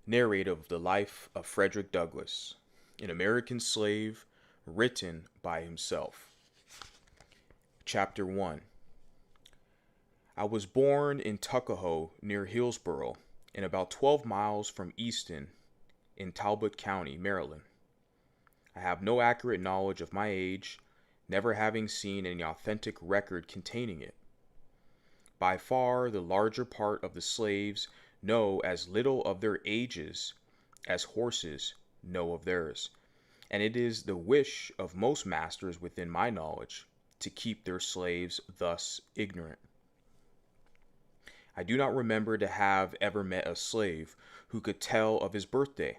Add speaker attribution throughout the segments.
Speaker 1: narrative of the life of Frederick Douglass, an American slave, written by himself. Chapter 1. I was born in Tuckahoe near Hillsborough, and about 12 miles from Easton in Talbot County, Maryland. I have no accurate knowledge of my age, never having seen any authentic record containing it. By far the larger part of the slaves know as little of their ages as horses know of theirs, and it is the wish of most masters within my knowledge to keep their slaves thus ignorant. I do not remember to have ever met a slave who could tell of his birthday.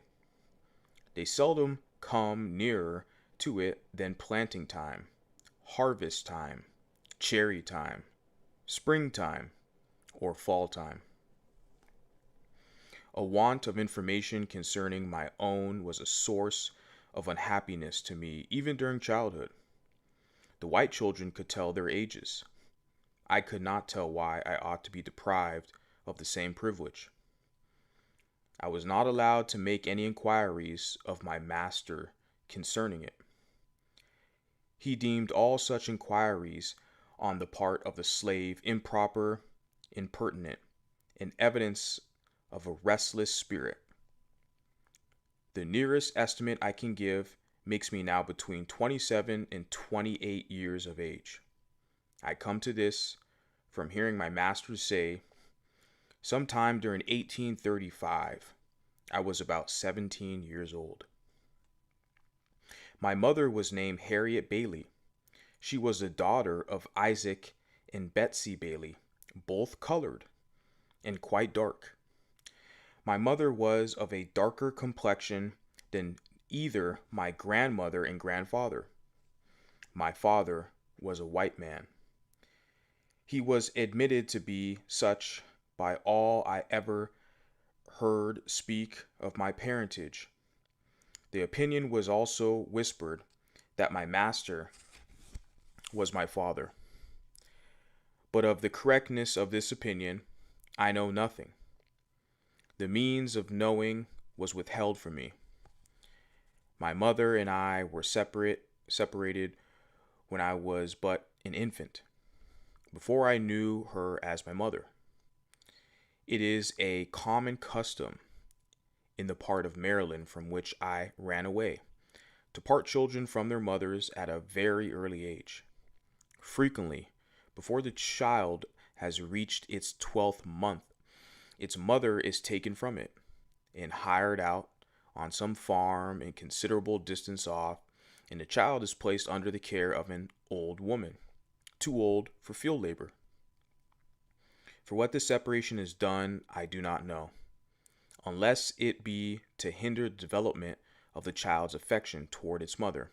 Speaker 1: They seldom come nearer to it than planting time, harvest time, cherry time, springtime, or fall time. A want of information concerning my own was a source of unhappiness to me even during childhood. The white children could tell their ages. I could not tell why I ought to be deprived of the same privilege. I was not allowed to make any inquiries of my master concerning it. He deemed all such inquiries on the part of the slave improper, impertinent, and evidence of a restless spirit. The nearest estimate I can give makes me now between 27 and 28 years of age. I come to this from hearing my master say, sometime during 1835, I was about 17 years old. My mother was named Harriet Bailey. She was the daughter of Isaac and Betsy Bailey, both colored and quite dark. My mother was of a darker complexion than either my grandmother and grandfather. My father was a white man. He was admitted to be such by all I ever heard speak of my parentage. The opinion was also whispered that my master was my father. But of the correctness of this opinion, I know nothing. The means of knowing was withheld from me. My mother and I were separated when I was but an infant, before I knew her as my mother. It is a common custom in the part of Maryland from which I ran away, to part children from their mothers at a very early age. Frequently, before the child has reached its 12th month, its mother is taken from it and hired out on some farm a considerable distance off, and the child is placed under the care of an old woman, too old for field labor. For what this separation is done, I do not know, unless it be to hinder the development of the child's affection toward its mother,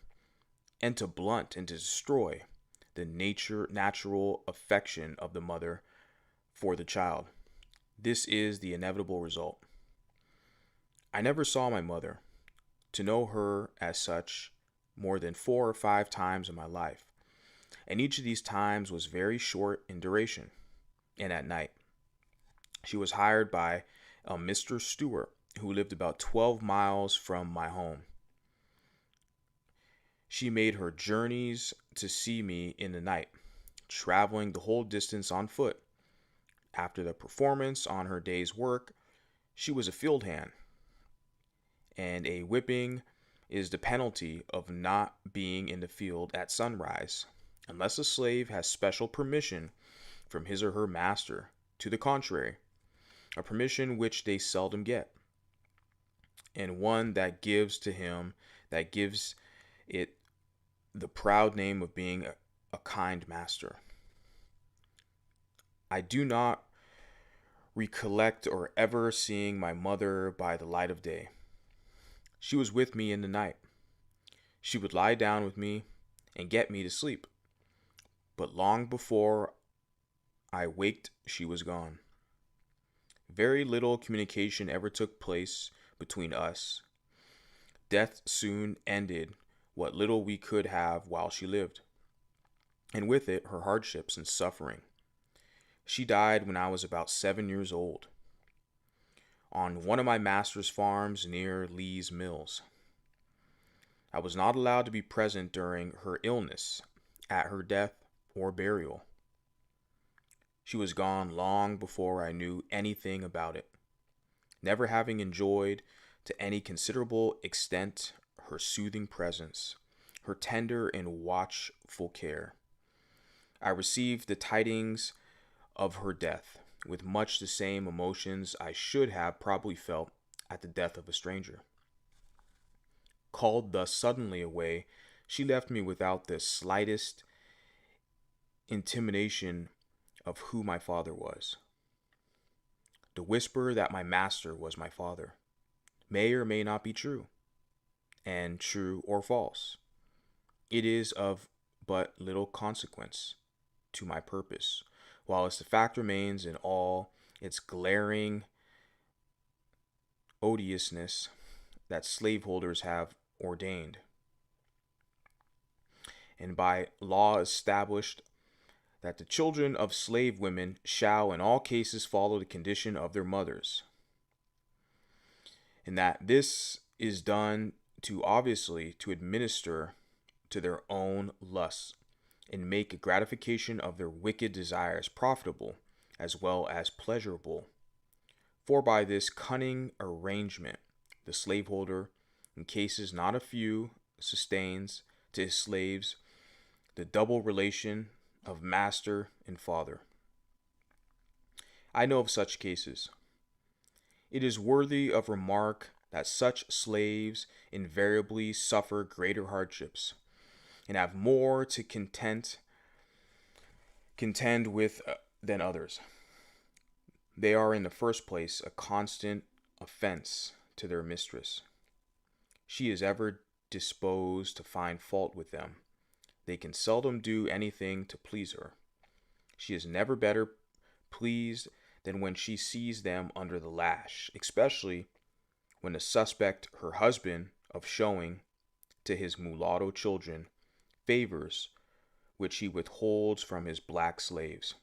Speaker 1: and to blunt and to destroy the natural affection of the mother for the child. This is the inevitable result. I never saw my mother, to know her as such, more than 4 or 5 times in my life, and each of these times was very short in duration, and at night. She was hired by a Mr. Stewart, who lived about 12 miles from my home. She made her journeys to see me in the night, traveling the whole distance on foot. After the performance on her day's work, she was a field hand, and a whipping is the penalty of not being in the field at sunrise, unless a slave has special permission from his or her master to the contrary, a permission which they seldom get, and one that gives it the proud name of being a kind master. I do not recollect or ever seeing my mother by the light of day. She was with me in the night. She would lie down with me and get me to sleep. But long before I waked, she was gone. Very little communication ever took place between us. Death soon ended what little we could have while she lived, and with it her hardships and suffering. She died when I was about 7 years old. on one of my master's farms near Lee's Mills. I was not allowed to be present during her illness, at her death, or burial. She was gone long before I knew anything about it, never having enjoyed to any considerable extent her soothing presence, her tender and watchful care. I received the tidings of her death with much the same emotions I should have probably felt at the death of a stranger. Called thus suddenly away, she left me without the slightest intimation of who my father was. The whisper that my master was my father may or may not be true, and true or false. It is of but little consequence to my purpose, whilst the fact remains in all its glaring odiousness that slaveholders have ordained, and by law established, that the children of slave women shall in all cases follow the condition of their mothers, and that this is done to obviously to administer to their own lusts and make a gratification of their wicked desires profitable as well as pleasurable. For by this cunning arrangement, the slaveholder, in cases not a few, sustains to his slaves the double relation of master and father. I know of such cases. It is worthy of remark that such slaves invariably suffer greater hardships and have more to contend with than others. They are in the first place a constant offense to their mistress. She is ever disposed to find fault with them. They can seldom do anything to please her. She is never better pleased than when she sees them under the lash, especially when the suspect, her husband, of showing to his mulatto children favors which he withholds from his black slaves.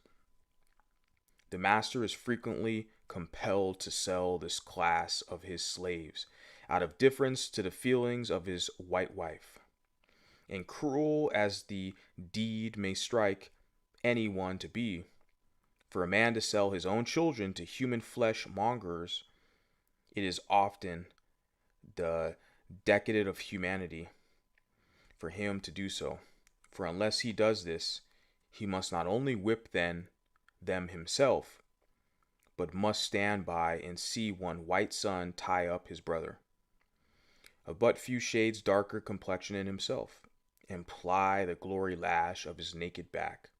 Speaker 1: The master is frequently compelled to sell this class of his slaves out of deference to the feelings of his white wife. And cruel as the deed may strike anyone to be, for a man to sell his own children to human flesh mongers, it is often the decadent of humanity for him to do so. For unless he does this, he must not only whip them himself, but must stand by and see one white son tie up his brother, a but few shades darker complexion than himself, and ply the glory lash of his naked back.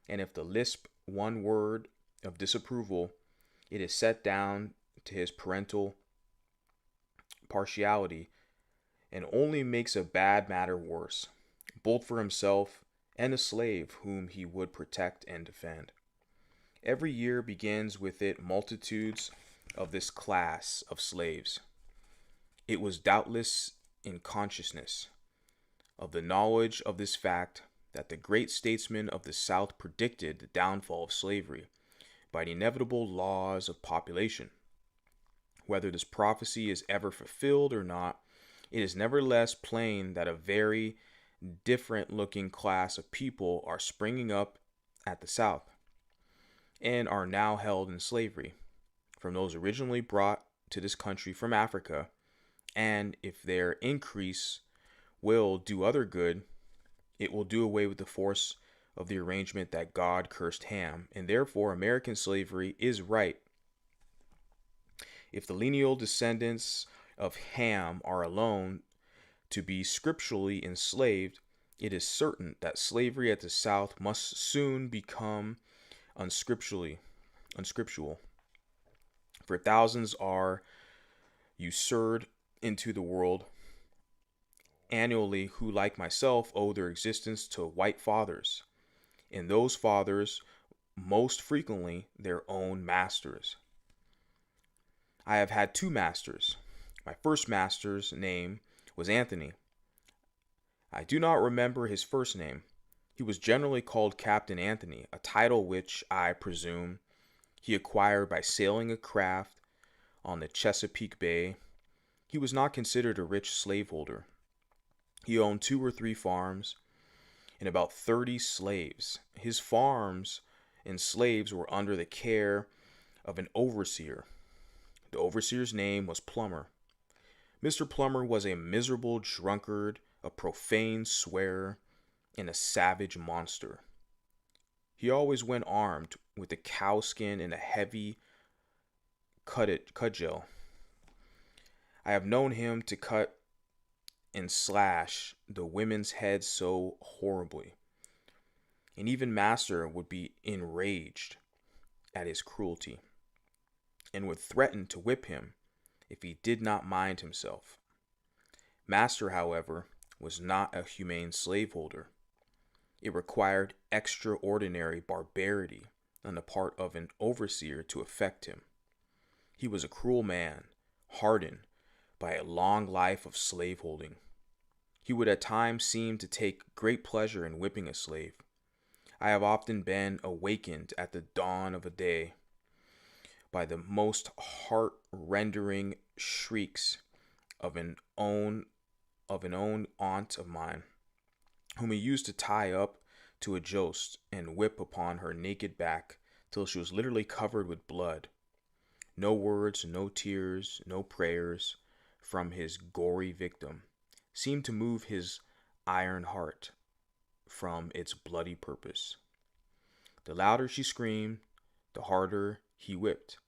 Speaker 1: And if the lisp one word of disapproval, it is set down to his parental partiality, and only makes a bad matter worse, both for himself and the slave whom he would protect and defend. Every year begins with it multitudes of this class of slaves. It was doubtless in consciousness of the knowledge of this fact that the great statesmen of the South predicted the downfall of slavery by the inevitable laws of population. Whether this prophecy is ever fulfilled or not, it is nevertheless plain that a very different looking class of people are springing up at the South, and are now held in slavery, from those originally brought to this country from Africa, and if their increase will do other good, it will do away with the force of the arrangement that God cursed Ham, and therefore American slavery is right. If the lineal descendants of Ham are alone to be scripturally enslaved, it is certain that slavery at the South must soon become unscriptural. For thousands are usured into the world annually who, like myself, owe their existence to white fathers, and those fathers most frequently their own masters. I have had two masters. My first master's name was Anthony. I do not remember his first name. He was generally called Captain Anthony, a title which, I presume, he acquired by sailing a craft on the Chesapeake Bay. He was not considered a rich slaveholder. He owned 2 or 3 farms and about 30 slaves. His farms and slaves were under the care of an overseer. The overseer's name was Plummer. Mr. Plummer was a miserable drunkard, a profane swearer, and a savage monster. He always went armed with a cowskin and a heavy cudgel. I have known him to cut and slash the women's heads so horribly, and even Master would be enraged at his cruelty and would threaten to whip him if he did not mind himself. Master, however, was not a humane slaveholder. It required extraordinary barbarity on the part of an overseer to affect him. He was a cruel man, hardened by a long life of slaveholding. He would at times seem to take great pleasure in whipping a slave. I have often been awakened at the dawn of a day by the most heart-rending shrieks of an aunt of mine, whom he used to tie up to a joist and whip upon her naked back till she was literally covered with blood. No words, no tears, no prayers from his gory victim seemed to move his iron heart from its bloody purpose. The louder she screamed, the harder he whipped,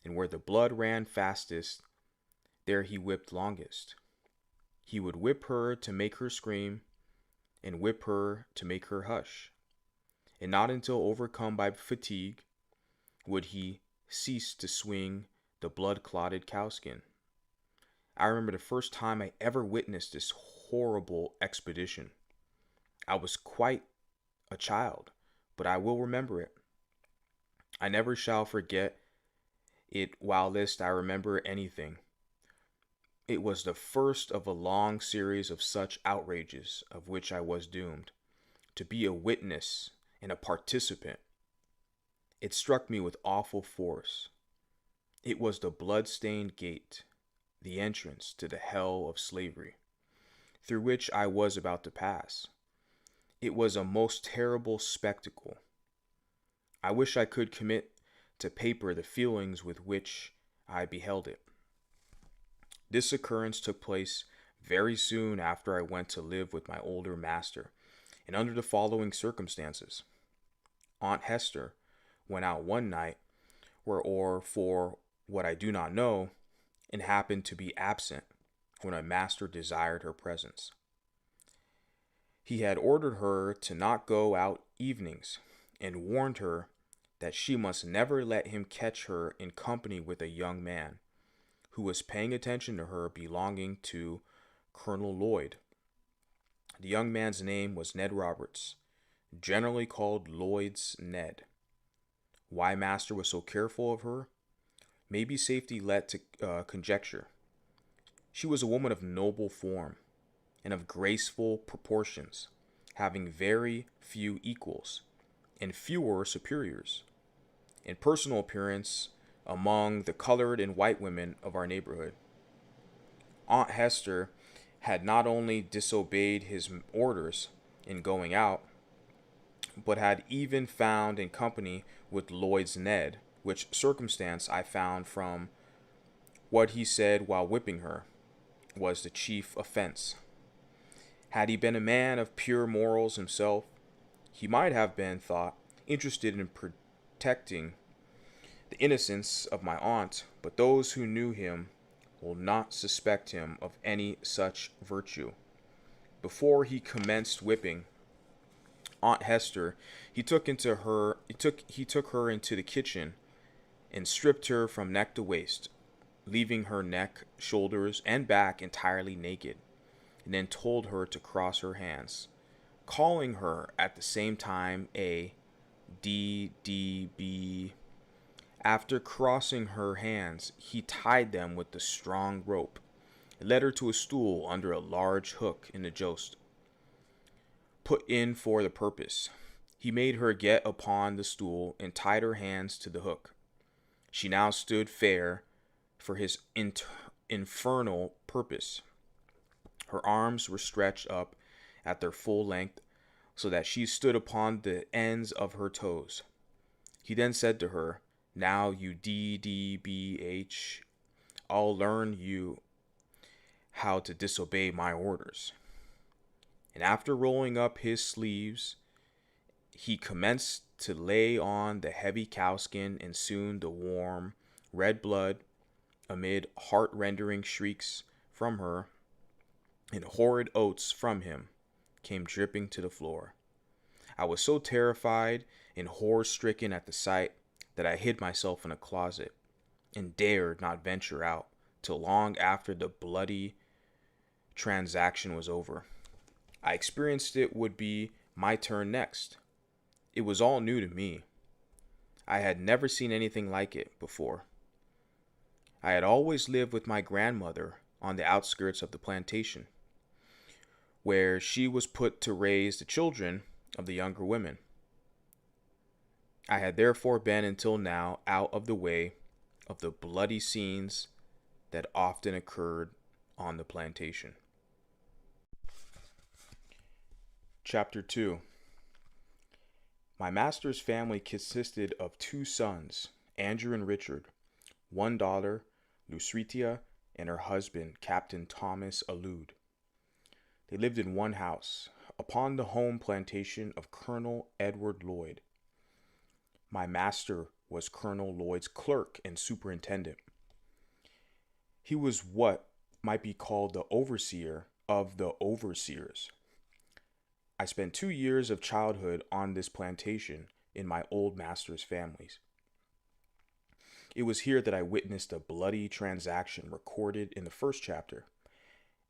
Speaker 1: and where the blood ran fastest, there he whipped longest. He would whip her to make her scream, and whip her to make her hush, and not until overcome by fatigue would he cease to swing the blood-clotted cowskin. I remember the first time I ever witnessed this horrible expedition. I was quite a child, but I will remember it. I never shall forget it whilst I remember anything. It was the first of a long series of such outrages of which I was doomed to be a witness and a participant. It struck me with awful force. It was the blood-stained gate, the entrance to the hell of slavery, through which I was about to pass. It was a most terrible spectacle. I wish I could commit to paper the feelings with which I beheld it. This occurrence took place very soon after I went to live with my older master, and under the following circumstances. Aunt Hester went out one night, or for what I do not know, and happened to be absent when my master desired her presence. He had ordered her to not go out evenings, and warned her that she must never let him catch her in company with a young man who was paying attention to her belonging to Colonel Lloyd. The young man's name was Ned Roberts, generally called Lloyd's Ned. Why Master was so careful of her may be safely led to conjecture. She was a woman of noble form and of graceful proportions, having very few equals and fewer superiors in personal appearance among the colored and white women of our neighborhood. Aunt Hester had not only disobeyed his orders in going out, but had even found in company with Lloyd's Ned, which circumstance I found from what he said while whipping her was the chief offense. Had he been a man of pure morals himself, he might have been thought interested in protecting the innocence of my aunt, but those who knew him will not suspect him of any such virtue. Before he commenced whipping Aunt Hester, he took her into the kitchen and stripped her from neck to waist, leaving her neck, shoulders, and back entirely naked, and then told her to cross her hands, calling her at the same time a DDB. After crossing her hands, he tied them with the strong rope, and led her to a stool under a large hook in the joist, put in for the purpose. He made her get upon the stool and tied her hands to the hook. She now stood fair for his infernal purpose. Her arms were stretched up at their full length, so that she stood upon the ends of her toes. He then said to her, "Now, you DDBH, I'll learn you how to disobey my orders." And after rolling up his sleeves, he commenced to lay on the heavy cowskin, and soon the warm, red blood, amid heart-rending shrieks from her and horrid oaths from him, came dripping to the floor. I was so terrified and horror-stricken at the sight that I hid myself in a closet and dared not venture out till long after the bloody transaction was over. I experienced it would be my turn next. It was all new to me. I had never seen anything like it before. I had always lived with my grandmother on the outskirts of the plantation, where she was put to raise the children of the younger women. I had therefore been until now out of the way of the bloody scenes that often occurred on the plantation. Chapter 2. My master's family consisted of 2 sons, Andrew and Richard, 1 daughter, Lucretia, and her husband, Captain Thomas Allude. They lived in one house, upon the home plantation of Colonel Edward Lloyd. My master was Colonel Lloyd's clerk and superintendent. He was what might be called the overseer of the overseers. I spent 2 years of childhood on this plantation in my old master's families. It was here that I witnessed a bloody transaction recorded in the first chapter,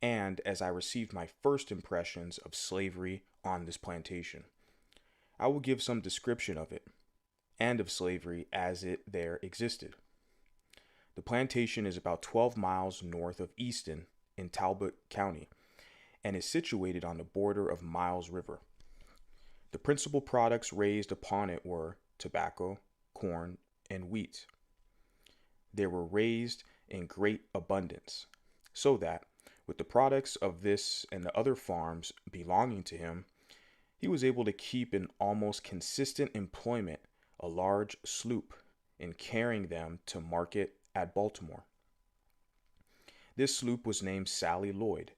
Speaker 1: and as I received my first impressions of slavery on this plantation. I will give some description of it, and of slavery as it there existed. The plantation is about 12 miles north of Easton in Talbot County, and is situated on the border of Miles River. The principal products raised upon it were tobacco, corn, and wheat. They were raised in great abundance, so that, with the products of this and the other farms belonging to him, he was able to keep in almost consistent employment a large sloop in carrying them to market at Baltimore. This sloop was named Sally Lloyd,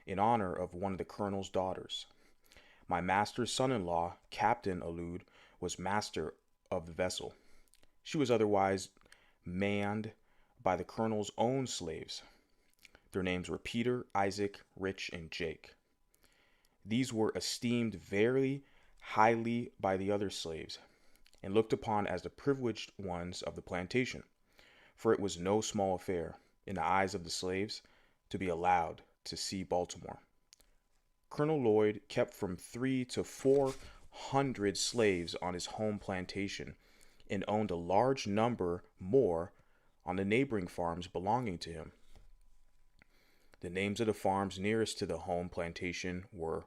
Speaker 1: in honor of one of the colonel's daughters. My master's son-in-law, Captain Allude, was master of the vessel. She was otherwise manned by the colonel's own slaves. Their names were Peter, Isaac, Rich, and Jake. These were esteemed very highly by the other slaves, and looked upon as the privileged ones of the plantation, for it was no small affair, in the eyes of the slaves, to be allowed to see Baltimore. Colonel Lloyd kept from 300 to 400 slaves on his home plantation, and owned a large number more on the neighboring farms belonging to him. The names of the farms nearest to the home plantation were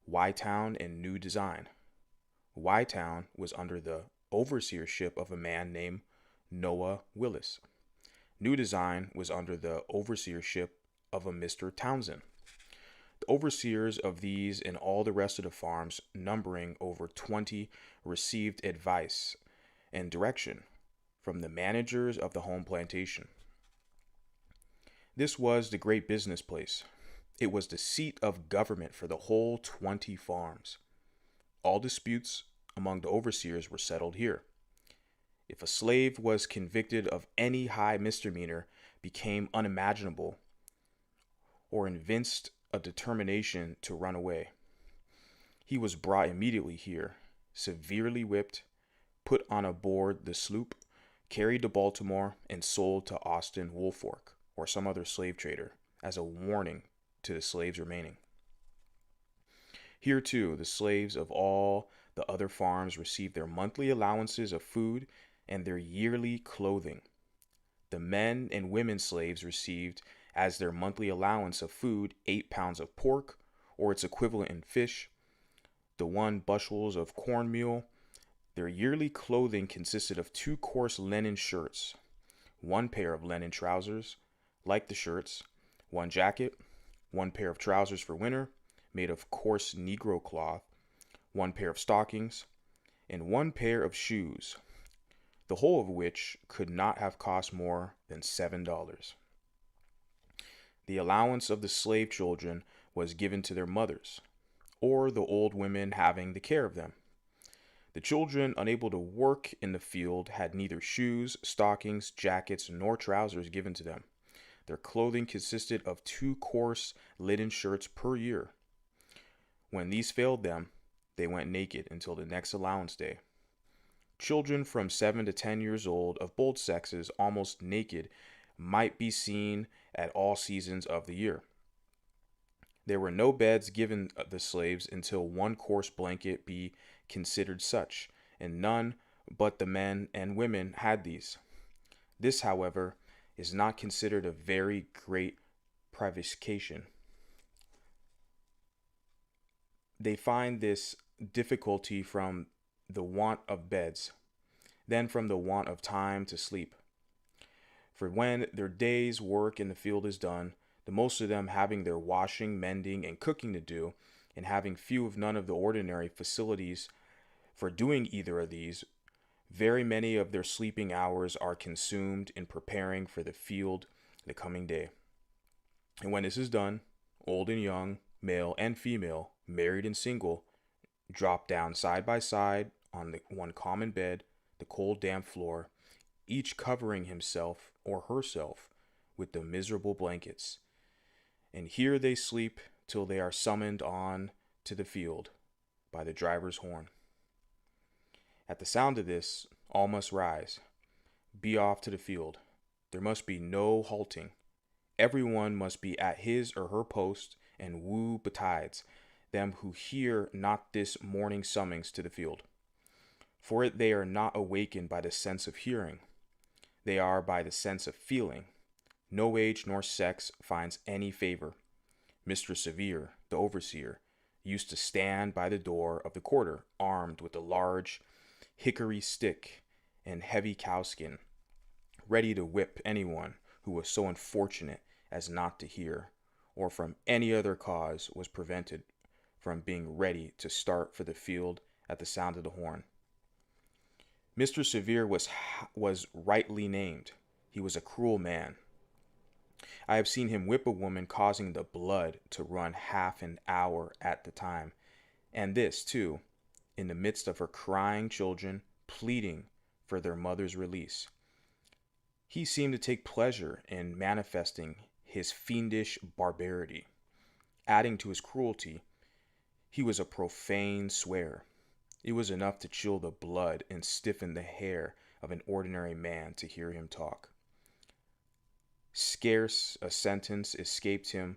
Speaker 1: Y-Town and New Design. Y-Town was under the overseership of a man named Noah Willis. New Design was under the overseership of a Mr. Townsend. The overseers of these and all the rest of the farms, numbering over 20, received advice and direction from the managers of the home plantation. This was the great business place. It was the seat of government for the whole 20 farms. All disputes among the overseers were settled here. If a slave was convicted of any high misdemeanor, became unimaginable, or evinced a determination to run away, he was brought immediately here, severely whipped, put on aboard the sloop, carried to Baltimore, and sold to Austin Woolfolk or some other slave trader as a warning to the slaves remaining. Here, too, the slaves of all the other farms received their monthly allowances of food and their yearly clothing. The men and women slaves received as their monthly allowance of food 8 pounds of pork, or its equivalent in fish, the 1 bushels of cornmeal. Their yearly clothing consisted of 2 coarse linen shirts, one pair of linen trousers, like the shirts, one jacket, one pair of trousers for winter, made of coarse Negro cloth, one pair of stockings, and one pair of shoes, the whole of which could not have cost more than $7. The allowance of the slave children was given to their mothers, or the old women having the care of them. The children unable to work in the field had neither shoes, stockings, jackets, nor trousers given to them. Their clothing consisted of 2 coarse linen shirts per year. When these failed them, they went naked until the next allowance day. Children from 7 to 10 years old of both sexes, almost naked, might be seen at all seasons of the year. There were no beds given the slaves until one coarse blanket be considered such, and none but the men and women had these. This, however, is not considered a very great privation. They find this difficulty from the want of beds, then from the want of time to sleep. For when their day's work in the field is done, the most of them having their washing, mending, and cooking to do, and having few of none of the ordinary facilities for doing either of these, very many of their sleeping hours are consumed in preparing for the field the coming day. And when this is done, old and young, male and female, married and single, drop down side by side on the one common bed, the cold damp floor, each covering himself or herself with the miserable blankets. And here they sleep till they are summoned on to the field by the driver's horn. At the sound of this, all must rise, be off to the field. There must be no halting. Everyone must be at his or her post, and woe betides them who hear not this morning summons to the field. For it they are not awakened by the sense of hearing, they are by the sense of feeling. No age nor sex finds any favor. Mr. Severe, the overseer, used to stand by the door of the quarter, armed with a large hickory stick and heavy cowskin, ready to whip anyone who was so unfortunate as not to hear, or from any other cause was prevented from being ready to start for the field at the sound of the horn. Mr. Severe was rightly named. He was a cruel man. I have seen him whip a woman, causing the blood to run half an hour at the time, and this, too, in the midst of her crying children pleading for their mother's release. He seemed to take pleasure in manifesting his fiendish barbarity. Adding to his cruelty, he was a profane swearer. It was enough to chill the blood and stiffen the hair of an ordinary man to hear him talk. Scarce a sentence escaped him,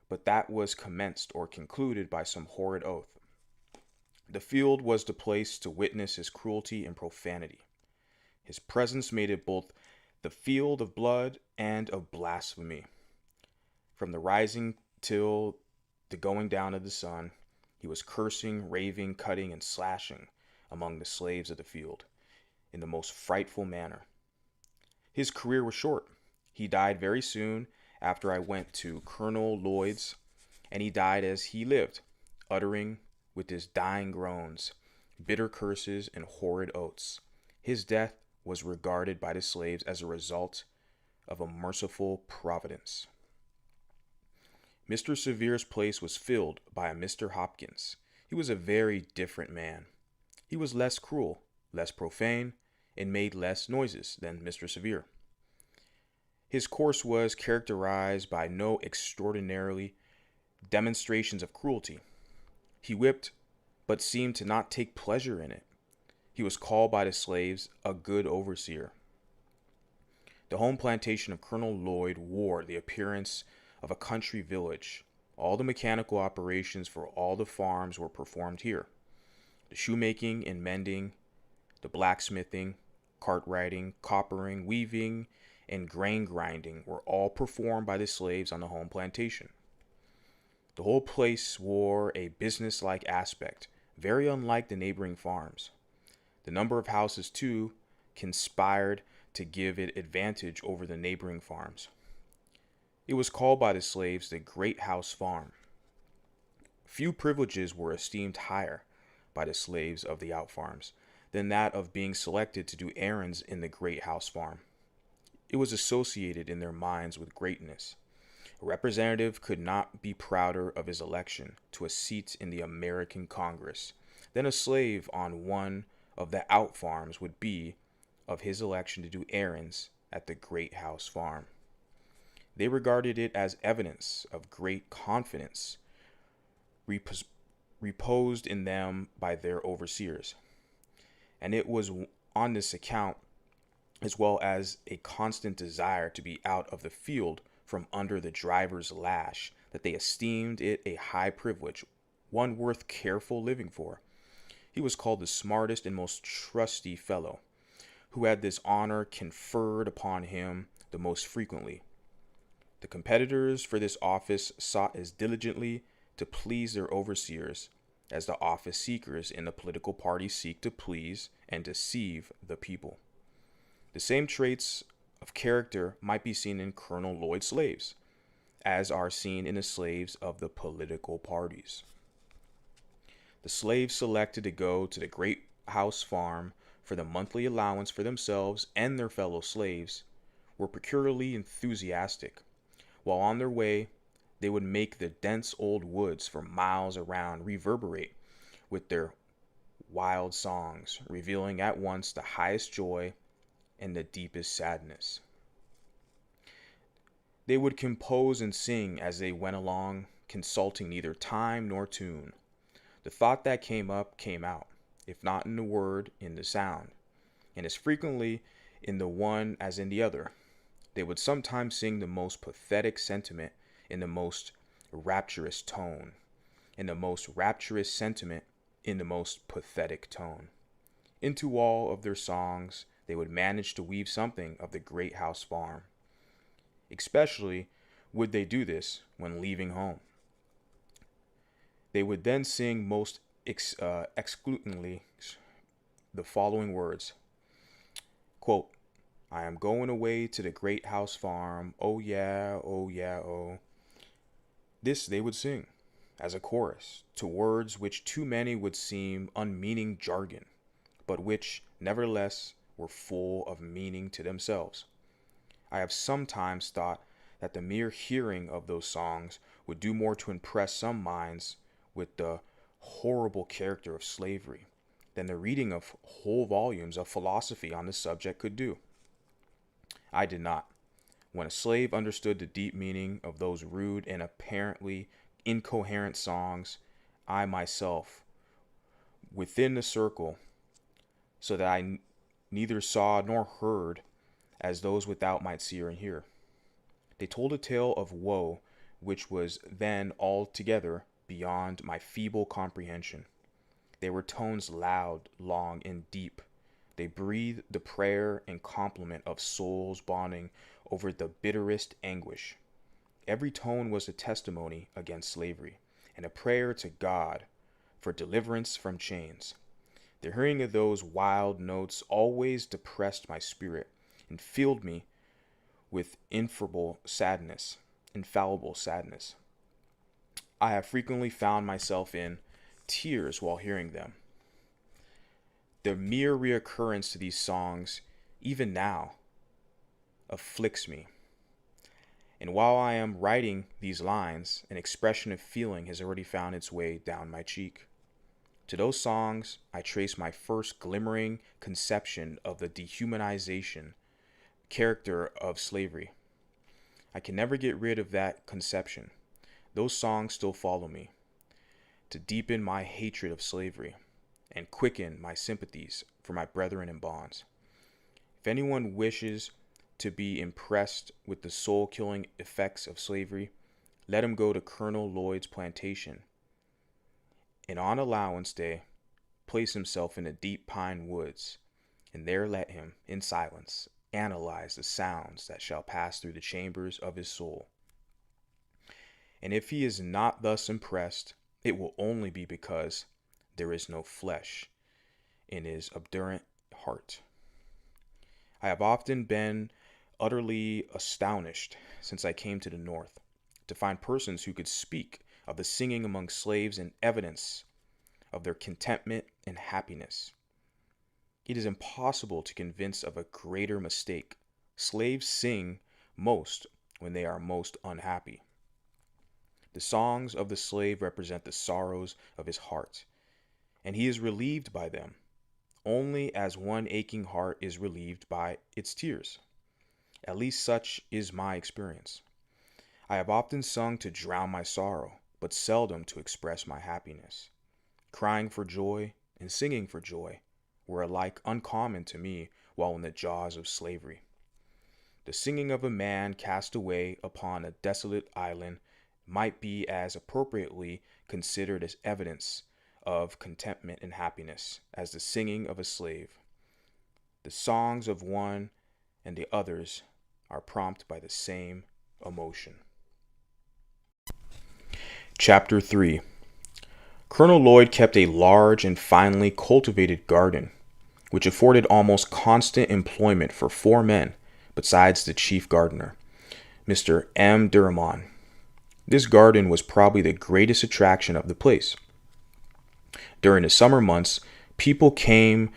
Speaker 1: but that was commenced or concluded by some horrid oath. The field was the place to witness his cruelty and profanity. His presence made it both the field of blood and of blasphemy. From the rising till the going down of the sun, he was cursing, raving, cutting, and slashing among the slaves of the field in the most frightful manner. His career was short. He died very soon after I went to Colonel Lloyd's, and he died as he lived, uttering with his dying groans bitter curses and horrid oaths. His death was regarded by the slaves as a result of a merciful providence. Mr. Severe's place was filled by a Mr. Hopkins. He was a very different man. He was less cruel, less profane, and made less noises than Mr. Severe. His course was characterized by no extraordinary demonstrations of cruelty. He whipped, but seemed to not take pleasure in it. He was called by the slaves a good overseer. The home plantation of Colonel Lloyd wore the appearance of a country village. All the mechanical operations for all the farms were performed here. The shoemaking and mending, the blacksmithing, cartwrighting, coppering, weaving, and grain grinding were all performed by the slaves on the home plantation. The whole place wore a business-like aspect, very unlike the neighboring farms. The number of houses, too, conspired to give it advantage over the neighboring farms. It was called by the slaves the Great House Farm. Few privileges were esteemed higher by the slaves of the out farms than that of being selected to do errands in the Great House Farm. It was associated in their minds with greatness. A representative could not be prouder of his election to a seat in the American Congress than a slave on one of the out farms would be of his election to do errands at the Great House Farm. They regarded it as evidence of great confidence reposed in them by their overseers. And it was on this account, as well as a constant desire to be out of the field from under the driver's lash, that they esteemed it a high privilege, one worth careful living for. He was called the smartest and most trusty fellow, who had this honor conferred upon him the most frequently. The competitors for this office sought as diligently to please their overseers as the office seekers in the political party seek to please and deceive the people. The same traits of character might be seen in Colonel Lloyd's slaves, as are seen in the slaves of the political parties. The slaves selected to go to the Great House Farm for the monthly allowance for themselves and their fellow slaves were peculiarly enthusiastic. While on their way, they would make the dense old woods for miles around reverberate with their wild songs, revealing at once the highest joy and the deepest sadness. They would compose and sing as they went along, consulting neither time nor tune. The thought that came up came out, if not in the word, in the sound, and as frequently in the one as in the other. They would sometimes sing the most pathetic sentiment in the most rapturous tone, and the most rapturous sentiment in the most pathetic tone. Into all of their songs, they would manage to weave something of the Great House Farm. Especially would they do this when leaving home. They would then sing most exclusively the following words, quote, "I am going away to the Great House Farm, oh yeah, oh." This they would sing as a chorus to words which to many would seem unmeaning jargon, but which, nevertheless, were full of meaning to themselves. I have sometimes thought that the mere hearing of those songs would do more to impress some minds with the horrible character of slavery than the reading of whole volumes of philosophy on the subject could do. I did not. When a slave understood the deep meaning of those rude and apparently incoherent songs, I myself, within the circle, so that I neither saw nor heard as those without might see or hear. They told a tale of woe which was then altogether beyond my feeble comprehension. They were tones loud, long, and deep. They breathed the prayer and compliment of souls bonding over the bitterest anguish. Every tone was a testimony against slavery and a prayer to God for deliverance from chains. The hearing of those wild notes always depressed my spirit and filled me with infallible sadness. I have frequently found myself in tears while hearing them. The mere reoccurrence to these songs, even now, afflicts me. And while I am writing these lines, an expression of feeling has already found its way down my cheek. To those songs, I trace my first glimmering conception of the dehumanization character of slavery. I can never get rid of that conception. Those songs still follow me to deepen my hatred of slavery and quicken my sympathies for my brethren in bonds. If anyone wishes to be impressed with the soul-killing effects of slavery, let him go to Colonel Lloyd's plantation, and on allowance day, place himself in the deep pine woods, and there let him, in silence, analyze the sounds that shall pass through the chambers of his soul. And if he is not thus impressed, it will only be because there is no flesh in his obdurate heart. I have often been utterly astonished since I came to the North to find persons who could speak of the singing among slaves in evidence of their contentment and happiness. It is impossible to convince of a greater mistake. Slaves sing most when they are most unhappy. The songs of the slave represent the sorrows of his heart, and he is relieved by them, only as one aching heart is relieved by its tears. At least such is my experience. I have often sung to drown my sorrow, but seldom to express my happiness. Crying for joy and singing for joy were alike uncommon to me while in the jaws of slavery. The singing of a man cast away upon a desolate island might be as appropriately considered as evidence of contentment and happiness as the singing of a slave. The songs of one and the others are prompted by the same emotion. Chapter 3. Colonel Lloyd kept a large and finely cultivated garden, which afforded almost constant employment for 4 men, besides the chief gardener, Mr. M. Duramon. This garden was probably the greatest attraction of the place. During the summer months, people came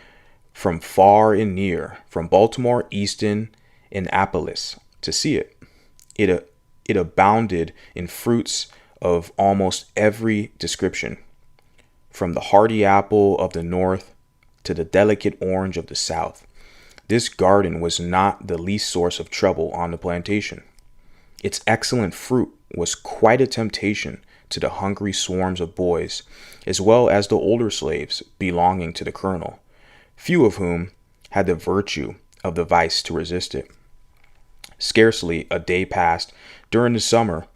Speaker 1: from far and near, from Baltimore, Easton, and Annapolis, to see it. It abounded in fruits of almost every description, from the hardy apple of the North to the delicate orange of the South. This garden was not the least source of trouble on the plantation. Its excellent fruit was quite a temptation to the hungry swarms of boys, as well as the older slaves belonging to the colonel, few of whom had the virtue of the vice to resist it. Scarcely a day passed during the summer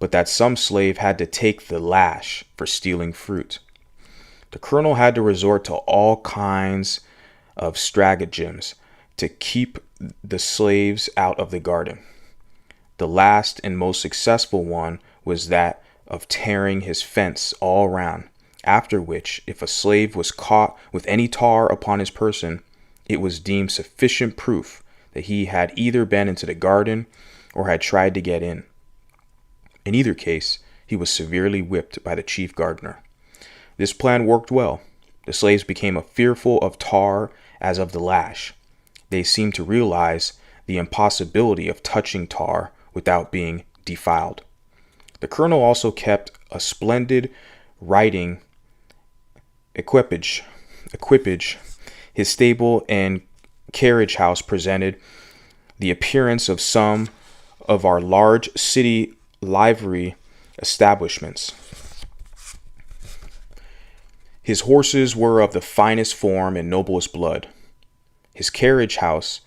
Speaker 1: but that some slave had to take the lash for stealing fruit. The colonel had to resort to all kinds of stratagems to keep the slaves out of the garden. The last and most successful one was that of tearing his fence all round, after which, if a slave was caught with any tar upon his person, it was deemed sufficient proof that he had either been into the garden or had tried to get in. In either case, he was severely whipped by the chief gardener. This plan worked well. The slaves became as fearful of tar as of the lash. They seemed to realize the impossibility of touching tar without being defiled. The colonel also kept a splendid riding equipage. His stable and carriage house presented the appearance of some of our large city livery establishments. His horses were of the finest form and noblest blood. His carriage house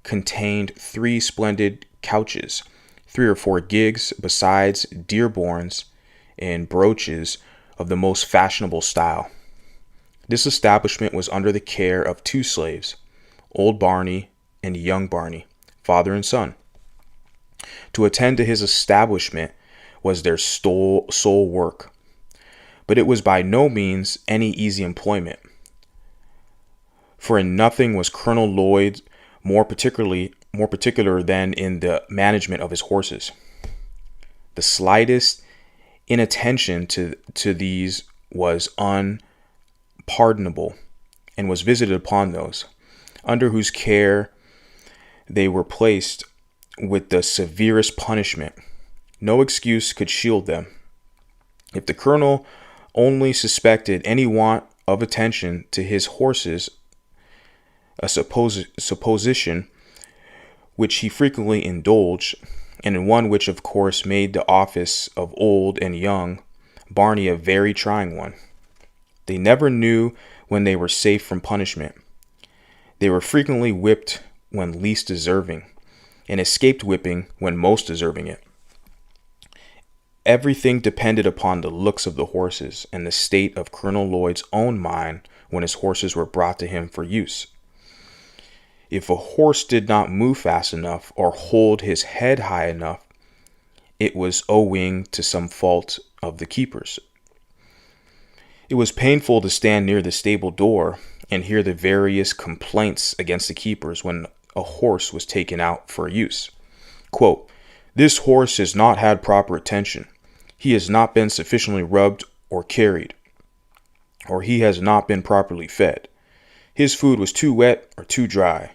Speaker 1: contained 3 splendid couches, 3 or 4 gigs, besides dearborns and brooches of the most fashionable style. This establishment was under the care of 2 slaves, old Barney and young Barney, father and son. To attend to his establishment was their sole work, but it was by no means any easy employment, for in nothing was Colonel Lloyd more particular than in the management of his horses. The slightest inattention to these was unpardonable, and was visited upon those under whose care they were placed with the severest punishment. No excuse could shield them. If the colonel only suspected any want of attention to his horses, a supposition which he frequently indulged, and in one which of course made the office of old and young Barney a very trying one. They never knew when they were safe from punishment. They were frequently whipped when least deserving, and escaped whipping when most deserving it. Everything depended upon the looks of the horses and the state of Colonel Lloyd's own mind when his horses were brought to him for use. If a horse did not move fast enough or hold his head high enough, it was owing to some fault of the keeper's. It was painful to stand near the stable door and hear the various complaints against the keepers when a horse was taken out for use. Quote, "This horse has not had proper attention. He has not been sufficiently rubbed or carried, or he has not been properly fed. His food was too wet or too dry.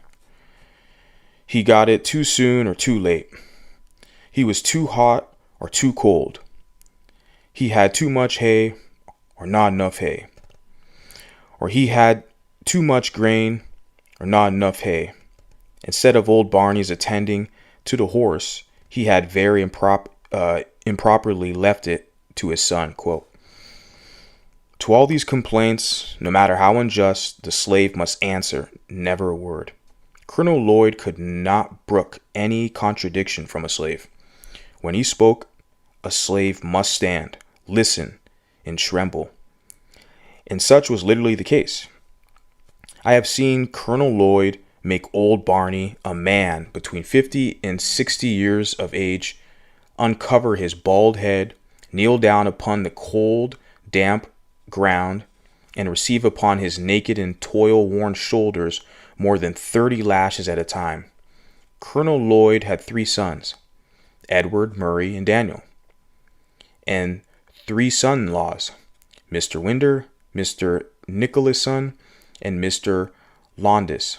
Speaker 1: He got it too soon or too late. He was too hot or too cold. He had too much hay or not enough hay. Or he had too much grain or not enough hay. Instead of old Barney's attending to the horse, he had very improperly left it to his son." Quote, "To all these complaints, no matter how unjust, the slave must answer never a word. Colonel Lloyd could not brook any contradiction from a slave. When he spoke, a slave must stand, listen, and tremble. And such was literally the case. I have seen Colonel Lloyd make old Barney, a man between 50 and 60 years of age, uncover his bald head, kneel down upon the cold, damp ground, and receive upon his naked and toil-worn shoulders more than 30 lashes at a time. Colonel Lloyd had 3 sons, Edward, Murray, and Daniel, and 3 son-in-laws, Mr. Winder, Mr. Nicholson, and Mr. Laundis.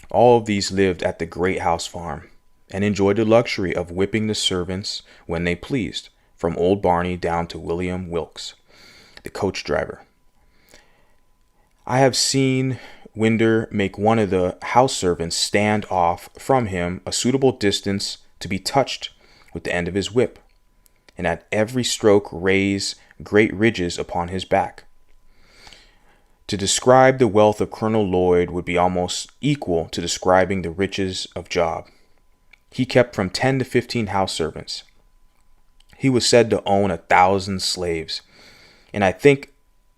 Speaker 1: All of these lived at the Great House Farm and enjoyed the luxury of whipping the servants when they pleased, from old Barney down to William Wilkes, the coach driver. I have seen Winder make one of the house servants stand off from him a suitable distance to be touched with the end of his whip, and at every stroke raise great ridges upon his back. To describe the wealth of Colonel Lloyd would be almost equal to describing the riches of Job. He kept from 10 to 15 house servants. He was said to own 1,000 slaves, and I think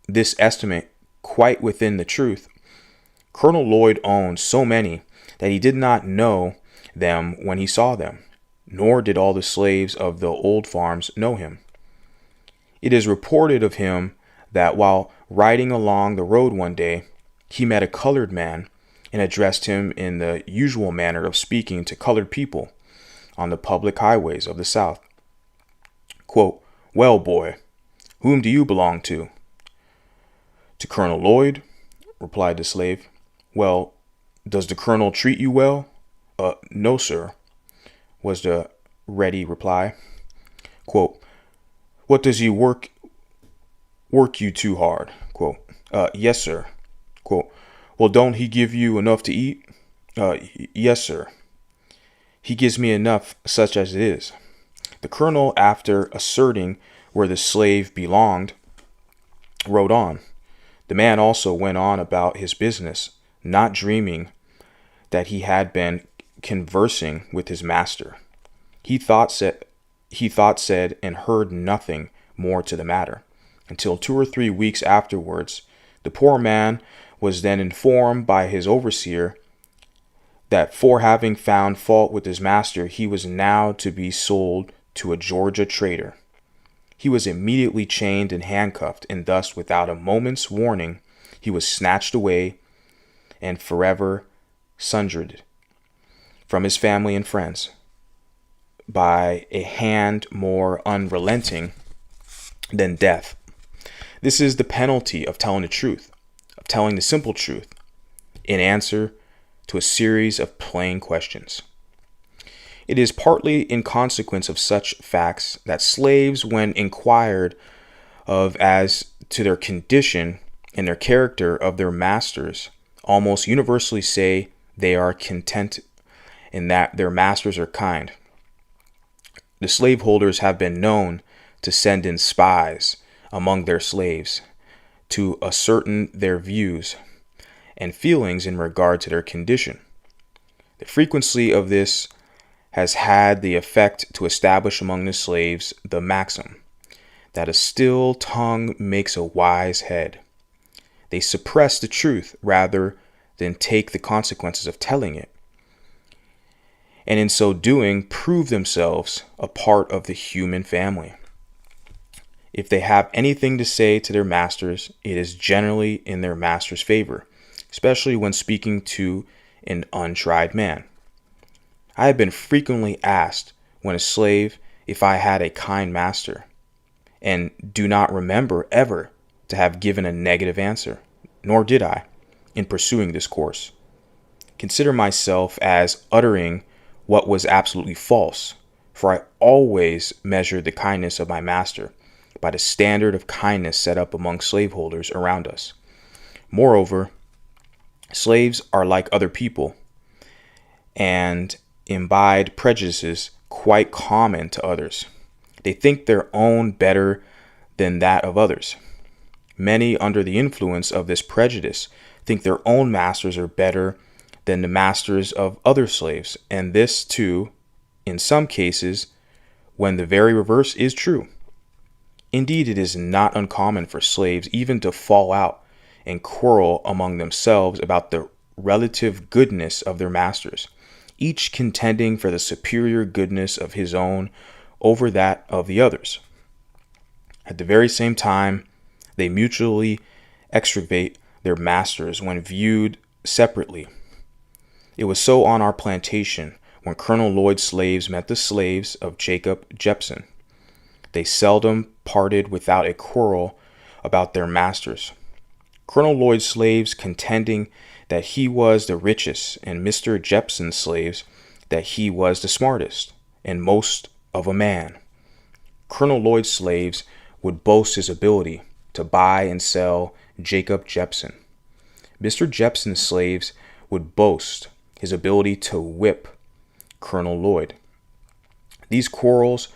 Speaker 1: this estimate quite within the truth. Colonel Lloyd owned so many that he did not know them when he saw them, nor did all the slaves of the old farms know him. It is reported of him that while riding along the road one day, he met a colored man and addressed him in the usual manner of speaking to colored people on the public highways of the South. Quote, "Well, boy, whom do you belong to?" "To Colonel Lloyd," replied the slave. "Well, does the colonel treat you well?" No, sir," was the ready reply. Quote, "What does he work you too hard?" Quote, "Yes, sir." Quote, "Well, don't he give you enough to eat?" Yes, sir. "He gives me enough such as it is." The colonel, after asserting where the slave belonged, rode on. The man also went on about his business, not dreaming that he had been conversing with his master. He thought, said, and heard nothing more to the matter, until 2 or 3 weeks afterwards. The poor man was then informed by his overseer that for having found fault with his master, he was now to be sold to a Georgia trader. He was immediately chained and handcuffed, and thus, without a moment's warning, he was snatched away and forever sundered from his family and friends by a hand more unrelenting than death. This is the penalty of telling the truth, of telling the simple truth, in answer to a series of plain questions. It is partly in consequence of such facts that slaves, when inquired of as to their condition and their character of their masters, almost universally say they are content and that their masters are kind. The slaveholders have been known to send in spies among their slaves to ascertain their views and feelings in regard to their condition. The frequency of this has had the effect to establish among the slaves the maxim that a still tongue makes a wise head. They suppress the truth rather than take the consequences of telling it, and in so doing prove themselves a part of the human family. If they have anything to say to their masters, it is generally in their master's favor, especially when speaking to an untried man. I have been frequently asked when a slave if I had a kind master, and do not remember ever to have given a negative answer, nor did I, in pursuing this course, consider myself as uttering what was absolutely false, for I always measured the kindness of my master by the standard of kindness set up among slaveholders around us. Moreover, slaves are like other people and imbibe prejudices quite common to others. They think their own better than that of others. Many, under the influence of this prejudice, think their own masters are better than the masters of other slaves, and this, too, in some cases, when the very reverse is true. Indeed, it is not uncommon for slaves even to fall out and quarrel among themselves about the relative goodness of their masters, each contending for the superior goodness of his own over that of the others. At the very same time, they mutually execrate their masters when viewed separately. It was so on our plantation when Colonel Lloyd's slaves met the slaves of Jacob Jepson. They seldom parted without a quarrel about their masters. Colonel Lloyd's slaves contending that he was the richest, and Mr. Jepson's slaves that he was the smartest and most of a man. Colonel Lloyd's slaves would boast his ability to buy and sell Jacob Jepson. Mr. Jepson's slaves would boast his ability to whip Colonel Lloyd. These quarrels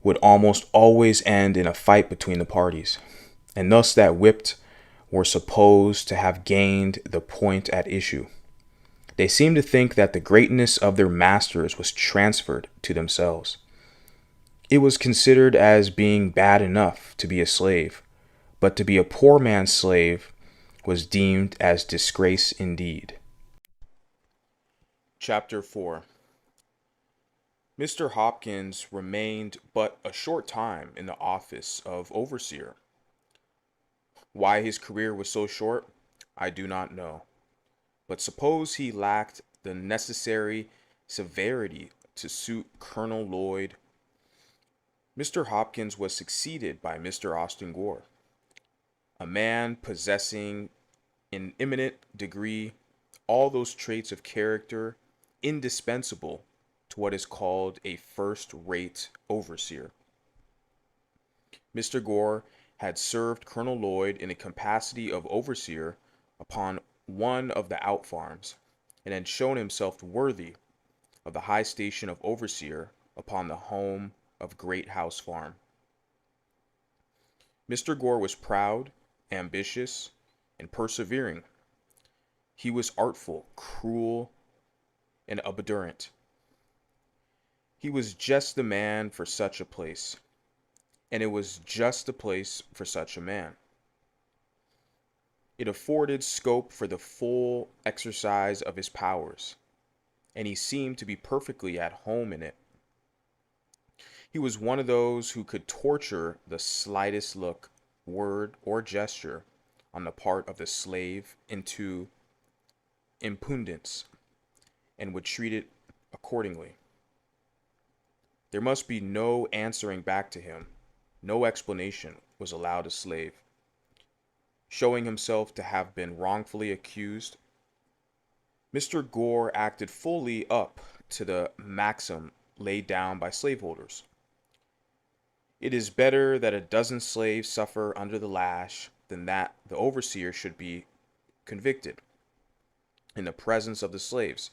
Speaker 1: would almost always end in a fight between the parties, and thus that whipped were supposed to have gained the point at issue. They seemed to think that the greatness of their masters was transferred to themselves. It was considered as being bad enough to be a slave, but to be a poor man's slave was deemed as disgrace indeed. Chapter 4. Mr. Hopkins remained but a short time in the office of overseer. Why his career was so short, I do not know, but suppose he lacked the necessary severity to suit Colonel Lloyd. Mr. Hopkins was succeeded by Mr. Austin Gore, a man possessing in eminent degree all those traits of character indispensable to what is called a first-rate overseer. Mr. Gore had served Colonel Lloyd in the capacity of overseer upon one of the out farms, and had shown himself worthy of the high station of overseer upon the home of Great House Farm. Mr. Gore was proud, ambitious, and persevering. He was artful, cruel, and obdurate. He was just the man for such a place, and it was just the place for such a man. It afforded scope for the full exercise of his powers, and he seemed to be perfectly at home in it. He was one of those who could torture the slightest look, word, or gesture on the part of the slave into impudence, and would treat it accordingly. There must be no answering back to him. No explanation was allowed a slave. Showing himself to have been wrongfully accused, Mr. Gore acted fully up to the maxim laid down by slaveholders. It is better that a dozen slaves suffer under the lash than that the overseer should be convicted in the presence of the slaves,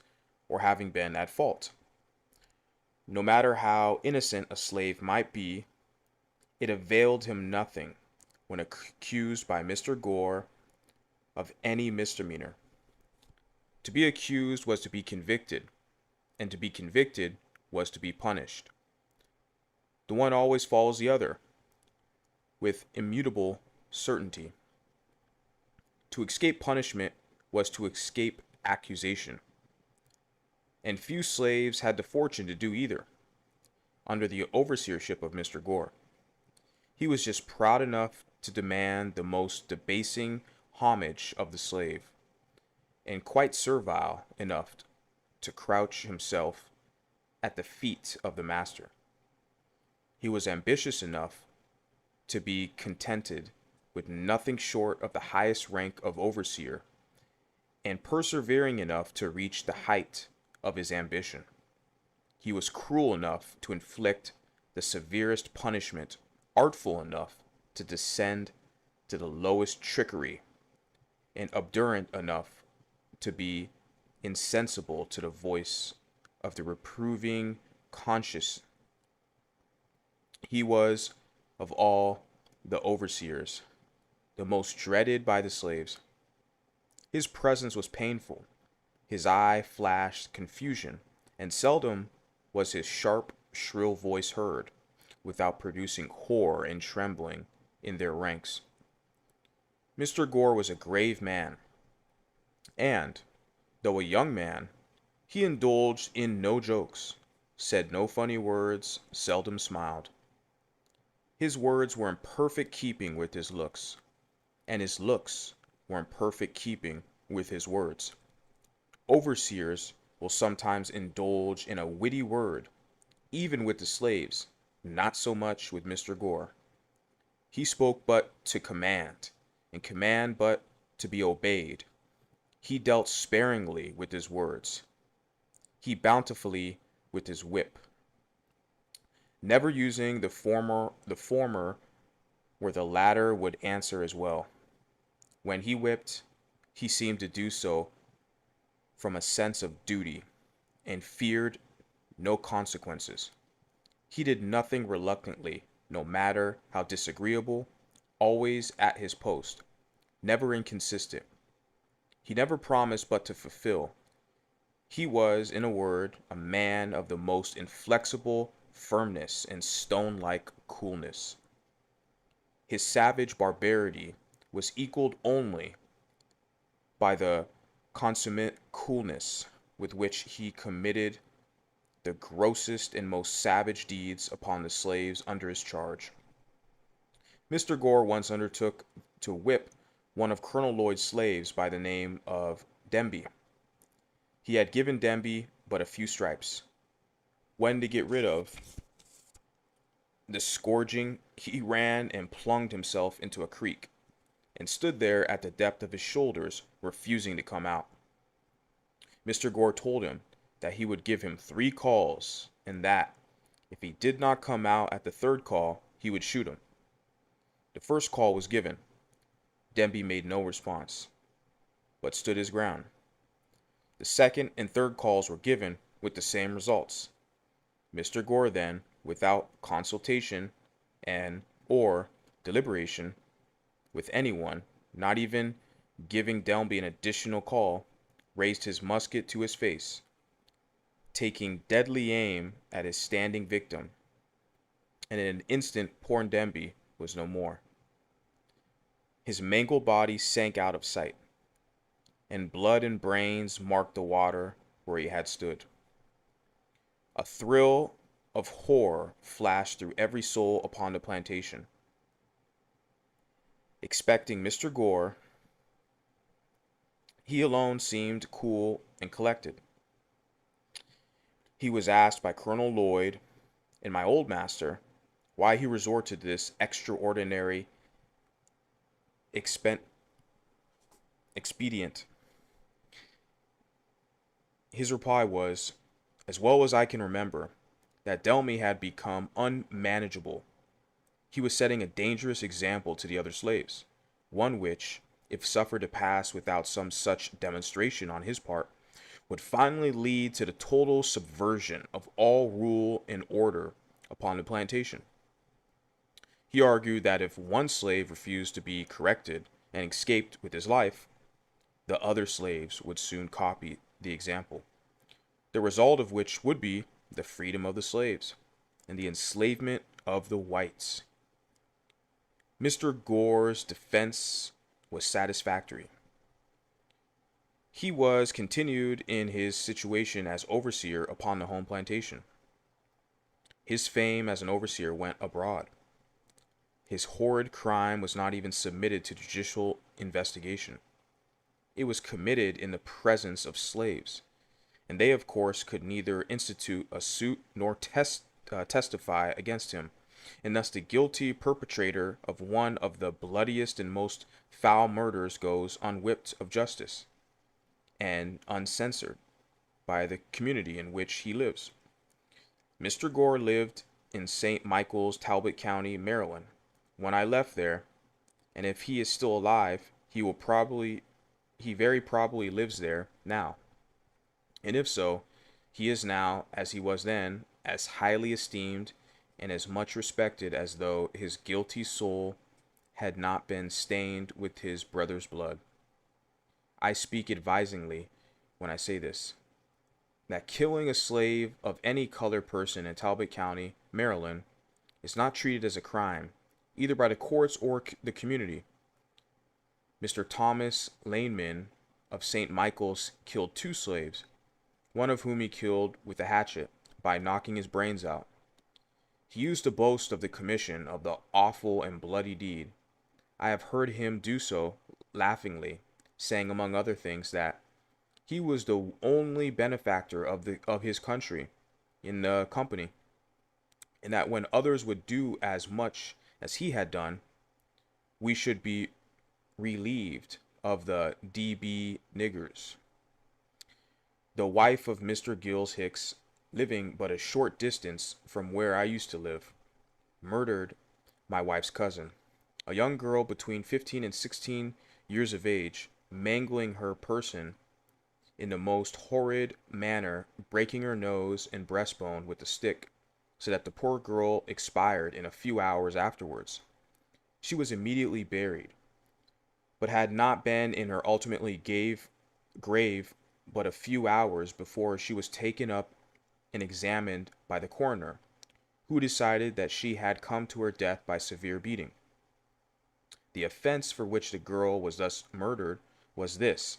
Speaker 1: or having been at fault. No matter how innocent a slave might be, it availed him nothing when accused by Mr. Gore of any misdemeanor. To be accused was to be convicted, and to be convicted was to be punished. The one always follows the other, with immutable certainty. To escape punishment was to escape accusation, and few slaves had the fortune to do either, under the overseership of Mr. Gore. He was just proud enough to demand the most debasing homage of the slave, and quite servile enough to crouch himself at the feet of the master. He was ambitious enough to be contented with nothing short of the highest rank of overseer, and persevering enough to reach the height of his ambition. He was cruel enough to inflict the severest punishment, artful enough to descend to the lowest trickery, and obdurate enough to be insensible to the voice of the reproving conscience. He was, of all the overseers, the most dreaded by the slaves. His presence was painful, his eye flashed confusion, and seldom was his sharp, shrill voice heard without producing horror and trembling in their ranks. Mr. Gore was a grave man, and, though a young man, he indulged in no jokes, said no funny words, seldom smiled. His words were in perfect keeping with his looks, and his looks were in perfect keeping with his words. Overseers will sometimes indulge in a witty word, even with the slaves, not so much with Mr. Gore. He spoke but to command, and command but to be obeyed. He dealt sparingly with his words. He bountifully with his whip, never using the former where the latter would answer as well. When he whipped, he seemed to do so from a sense of duty, and feared no consequences. He did nothing reluctantly, no matter how disagreeable, always at his post, never inconsistent. He never promised but to fulfill. He was, in a word, a man of the most inflexible firmness and stone-like coolness. His savage barbarity was equaled only by the consummate coolness with which he committed the grossest and most savage deeds upon the slaves under his charge. Mr. Gore once undertook to whip one of Colonel Lloyd's slaves by the name of Demby. He had given Demby but a few stripes. When to get rid of the scourging, he ran and plunged himself into a creek, and stood there at the depth of his shoulders, refusing to come out. Mr. Gore told him that he would give him 3 calls, and that, if he did not come out at the 3rd call, he would shoot him. The 1st call was given. Demby made no response, but stood his ground. The 2nd and 3rd calls were given with the same results. Mr. Gore then, without consultation and or deliberation with anyone, not even giving Demby an additional call, raised his musket to his face, taking deadly aim at his standing victim, and in an instant poor Demby was no more. His mangled body sank out of sight, and blood and brains marked the water where he had stood. A thrill of horror flashed through every soul upon the plantation. Expecting Mr. Gore, he alone seemed cool and collected. He was asked by Colonel Lloyd and my old master why he resorted to this extraordinary expedient. His reply was, as well as I can remember, that Demby had become unmanageable. He was setting a dangerous example to the other slaves, one which, if suffered to pass without some such demonstration on his part, would finally lead to the total subversion of all rule and order upon the plantation. He argued that if one slave refused to be corrected and escaped with his life, the other slaves would soon copy the example, the result of which would be the freedom of the slaves and the enslavement of the whites. Mr. Gore's defense was satisfactory. He was continued in his situation as overseer upon the home plantation. His fame as an overseer went abroad. His horrid crime was not even submitted to judicial investigation. It was committed in the presence of slaves, and they, of course, could neither institute a suit nor testify against him, and thus the guilty perpetrator of one of the bloodiest and most foul murders goes unwhipped of justice and uncensored by the community in which he lives. Mr. Gore lived in St. Michael's, Talbot County, Maryland, when I left there, and if he is still alive, he very probably lives there now. And if so, he is now, as he was then, as highly esteemed and as much respected as though his guilty soul had not been stained with his brother's blood. I speak advisingly when I say this, that killing a slave of any colored person in Talbot County, Maryland, is not treated as a crime, either by the courts or the community. Mr. Thomas Laneman of St. Michael's killed 2 slaves, one of whom he killed with a hatchet by knocking his brains out. He used to boast of the commission of the awful and bloody deed. I have heard him do so laughingly, saying among other things that he was the only benefactor of his country in the company, and that when others would do as much as he had done, we should be relieved of the D.B. niggers. The wife of Mr. Gills Hicks, living but a short distance from where I used to live, murdered my wife's cousin, a young girl between 15 and 16 years of age, mangling her person in the most horrid manner, breaking her nose and breastbone with a stick, so that the poor girl expired in a few hours afterwards. She was immediately buried, but had not been in her ultimately grave but a few hours before she was taken up and examined by the coroner, who decided that she had come to her death by severe beating. The offense for which the girl was thus murdered was this: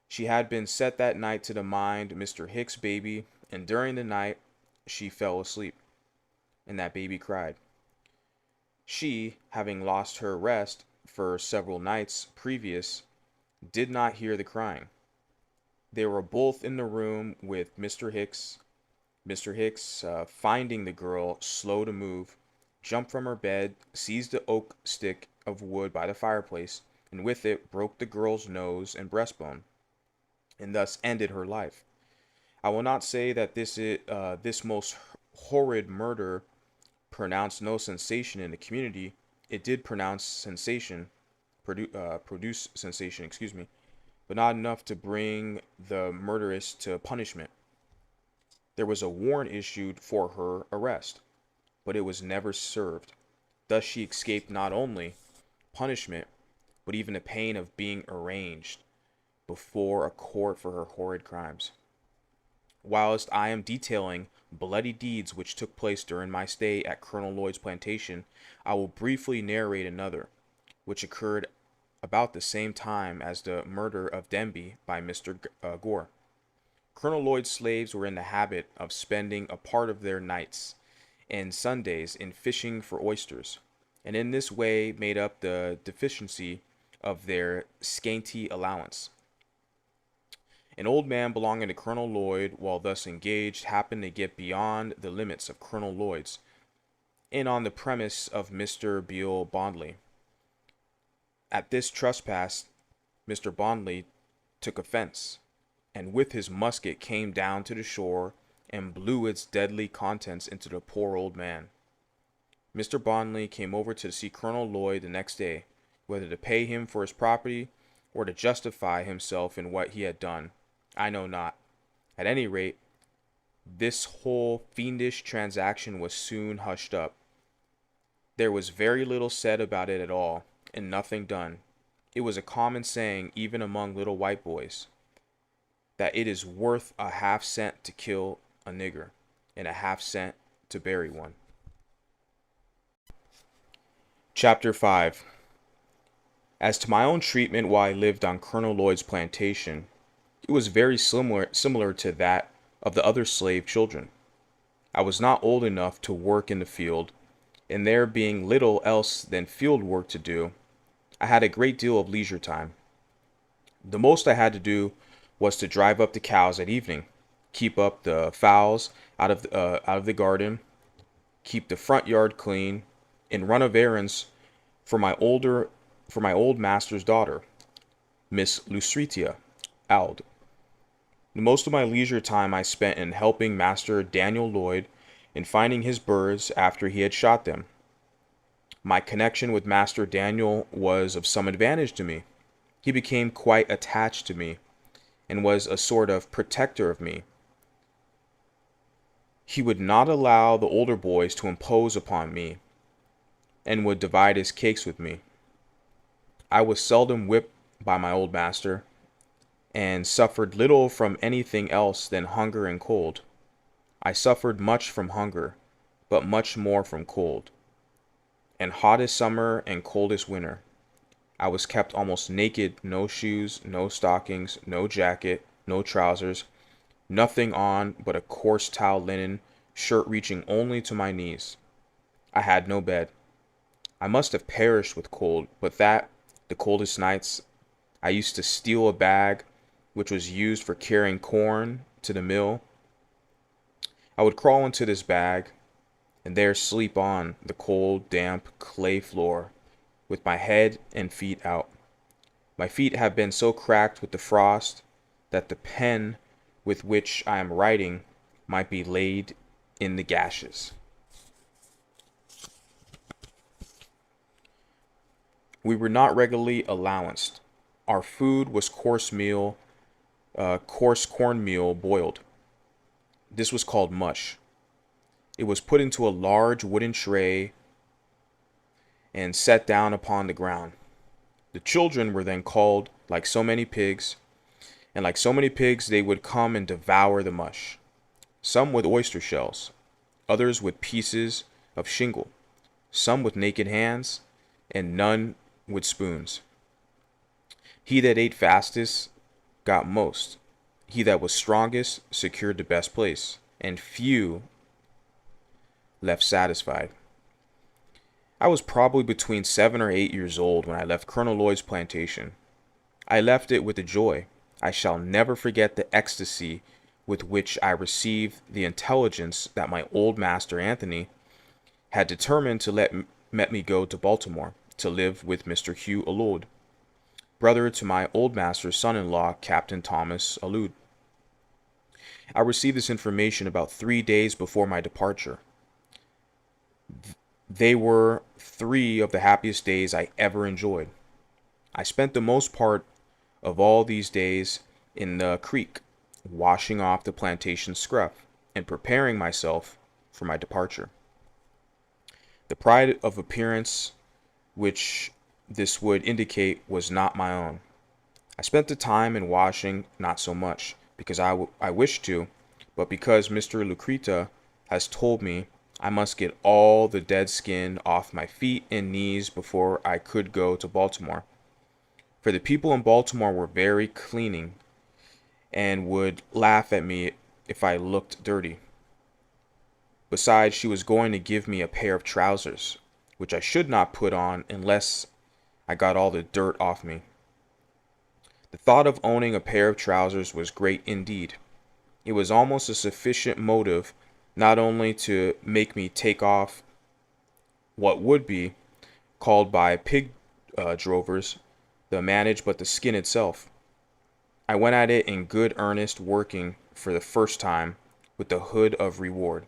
Speaker 1: she had been set that night to mind Mr. Hicks' baby, and during the night she fell asleep, and that baby cried. She, having lost her rest for several nights previous, did not hear the crying. They were both in the room with Mr. Hicks. Mr. Hicks, finding the girl slow to move, jumped from her bed, seized the oak stick of wood by the fireplace, and with it broke the girl's nose and breastbone, and thus ended her life. I will not say that this most horrid murder pronounced no sensation in the community. It did produce sensation, but not enough to bring the murderess to punishment. There was a warrant issued for her arrest, but it was never served. Thus she escaped not only punishment, but even the pain of being arraigned before a court for her horrid crimes. Whilst I am detailing bloody deeds which took place during my stay at Colonel Lloyd's plantation, I will briefly narrate another, which occurred about the same time as the murder of Denby by Mr. Gore. Colonel Lloyd's slaves were in the habit of spending a part of their nights and Sundays in fishing for oysters, and in this way made up the deficiency of their scanty allowance. An old man belonging to Colonel Lloyd, while thus engaged, happened to get beyond the limits of Colonel Lloyd's, and on the premise of Mr. Beale Bondley. At this trespass, Mr. Bondley took offense, and with his musket came down to the shore and blew its deadly contents into the poor old man. Mr. Bondley came over to see Colonel Lloyd the next day, whether to pay him for his property or to justify himself in what he had done, I know not. At any rate, this whole fiendish transaction was soon hushed up. There was very little said about it at all, and nothing done. It was a common saying, even among little white boys, that it is worth a half-cent to kill a nigger, and a half-cent to bury one. Chapter 5. As to my own treatment while I lived on Colonel Lloyd's plantation, it was very similar to that of the other slave children. I was not old enough to work in the field, and there being little else than field work to do, I had a great deal of leisure time. The most I had to do was to drive up the cows at evening, keep up the fowls out of the garden, keep the front yard clean, and run of errands for my old master's daughter, Miss Lucretia Auld. Most of my leisure time I spent in helping Master Daniel Lloyd in finding his birds after he had shot them. My connection with Master Daniel was of some advantage to me. He became quite attached to me and was a sort of protector of me. He would not allow the older boys to impose upon me and would divide his cakes with me. I was seldom whipped by my old master and suffered little from anything else than hunger and cold. I suffered much from hunger, but much more from cold. And hottest summer and coldest winter, I was kept almost naked, no shoes, no stockings, no jacket, no trousers, nothing on but a coarse towel linen shirt reaching only to my knees. I had no bed. I must have perished with cold, but the coldest nights, I used to steal a bag which was used for carrying corn to the mill. I would crawl into this bag and there sleep on the cold, damp clay floor with my head and feet out. My feet have been so cracked with the frost that the pen with which I am writing might be laid in the gashes. We were not regularly allowanced. Our food was coarse cornmeal boiled. This was called mush. It was put into a large wooden tray and set down upon the ground. The children were then called like so many pigs, and like so many pigs they would come and devour the mush, some with oyster shells, others with pieces of shingle, some with naked hands, and none with spoons. He that ate fastest got most. He that was strongest secured the best place, and few left satisfied. I was probably between 7 or 8 years old when I left Colonel Lloyd's plantation. I left it with a joy. I shall never forget the ecstasy with which I received the intelligence that my old master Anthony had determined to let me go to Baltimore to live with Mr. Hugh Allude, brother to my old master's son-in-law, Captain Thomas Allude. I received this information about 3 days before my departure. They were 3 of the happiest days I ever enjoyed. I spent the most part of all these days in the creek, washing off the plantation scruff and preparing myself for my departure. The pride of appearance which this would indicate was not my own. I spent the time in washing not so much because I wished to, but because Mr. Lucretia has told me I must get all the dead skin off my feet and knees before I could go to Baltimore. For the people in Baltimore were very cleaning and would laugh at me if I looked dirty. Besides, she was going to give me a pair of trousers, which I should not put on unless I got all the dirt off me. The thought of owning a pair of trousers was great indeed. It was almost a sufficient motive not only to make me take off what would be called by pig drovers the manage, but the skin itself. I went at it in good earnest, working for the first time with the hood of reward.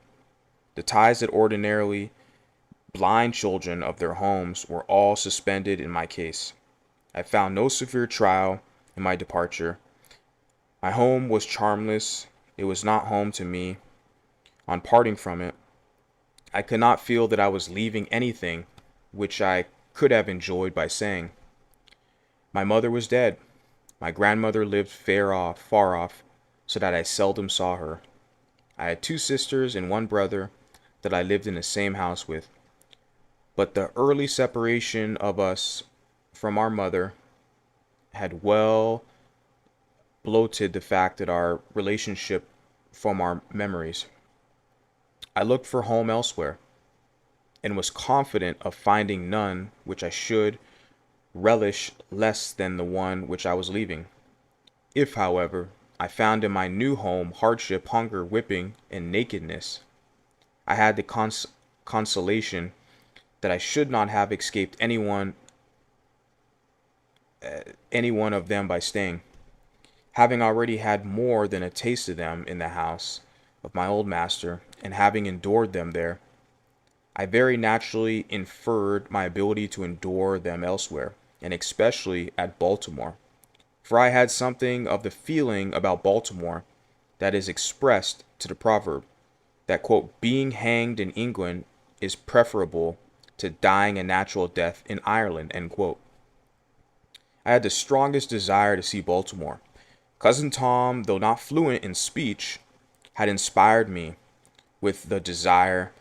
Speaker 1: The ties that ordinarily blind children of their homes were all suspended in my case. I found no severe trial in my departure. My home was charmless. It was not home to me. On parting from it, I could not feel that I was leaving anything which I could have enjoyed by saying. My mother was dead. My grandmother lived far off, so that I seldom saw her. I had 2 sisters and 1 brother that I lived in the same house with. But the early separation of us from our mother had well bloated the fact that our relationship from our memories. I looked for home elsewhere, and was confident of finding none which I should relish less than the one which I was leaving. If, however, I found in my new home hardship, hunger, whipping, and nakedness, I had the consolation that I should not have escaped any one of them by staying, having already had more than a taste of them in the house of my old master, and having endured them there. I very naturally inferred my ability to endure them elsewhere, and especially at Baltimore, for I had something of the feeling about Baltimore that is expressed to the proverb that, quote, being hanged in England is preferable to dying a natural death in Ireland, end quote. I had the strongest desire to see Baltimore. Cousin Tom, though not fluent in speech, had inspired me with the desire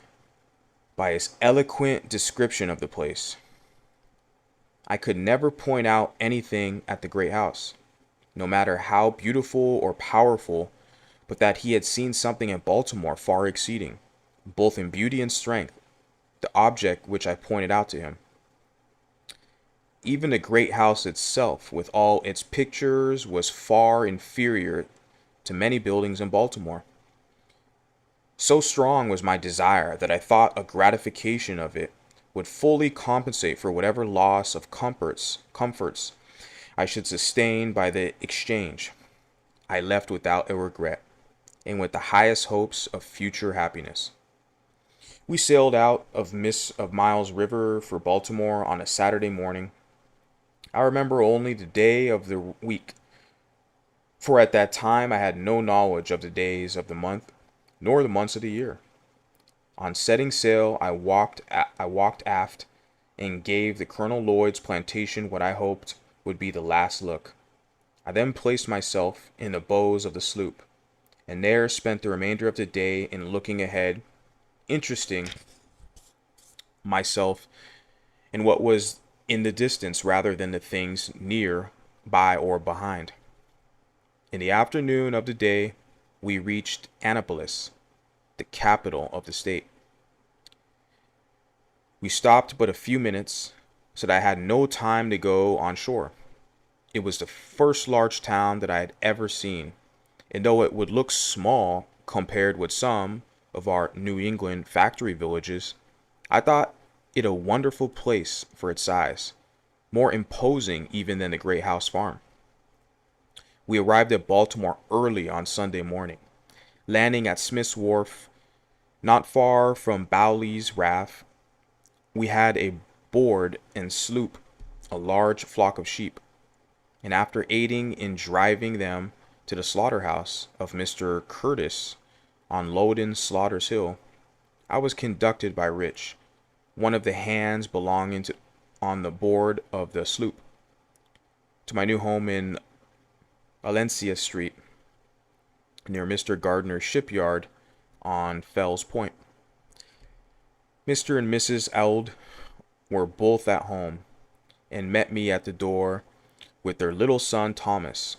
Speaker 1: by his eloquent description of the place. I could never point out anything at the great house, no matter how beautiful or powerful, but that he had seen something in Baltimore far exceeding, both in beauty and strength, the object which I pointed out to him. Even the great house itself, with all its pictures, was far inferior to many buildings in Baltimore. So strong was my desire that I thought a gratification of it would fully compensate for whatever loss of comforts I should sustain by the exchange. I left without a regret, and with the highest hopes of future happiness. We sailed out of Miles River for Baltimore on a Saturday morning. I remember only the day of the week, for at that time I had no knowledge of the days of the month, nor the months of the year. On setting sail, I walked aft and gave the Colonel Lloyd's plantation what I hoped would be the last look. I then placed myself in the bows of the sloop, and there spent the remainder of the day in looking ahead, interesting myself in what was in the distance rather than the things near by or behind. In the afternoon of the day, we reached Annapolis, the capital of the state. We stopped but a few minutes, so that I had no time to go on shore. It was the first large town that I had ever seen, and though it would look small compared with some of our New England factory villages, I thought it a wonderful place for its size, more imposing even than the Great House Farm. We arrived at Baltimore early on Sunday morning, landing at Smith's Wharf, not far from Bowley's Raft. We had a board and sloop a large flock of sheep, and after aiding in driving them to the slaughterhouse of Mr. Curtis on Loudon Slaughter's Hill, I was conducted by Rich, one of the hands belonging to on the board of the sloop, to my new home in Valencia Street, near Mr. Gardner's shipyard on Fells Point. Mr. and Mrs. Eld were both at home, and met me at the door with their little son Thomas,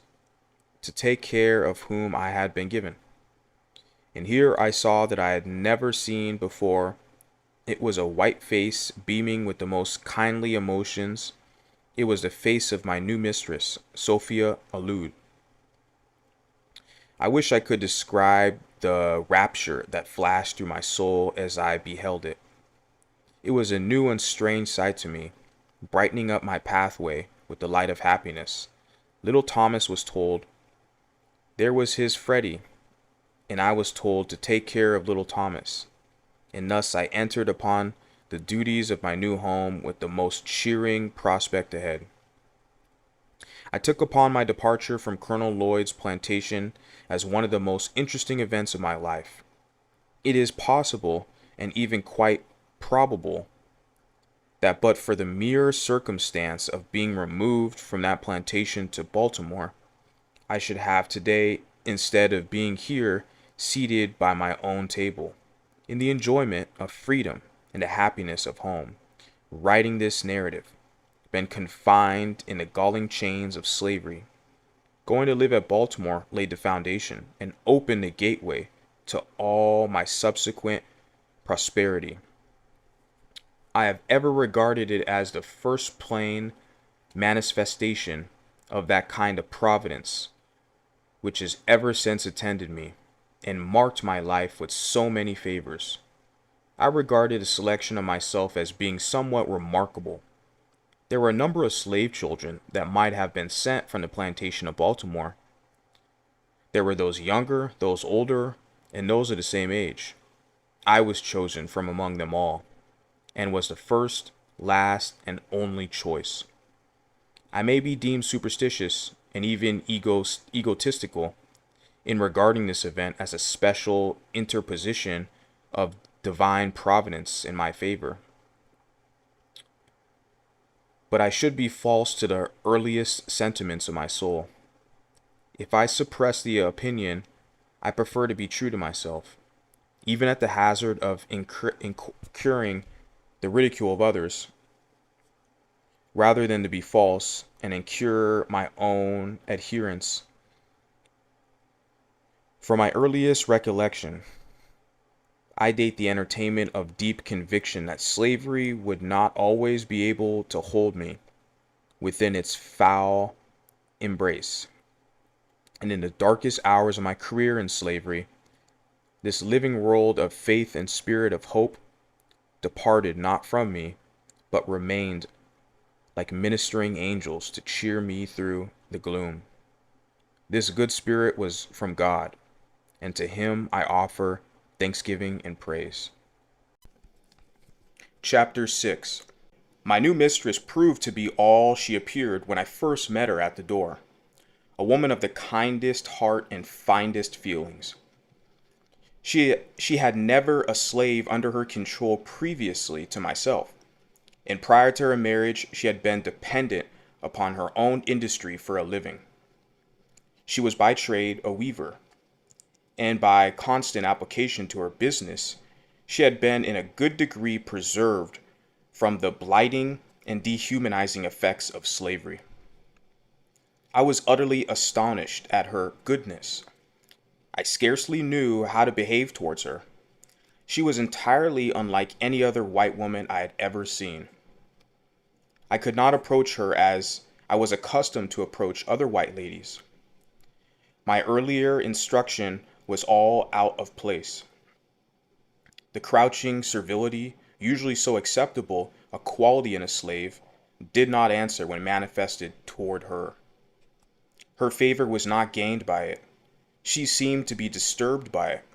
Speaker 1: to take care of whom I had been given. And here I saw that I had never seen before. It was a white face beaming with the most kindly emotions. It was the face of my new mistress, Sophia Allude. I wish I could describe the rapture that flashed through my soul as I beheld it. It was a new and strange sight to me, brightening up my pathway with the light of happiness. Little Thomas was told. There was his Freddie, and I was told to take care of little Thomas. And thus I entered upon the duties of my new home with the most cheering prospect ahead. I took upon my departure from Colonel Lloyd's plantation as one of the most interesting events of my life. It is possible, and even quite probable, that but for the mere circumstance of being removed from that plantation to Baltimore, I should have today, instead of being here, seated by my own table, in the enjoyment of freedom and the happiness of home, writing this narrative, been confined in the galling chains of slavery. Going to live at Baltimore laid the foundation and opened the gateway to all my subsequent prosperity. I have ever regarded it as the first plain manifestation of that kind of providence which has ever since attended me and marked my life with so many favors. I regarded a selection of myself as being somewhat remarkable. There were a number of slave children that might have been sent from the plantation of Baltimore. There were those younger, those older, and those of the same age. I was chosen from among them all, and was the first, last, and only choice. I may be deemed superstitious and even egotistical in regarding this event as a special interposition of divine providence in my favor. But I should be false to the earliest sentiments of my soul. If I suppress the opinion, I prefer to be true to myself, even at the hazard of incurring the ridicule of others, rather than to be false and incur my own adherents. From my earliest recollection, I date the entertainment of deep conviction that slavery would not always be able to hold me within its foul embrace. And in the darkest hours of my career in slavery, this living world of faith and spirit of hope departed not from me, but remained like ministering angels to cheer me through the gloom. This good spirit was from God, and to him I offer thanksgiving and praise. Chapter 6. My new mistress proved to be all she appeared when I first met her at the door. A woman of the kindest heart and finest feelings. She had never a slave under her control previously to myself, and prior to her marriage she had been dependent upon her own industry for a living. She was by trade a weaver, and by constant application to her business, she had been in a good degree preserved from the blighting and dehumanizing effects of slavery. I was utterly astonished at her goodness. I scarcely knew how to behave towards her. She was entirely unlike any other white woman I had ever seen. I could not approach her as I was accustomed to approach other white ladies. My earlier instruction was all out of place. The crouching servility, usually so acceptable a quality in a slave, did not answer when manifested toward her. Her favor was not gained by it. She seemed to be disturbed by it.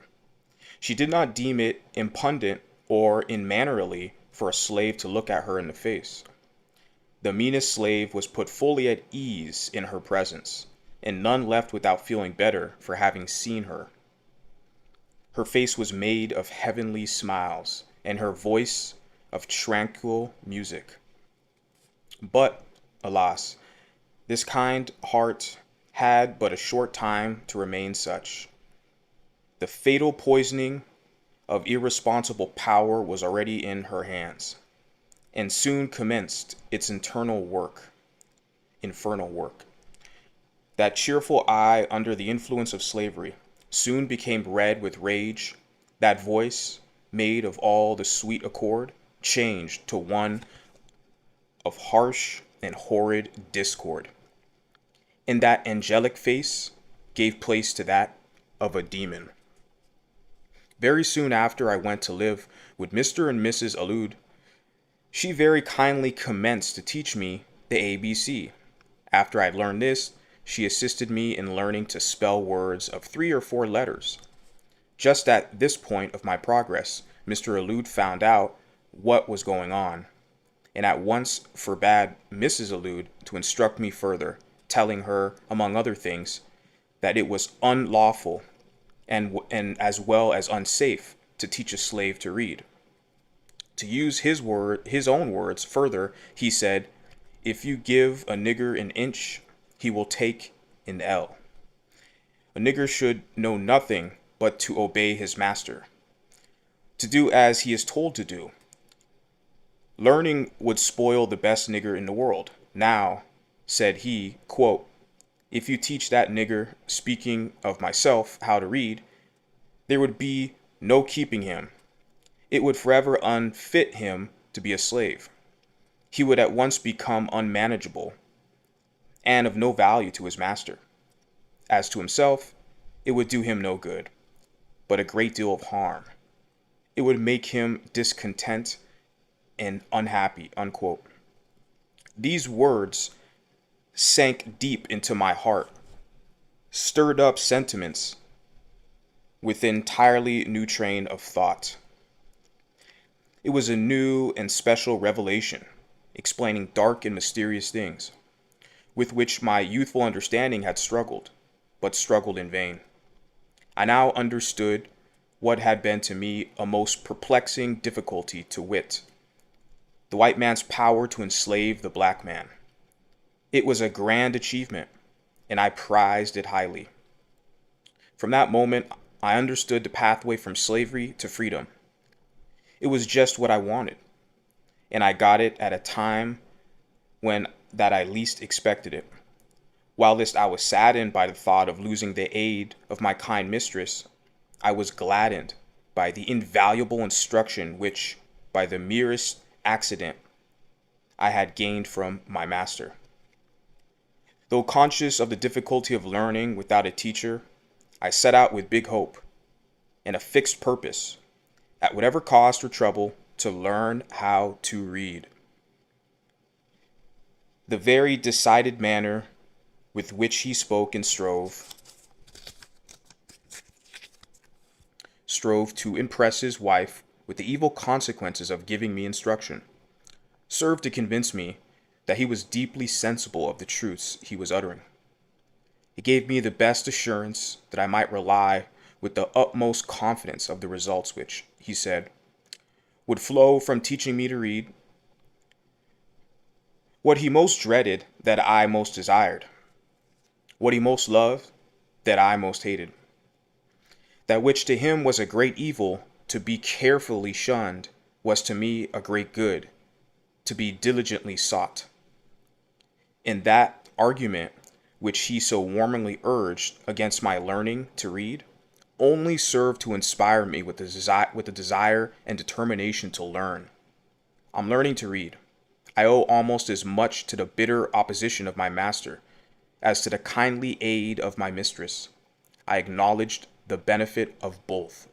Speaker 1: She did not deem it impudent or unmannerly for a slave to look at her in the face. The meanest slave was put fully at ease in her presence, and none left without feeling better for having seen her. Her face was made of heavenly smiles, and her voice of tranquil music. But, alas, this kind heart had but a short time to remain such. The fatal poisoning of irresponsible power was already in her hands, and soon commenced its infernal work. That cheerful eye under the influence of slavery soon became red with rage. That voice, made of all the sweet accord, changed to one of harsh and horrid discord. And that angelic face gave place to that of a demon. Very soon after I went to live with Mr. and Mrs. Allude. She very kindly commenced to teach me the ABC. After I had learned this, she assisted me in learning to spell words of 3 or 4 letters. Just at this point of my progress, Mr. Allude found out what was going on, and at once forbade Mrs. Allude to instruct me further, telling her, among other things, that it was unlawful and as well as unsafe to teach a slave to read. To use his own words further, he said, "If you give a nigger an inch, he will take an ell." A nigger should know nothing but to obey his master, to do as he is told to do. Learning would spoil the best nigger in the world. Now, said he, quote, "If you teach that nigger, speaking of myself, how to read, there would be no keeping him. It would forever unfit him to be a slave. He would at once become unmanageable and of no value to his master. As to himself, it would do him no good, but a great deal of harm. It would make him discontent and unhappy, unquote. These words sank deep into my heart, stirred up sentiments with an entirely new train of thought. It was a new and special revelation, explaining dark and mysterious things, with which my youthful understanding had struggled, but struggled in vain. I now understood what had been to me a most perplexing difficulty, to wit, the white man's power to enslave the black man. It was a grand achievement, and I prized it highly. From that moment, I understood the pathway from slavery to freedom. It was just what I wanted, and I got it at a time when that I least expected it. Whilst I was saddened by the thought of losing the aid of my kind mistress, I was gladdened by the invaluable instruction which, by the merest accident, I had gained from my master. Though conscious of the difficulty of learning without a teacher, I set out with big hope and a fixed purpose, at whatever cost or trouble, to learn how to read. The very decided manner with which he spoke and strove to impress his wife with the evil consequences of giving me instruction, served to convince me that he was deeply sensible of the truths he was uttering. It gave me the best assurance that I might rely with the utmost confidence of the results which, he said, would flow from teaching me to read. What he most dreaded, that I most desired. What he most loved, that I most hated. That which to him was a great evil, to be carefully shunned, was to me a great good, to be diligently sought. In that argument which he so warmly urged against my learning to read, only served to inspire me with the desire and determination to learn. I'm learning to read. I owe almost as much to the bitter opposition of my master as to the kindly aid of my mistress. I acknowledged the benefit of both.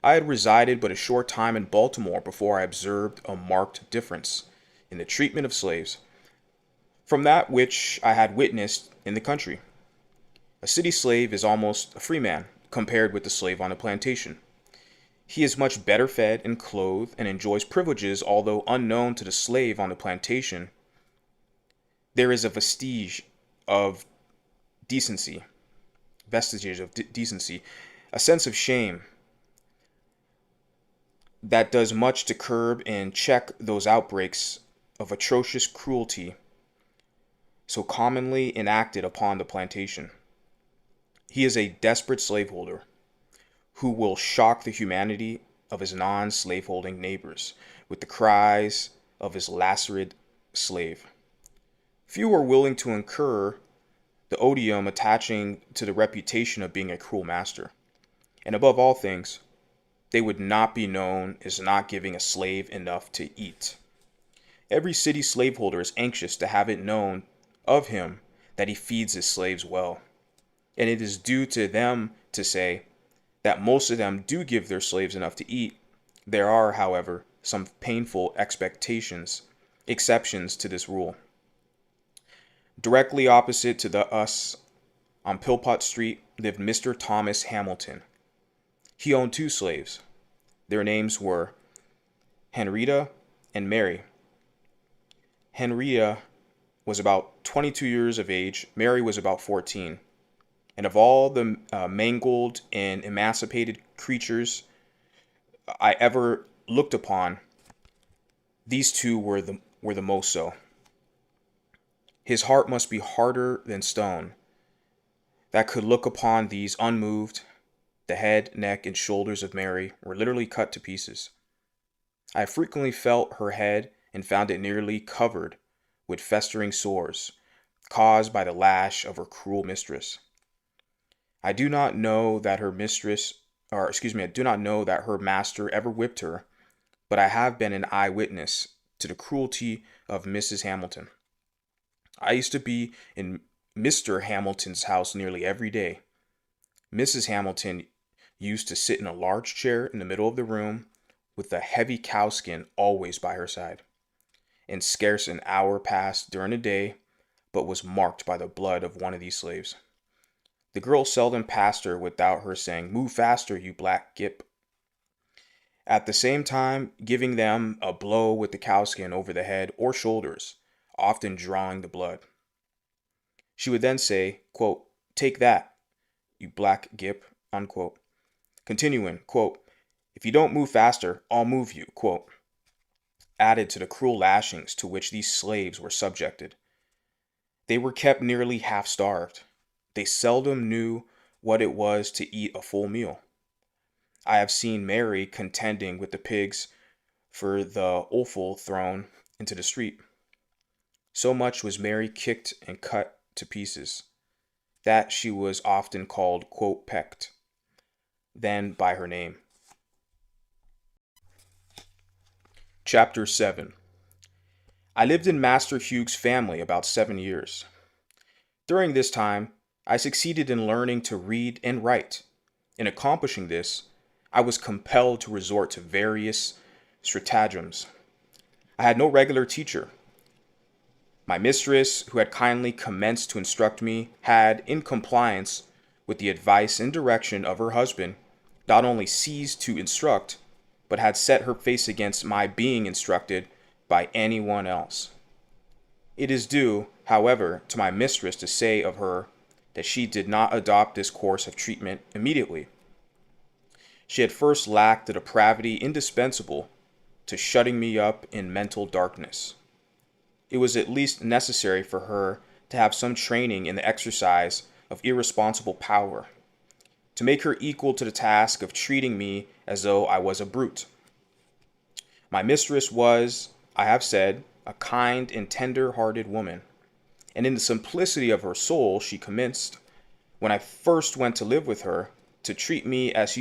Speaker 1: I had resided but a short time in Baltimore before I observed a marked difference in the treatment of slaves from that which I had witnessed in the country. A city slave is almost a free man compared with the slave on a plantation. He is much better fed and clothed and enjoys privileges, although unknown to the slave on the plantation. There is a vestiges of decency, a sense of shame that does much to curb and check those outbreaks of atrocious cruelty so commonly enacted upon the plantation. He is a desperate slaveholder who will shock the humanity of his non-slaveholding neighbors with the cries of his lacerated slave. Few are willing to incur the odium attaching to the reputation of being a cruel master. And above all things, they would not be known as not giving a slave enough to eat. Every city slaveholder is anxious to have it known of him that he feeds his slaves well. And it is due to them to say that most of them do give their slaves enough to eat. There are, however, some painful exceptions to this rule. Directly opposite to us on Philpott Street lived Mr. Thomas Hamilton. He owned 2 slaves. Their names were Henrietta and Mary. Henrietta was about 22 years of age. Mary was about 14. And of all the mangled and emancipated creatures I ever looked upon, these 2 were the most so. His heart must be harder than stone that could look upon these unmoved. The head, neck, and shoulders of Mary were literally cut to pieces. I frequently felt her head and found it nearly covered with festering sores caused by the lash of her cruel mistress. I do not know that her master ever whipped her, but I have been an eyewitness to the cruelty of Mrs. Hamilton. I used to be in Mr. Hamilton's house nearly every day. Mrs. Hamilton used to sit in a large chair in the middle of the room with a heavy cowskin always by her side, and scarce an hour passed during the day but was marked by the blood of one of these slaves. The girl seldom passed her without her saying, "Move faster, you black gip," at the same time giving them a blow with the cowskin over the head or shoulders, often drawing the blood. She would then say, quote, "Take that, you black gip," unquote. Continuing, quote, "If you don't move faster, I'll move you," quote, added to the cruel lashings to which these slaves were subjected. They were kept nearly half starved. They seldom knew what it was to eat a full meal. I have seen Mary contending with the pigs for the offal thrown into the street. So much was Mary kicked and cut to pieces that she was often called, quote, pecked, then by her name. Chapter 7. I lived in Master Hugh's family about 7 years. During this time, I succeeded in learning to read and write. In accomplishing this, I was compelled to resort to various stratagems. I had no regular teacher. My mistress, who had kindly commenced to instruct me, had, in compliance with the advice and direction of her husband, not only ceased to instruct, but had set her face against my being instructed by anyone else. It is due, however, to my mistress to say of her that she did not adopt this course of treatment immediately. She had first lacked the depravity indispensable to shutting me up in mental darkness. It was at least necessary for her to have some training in the exercise of irresponsible power, to make her equal to the task of treating me as though I was a brute. My mistress was, I have said, a kind and tender-hearted woman, and in the simplicity of her soul she commenced, when I first went to live with her, to treat me as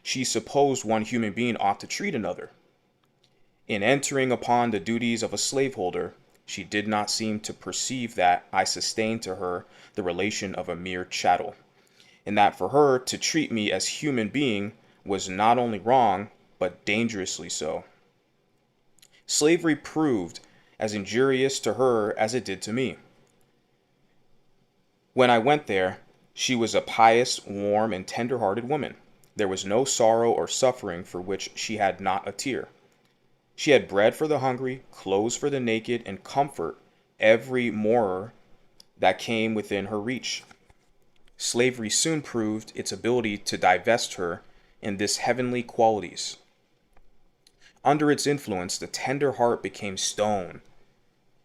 Speaker 1: she supposed one human being ought to treat another. In entering upon the duties of a slaveholder, she did not seem to perceive that I sustained to her the relation of a mere chattel, and that for her to treat me as human being was not only wrong, but dangerously so. Slavery proved as injurious to her as it did to me. When I went there, she was a pious, warm, and tender-hearted woman. There was no sorrow or suffering for which she had not a tear. She had bread for the hungry, clothes for the naked, and comfort every more that came within her reach. Slavery soon proved its ability to divest her in these heavenly qualities. Under its influence, the tender heart became stone,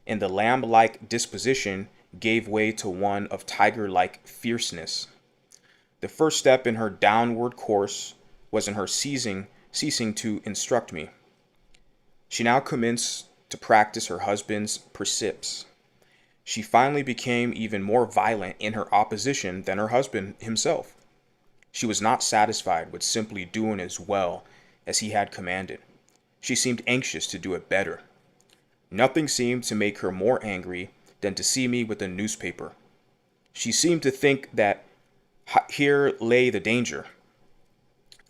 Speaker 1: and the lamb-like disposition gave way to one of tiger-like fierceness. The first step in her downward course was in her ceasing to instruct me. She now commenced to practice her husband's precepts. She finally became even more violent in her opposition than her husband himself. She was not satisfied with simply doing as well as he had commanded. She seemed anxious to do it better. Nothing seemed to make her more angry than to see me with a newspaper. She seemed to think that here lay the danger.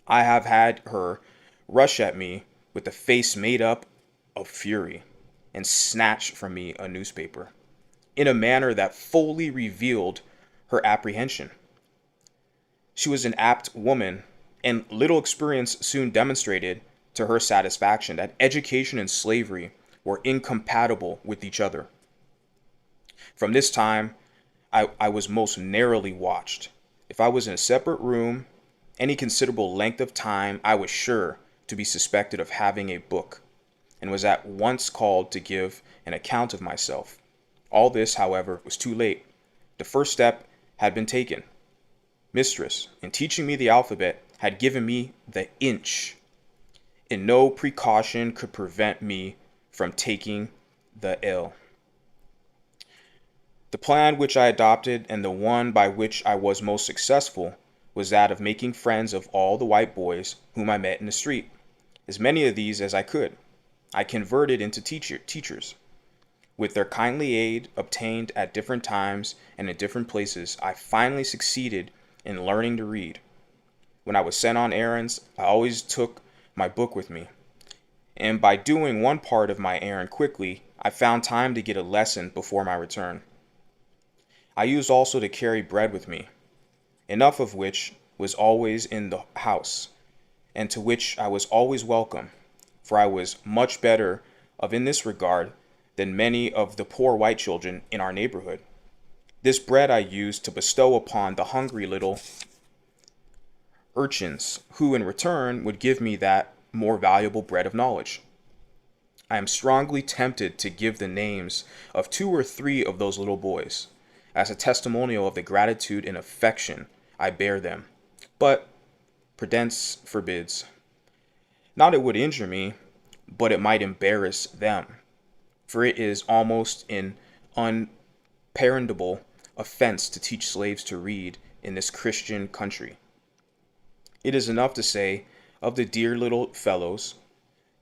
Speaker 1: I have had her rush at me with a face made up of fury and snatch from me a newspaper in a manner that fully revealed her apprehension. She was an apt woman, and little experience soon demonstrated to her satisfaction that education and slavery were incompatible with each other. From this time, I was most narrowly watched. If I was in a separate room any considerable length of time, I was sure to be suspected of having a book, and was at once called to give an account of myself. All this, however, was too late. The first step had been taken. Mistress, in teaching me the alphabet, had given me the inch, and no precaution could prevent me from taking the L. The plan which I adopted, and the one by which I was most successful, was that of making friends of all the white boys whom I met in the street. As many of these as I could, I converted into teachers. With their kindly aid, obtained at different times and in different places, I finally succeeded in learning to read. When I was sent on errands, I always took my book with me, and by doing one part of my errand quickly, I found time to get a lesson before my return. I used also to carry bread with me, enough of which was always in the house, and to which I was always welcome, for I was much better of in this regard than many of the poor white children in our neighborhood. This bread I used to bestow upon the hungry little urchins, who in return would give me that more valuable bread of knowledge. I am strongly tempted to give the names of 2 or 3 of those little boys, as a testimonial of the gratitude and affection I bear them, but prudence forbids. Not it would injure me, but it might embarrass them, for it is almost an unpardonable offense to teach slaves to read in this Christian country. It is enough to say of the dear little fellows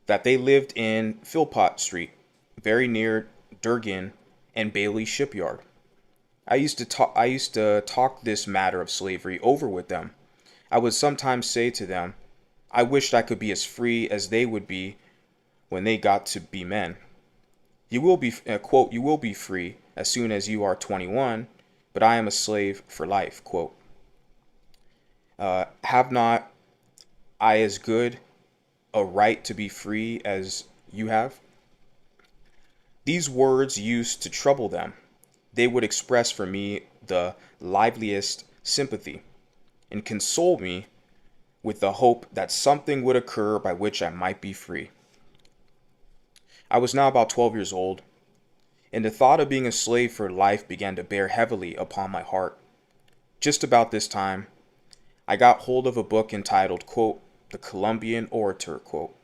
Speaker 1: that they lived in Philpott Street, very near Durgin and Bailey shipyard. I used to talk this matter of slavery over with them. I would sometimes say to them, I wished I could be as free as they would be when they got to be men. You will be, quote, you will be free as soon as you are 21, but I am a slave for life, quote. Have not I as good a right to be free as you have? These words used to trouble them. They would express for me the liveliest sympathy, and console me with the hope that something would occur by which I might be free. I was now about 12 years old, and the thought of being a slave for life began to bear heavily upon my heart. Just about this time, I got hold of a book entitled, quote, The Columbian Orator, quote.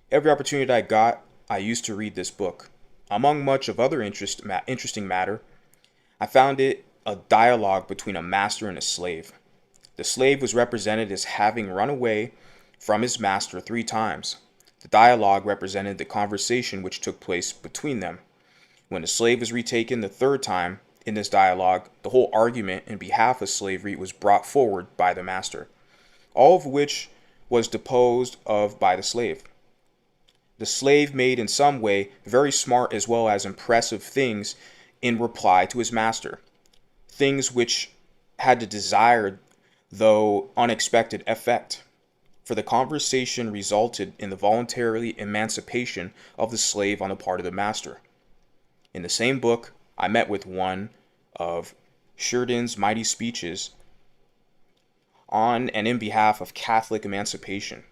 Speaker 1: Every opportunity I got, I used to read this book. Among much of other interesting matter, I found it a dialogue between a master and a slave. The slave was represented as having run away from his master 3 times. The dialogue represented the conversation which took place between them. When the slave was retaken the 3rd time in this dialogue, the whole argument in behalf of slavery was brought forward by the master, all of which was deposed of by the slave. The slave made in some way very smart as well as impressive things in reply to his master, things which had the desired though unexpected effect, for the conversation resulted in the voluntary emancipation of the slave on the part of the master. In the same book, I met with one of Sheridan's mighty speeches on and in behalf of Catholic emancipation.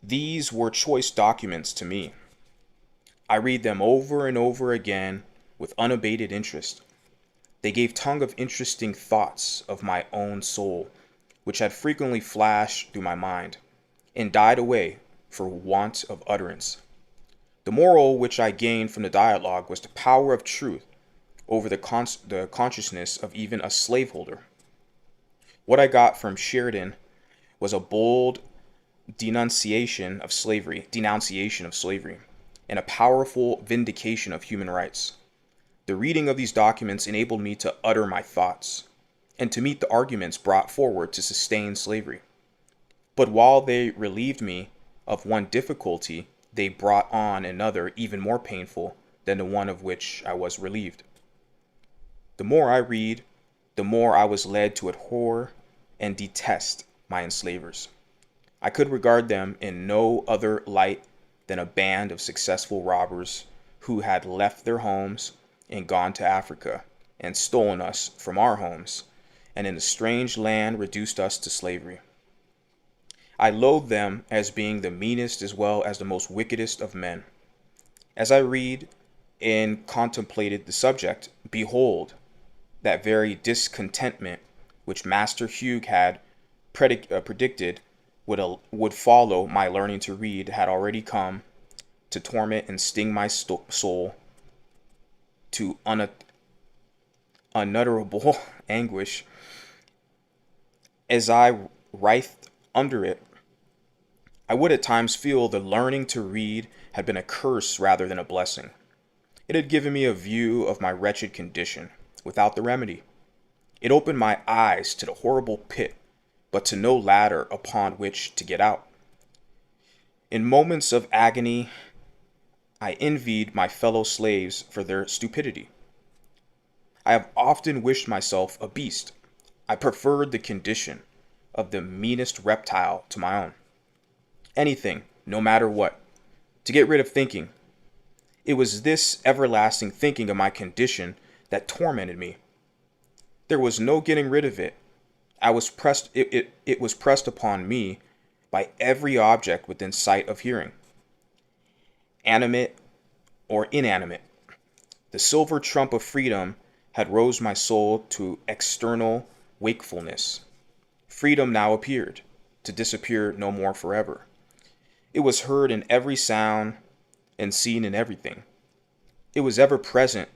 Speaker 1: These were choice documents to me. I read them over and over again with unabated interest. They gave tongue of interesting thoughts of my own soul, which had frequently flashed through my mind, and died away for want of utterance. The moral which I gained from the dialogue was the power of truth over the consciousness of even a slaveholder. What I got from Sheridan was a bold denunciation of slavery, and a powerful vindication of human rights. The reading of these documents enabled me to utter my thoughts, and to meet the arguments brought forward to sustain slavery. But while they relieved me of one difficulty, they brought on another even more painful than the one of which I was relieved. The more I read, the more I was led to abhor and detest my enslavers. I could regard them in no other light than a band of successful robbers who had left their homes and gone to Africa and stolen us from our homes, and in a strange land reduced us to slavery. I loathed them as being the meanest as well as the most wickedest of men. As I read and contemplated the subject, behold, that very discontentment which Master Hugh had predicted would follow my learning to read had already come to torment and sting my soul to unutterable anguish. As I writhed under it, I would at times feel the learning to read had been a curse rather than a blessing. It had given me a view of my wretched condition without the remedy. It opened my eyes to the horrible pit, but to no ladder upon which to get out. In moments of agony, I envied my fellow slaves for their stupidity. I have often wished myself a beast. I preferred the condition of the meanest reptile to my own. Anything, no matter what, to get rid of thinking. It was this everlasting thinking of my condition that tormented me. There was no getting rid of it. It was pressed upon me by every object within sight of hearing, animate or inanimate. The silver trump of freedom had rose my soul to external wakefulness. Freedom now appeared, to disappear no more forever. It was heard in every sound and seen in everything. It was ever present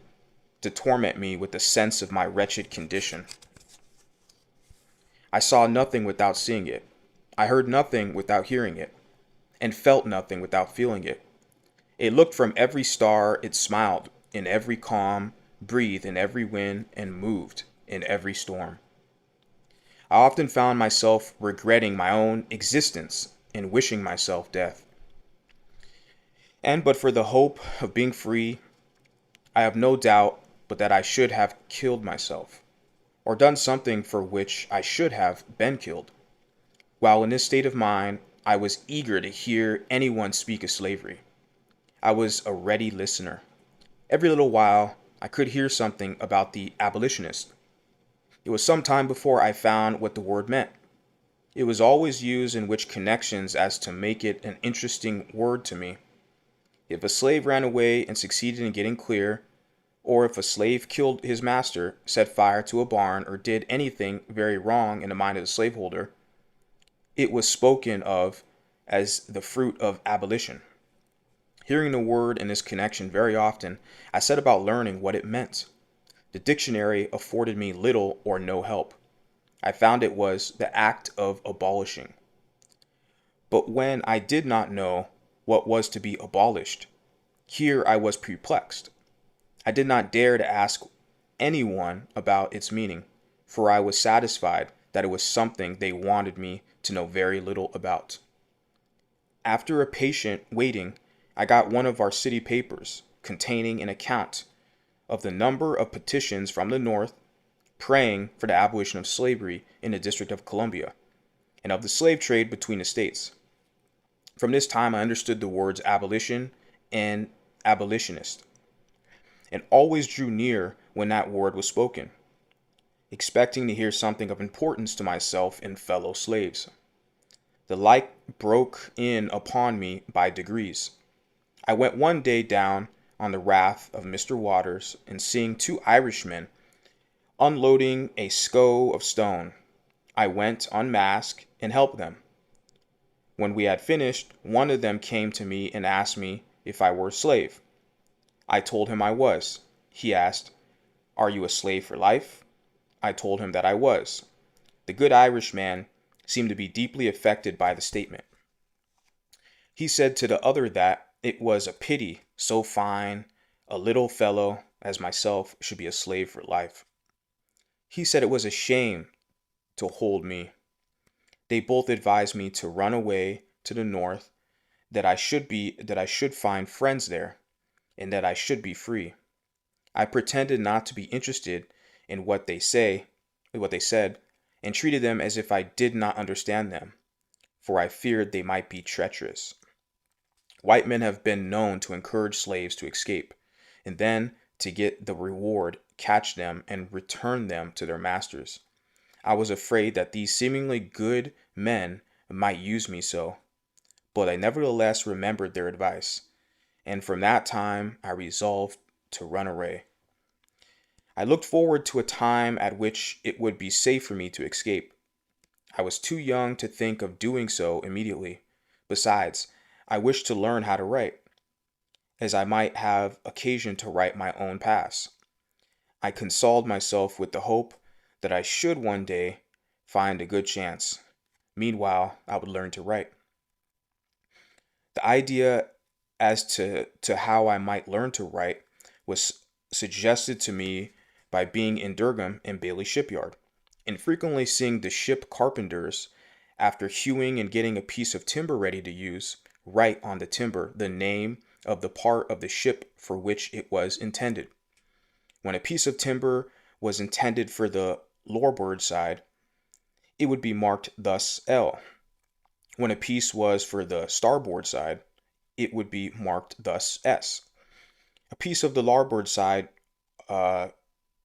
Speaker 1: to torment me with the sense of my wretched condition. I saw nothing without seeing it. I heard nothing without hearing it, and felt nothing without feeling it. It looked from every star, it smiled in every calm, breathed in every wind, and moved in every storm. I often found myself regretting my own existence and wishing myself death. And but for the hope of being free, I have no doubt but that I should have killed myself, or done something for which I should have been killed. While in this state of mind, I was eager to hear anyone speak of slavery. I was a ready listener. Every little while, I could hear something about the abolitionist. It was some time before I found what the word meant. It was always used in which connections as to make it an interesting word to me. If a slave ran away and succeeded in getting clear, or if a slave killed his master, set fire to a barn, or did anything very wrong in the mind of the slaveholder, it was spoken of as the fruit of abolition. Hearing the word in this connection very often, I set about learning what it meant. The dictionary afforded me little or no help. I found it was the act of abolishing. But when I did not know what was to be abolished, here I was perplexed. I did not dare to ask anyone about its meaning, for I was satisfied that it was something they wanted me to know very little about. After a patient waiting, I got one of our city papers containing an account of the number of petitions from the North praying for the abolition of slavery in the District of Columbia, and of the slave trade between the states. From this time, I understood the words abolition and abolitionist, and always drew near when that word was spoken, expecting to hear something of importance to myself and fellow slaves. The light broke in upon me by degrees. I went one day down on the raft of Mr. Waters, and seeing two Irishmen unloading a scow of stone, I went unmasked and helped them. When we had finished, one of them came to me and asked me if I were a slave. I told him I was. He asked, "Are you a slave for life?" I told him that I was. The good Irishman seemed to be deeply affected by the statement. He said to the other that it was a pity so fine a little fellow as myself should be a slave for life. He said it was a shame to hold me. They both advised me to run away to the North, that I should find friends there, and that I should be free. I pretended not to be interested in what they said, and treated them as if I did not understand them, for I feared they might be treacherous. White men have been known to encourage slaves to escape, and then, to get the reward, catch them and return them to their masters. I was afraid that these seemingly good men might use me so, but I nevertheless remembered their advice, and from that time I resolved to run away. I looked forward to a time at which it would be safe for me to escape. I was too young to think of doing so immediately. Besides, I wished to learn how to write, as I might have occasion to write my own past. I consoled myself with the hope that I should one day find a good chance. Meanwhile, I would learn to write. The idea as to how I might learn to write was suggested to me by being in Durham and Bailey shipyard, and frequently seeing the ship carpenters, after hewing and getting a piece of timber ready to use, write on the timber the name of the part of the ship for which it was intended. When a piece of timber was intended for the larboard side, it would be marked thus L. When a piece was for the starboard side, it would be marked thus S. A piece of the larboard side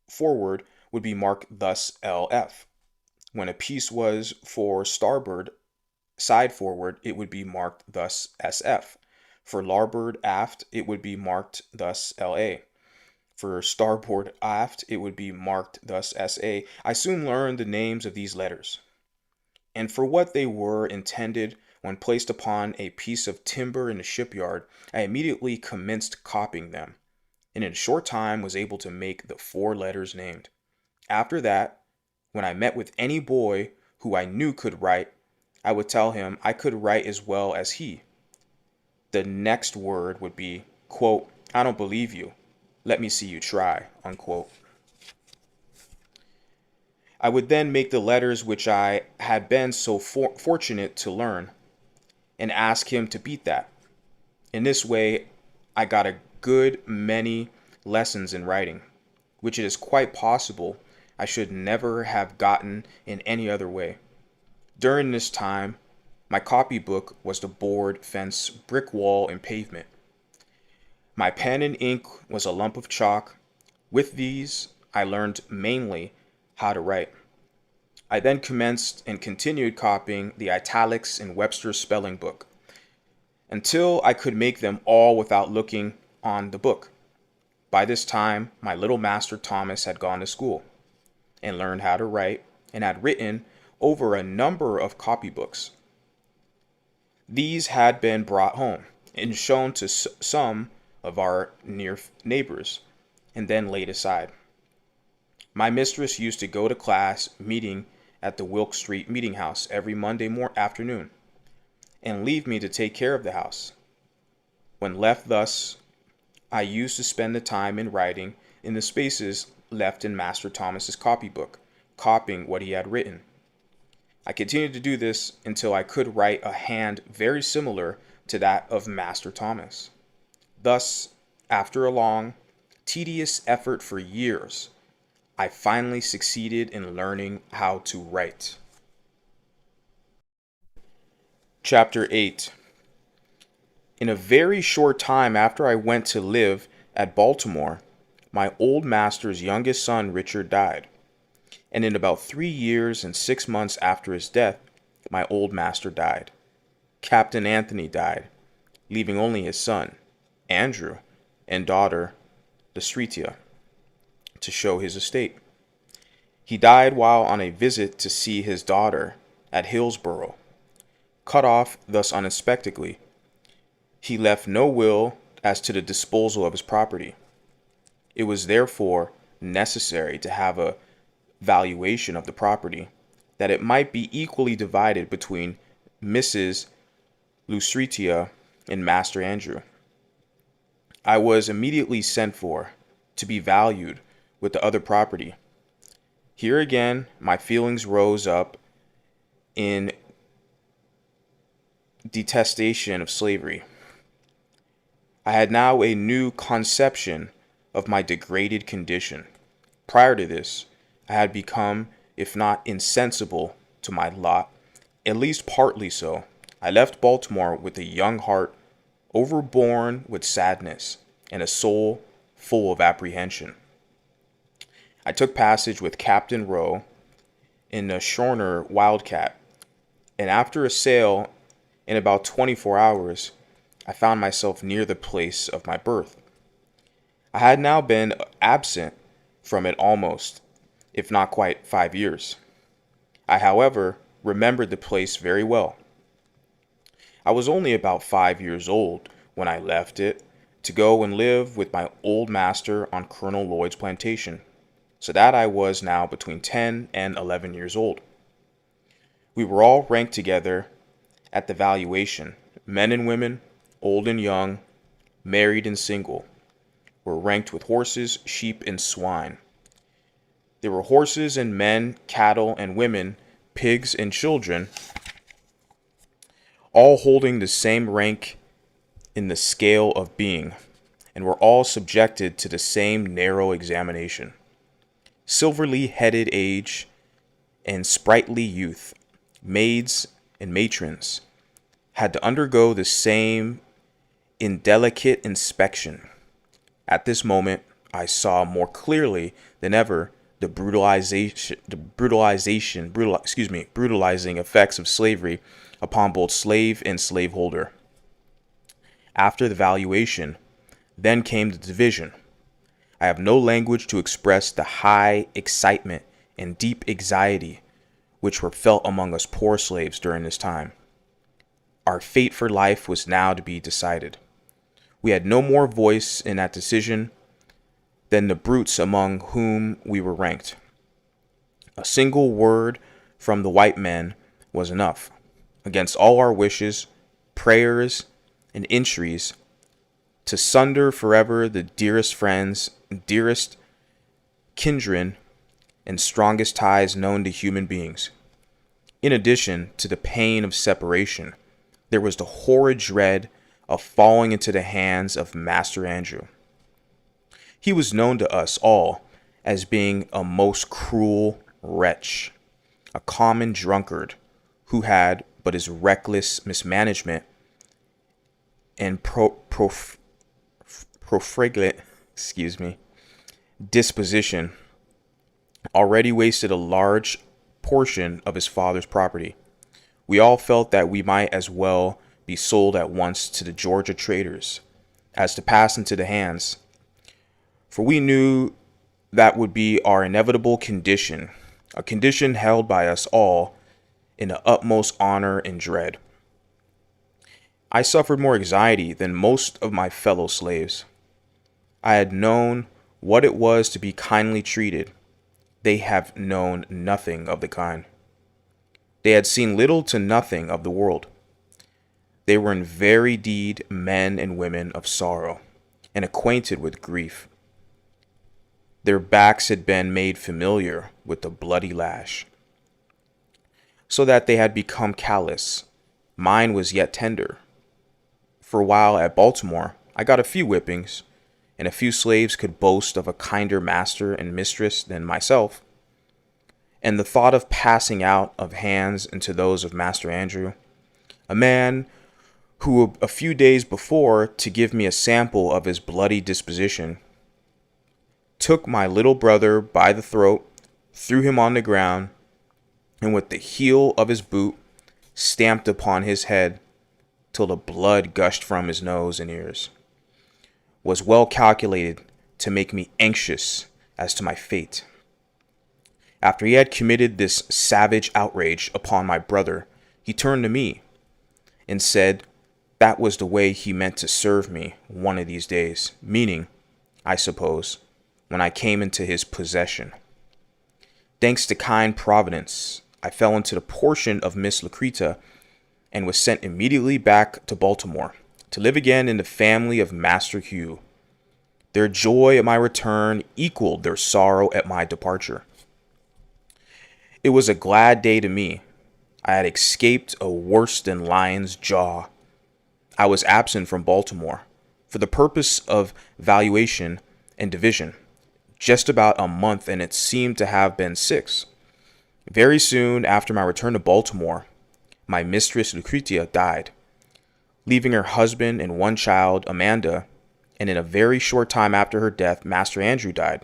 Speaker 1: forward would be marked thus LF. When a piece was for starboard side forward, it would be marked thus SF. For larboard aft, it would be marked thus LA. For starboard aft, it would be marked thus SA. I soon learned the names of these letters, and for what they were intended when placed upon a piece of timber in a shipyard, I immediately commenced copying them, and in a short time was able to make the 4 letters named. After that, when I met with any boy who I knew could write, I would tell him I could write as well as he. The next word would be, quote, "I don't believe you. Let me see you try," unquote. I would then make the letters which I had been so fortunate to learn and ask him to beat that. In this way, I got a good many lessons in writing, which it is quite possible I should never have gotten in any other way. During this time, my copybook was the board, fence, brick wall, and pavement. My pen and ink was a lump of chalk. With these, I learned mainly how to write. I then commenced and continued copying the italics in Webster's spelling book until I could make them all without looking on the book. By this time, my little master Thomas had gone to school and learned how to write and had written over a number of copybooks. These had been brought home and shown to some of our near neighbors and then laid aside. My mistress used to go to class meeting at the Wilk Street Meeting House every Monday afternoon and leave me to take care of the house. When left thus, I used to spend the time in writing in the spaces left in Master Thomas's copybook, copying what he had written. I continued to do this until I could write a hand very similar to that of Master Thomas. Thus, after a long, tedious effort for years, I finally succeeded in learning how to write. Chapter 8. In a very short time after I went to live at Baltimore, my old master's youngest son Richard died, and in about 3 years and 6 months after his death, my old master died. Captain Anthony died, leaving only his son, Andrew, and daughter, Lucretia, to show his estate. He died while on a visit to see his daughter at Hillsborough. Cut off thus unexpectedly, he left no will as to the disposal of his property. It was therefore necessary to have a valuation of the property, that it might be equally divided between Mrs. Lucretia and Master Andrew. I was immediately sent for to be valued with the other property. Here again my feelings rose up in detestation of slavery. I had now a new conception of my degraded condition. Prior to this, I had become, if not insensible to my lot, at least partly so. I left Baltimore with a young heart overborne with sadness and a soul full of apprehension. I took passage with Captain Rowe in the Schooner Wildcat, and after a sail in about 24 hours, I found myself near the place of my birth. I had now been absent from it almost, if not quite 5 years. I, however, remembered the place very well. I was only about 5 years old when I left it to go and live with my old master on Colonel Lloyd's plantation, so that I was now between 10 and 11 years old. We were all ranked together at the valuation, men and women, old and young, married and single. were ranked with horses, sheep, and swine. There were horses and men, cattle and women, pigs and children, all holding the same rank in the scale of being, and were all subjected to the same narrow examination. Silverly headed age and sprightly youth, maids and matrons, had to undergo the same indelicate inspection. At this moment, I saw more clearly than ever the brutalizing effects of slavery upon both slave and slaveholder. After the valuation, then came the division. I have no language to express the high excitement and deep anxiety which were felt among us poor slaves during this time. Our fate for life was now to be decided. We had no more voice in that decision than the brutes among whom we were ranked. A single word from the white men was enough. Against all our wishes, prayers, and entreaties, to sunder forever the dearest friends, dearest kindred, and strongest ties known to human beings. In addition to the pain of separation, there was the horrid dread of falling into the hands of Master Andrew. He was known to us all as being a most cruel wretch, a common drunkard who had but his reckless mismanagement and profligate disposition already wasted a large portion of his father's property. We all felt that we might as well be sold at once to the Georgia traders as to pass into the hands, for we knew that would be our inevitable condition, a condition held by us all in the utmost honor and dread. I suffered more anxiety than most of my fellow slaves. I had known what it was to be kindly treated. They have known nothing of the kind. They had seen little to nothing of the world. They were in very deed men and women of sorrow, and acquainted with grief. Their backs had been made familiar with the bloody lash, so that they had become callous. Mine was yet tender. For a while at Baltimore, I got a few whippings, and a few slaves could boast of a kinder master and mistress than myself. And the thought of passing out of hands into those of Master Andrew, a man who a few days before, to give me a sample of his bloody disposition, took my little brother by the throat, threw him on the ground, and with the heel of his boot stamped upon his head till the blood gushed from his nose and ears, was well calculated to make me anxious as to my fate. After he had committed this savage outrage upon my brother, he turned to me and said that was the way he meant to serve me one of these days, meaning, I suppose, when I came into his possession. Thanks to kind Providence, I fell into the portion of Miss Lucreta and was sent immediately back to Baltimore to live again in the family of Master Hugh. Their joy at my return equaled their sorrow at my departure. It was a glad day to me. I had escaped a worse than lion's jaw. I was absent from Baltimore for the purpose of valuation and division, just about a month, and it seemed to have been 6. Very soon after my return to Baltimore, my mistress Lucretia died, leaving her husband and one child, Amanda, and in a very short time after her death, Master Andrew died.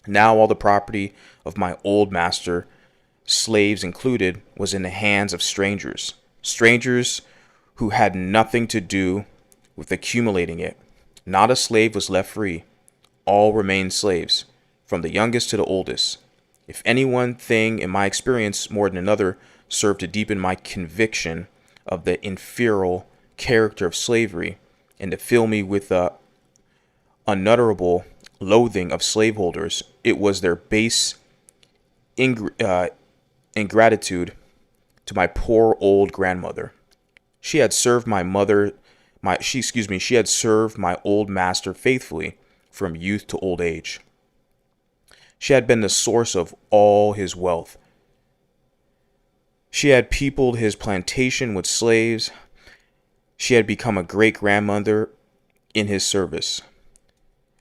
Speaker 1: Now all the property of my old master, slaves included, was in the hands of strangers who had nothing to do with accumulating it. Not a slave was left free. All remained slaves, from the youngest to the oldest. If any one thing in my experience more than another served to deepen my conviction of the infernal character of slavery and to fill me with a unutterable loathing of slaveholders, it was their base ingratitude to my poor old grandmother. She had served my old master faithfully from youth to old age. She had been the source of all his wealth. She had peopled his plantation with slaves. She had become a great-grandmother in his service.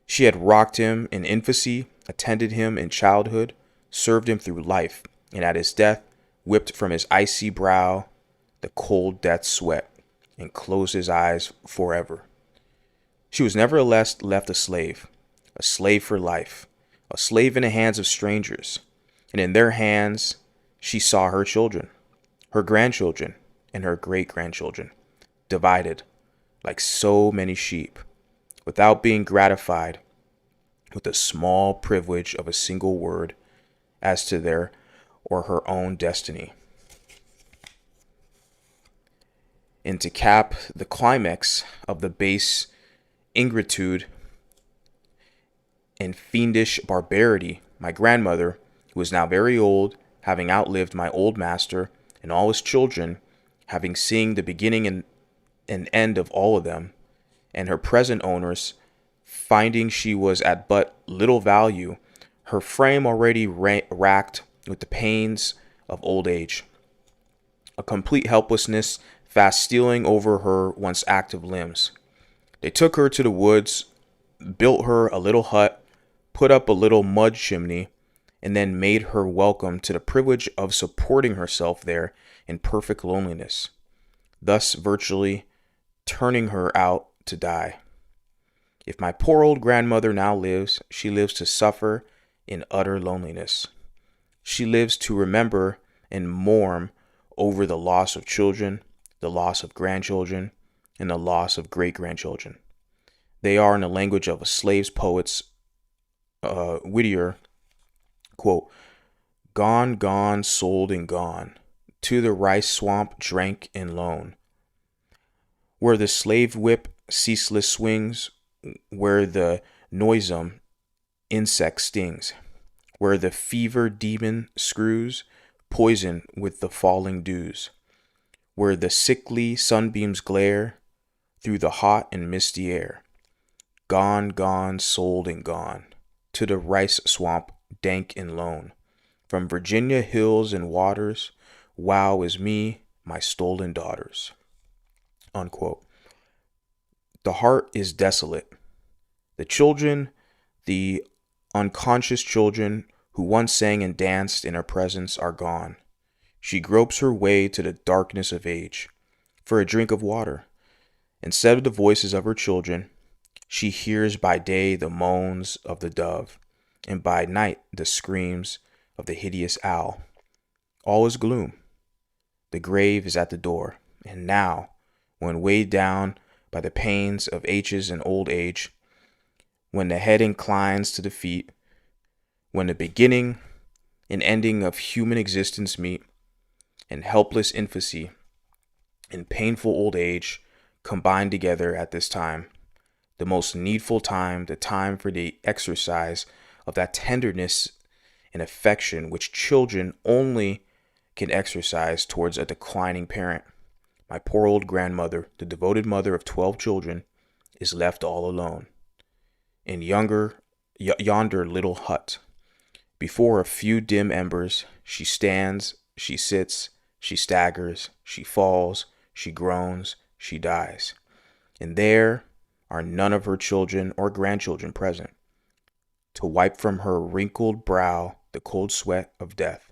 Speaker 1: She had rocked him in infancy, attended him in childhood, served him through life, and at his death, whipped from his icy brow the cold death sweat, and closed his eyes forever. She was nevertheless left a slave for life, a slave in the hands of strangers, and in their hands she saw her children, her grandchildren, and her great-grandchildren, divided like so many sheep, without being gratified with the small privilege of a single word as to their or her own destiny. And to cap the climax of the base ingratitude and fiendish barbarity, my grandmother, who was now very old, having outlived my old master and all his children, having seen the beginning and end of all of them, and her present owners, finding she was at but little value, her frame already racked with the pains of old age, a complete helplessness fast stealing over her once active limbs. They took her to the woods, built her a little hut, put up a little mud chimney, and then made her welcome to the privilege of supporting herself there in perfect loneliness, thus virtually turning her out to die. If my poor old grandmother now lives, she lives to suffer in utter loneliness. She lives to remember and mourn over the loss of children, the loss of grandchildren, and the loss of great-grandchildren. They are, in the language of a slave's poets, Whittier, quote, "Gone, gone, sold and gone, to the rice swamp drank and lone, where the slave whip ceaseless swings, where the noisome insect stings, where the fever demon screws poison with the falling dews, where the sickly sunbeams glare through the hot and misty air. Gone, gone, sold and gone, to the rice swamp dank and lone, from Virginia hills and waters, woe is me, my stolen daughters." Unquote. The heart is desolate. The children, the unconscious children who once sang and danced in her presence, are gone. She gropes her way to the darkness of age for a drink of water. Instead of the voices of her children, she hears by day the moans of the dove, and by night the screams of the hideous owl. All is gloom. The grave is at the door, and now, when weighed down by the pains of aches and old age, when the head inclines to the feet, when the beginning and ending of human existence meet, and helpless infancy and painful old age combine together at this time, the most needful time, the time for the exercise of that tenderness and affection which children only can exercise towards a declining parent, my poor old grandmother, the devoted mother of 12 children, is left all alone in yonder little hut. Before a few dim embers, she stands, she sits, she staggers, she falls, she groans, she dies. And there are none of her children or grandchildren present to wipe from her wrinkled brow the cold sweat of death,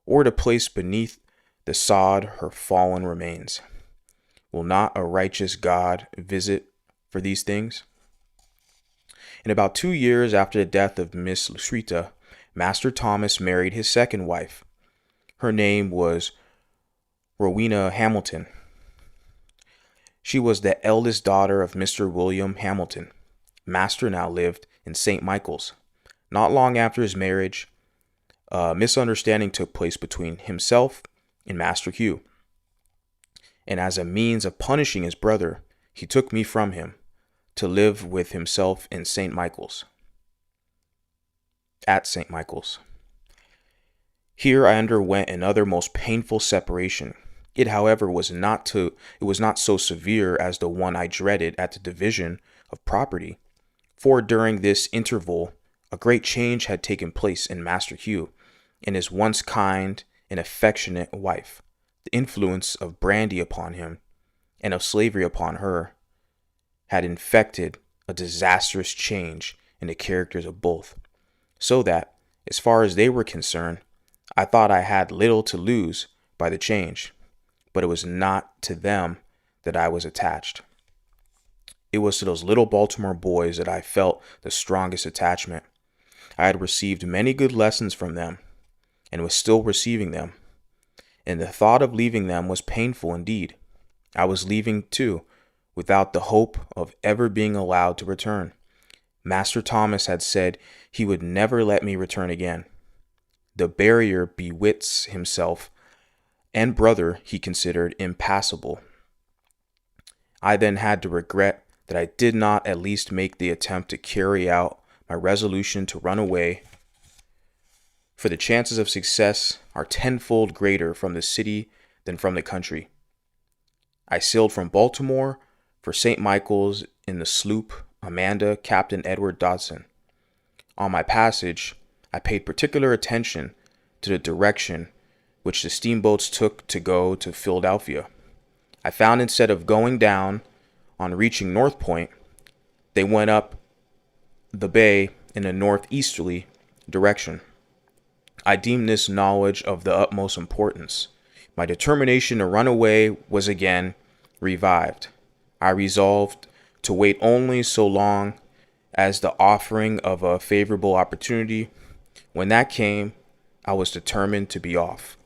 Speaker 1: or to place beneath the sod her fallen remains. Will not a righteous God visit for these things? In about 2 years after the death of Miss Lucreta, Master Thomas married his second wife. Her name was Rowena Hamilton. She was the eldest daughter of Mr. William Hamilton. Master now lived in St. Michael's. Not long after his marriage, a misunderstanding took place between himself and Master Hugh. And as a means of punishing his brother, he took me from him to live with himself in St. Michael's. At St. Michael's. Here I underwent another most painful separation. It, however, was not so severe as the one I dreaded at the division of property, For during this interval, a great change had taken place in Master Hugh and his once kind and affectionate wife. The influence of brandy upon him and of slavery upon her had infected a disastrous change in the characters of both, so that, as far as they were concerned, I thought I had little to lose by the change, but it was not to them that I was attached. It was to those little Baltimore boys that I felt the strongest attachment. I had received many good lessons from them, and was still receiving them, and the thought of leaving them was painful indeed. I was leaving, too, without the hope of ever being allowed to return. Master Thomas had said he would never let me return again. The barrier bewits himself and brother he considered impassable. I then had to regret that I did not at least make the attempt to carry out my resolution to run away, for the chances of success are tenfold greater from the city than from the country. I sailed from Baltimore for St. Michael's in the sloop Amanda, Captain Edward Dodson. On my passage, I paid particular attention to the direction which the steamboats took to go to Philadelphia. I found instead of going down on reaching North Point, they went up the bay in a northeasterly direction. I deemed this knowledge of the utmost importance. My determination to run away was again revived. I resolved to wait only so long as the offering of a favorable opportunity. When that came, I was determined to be off.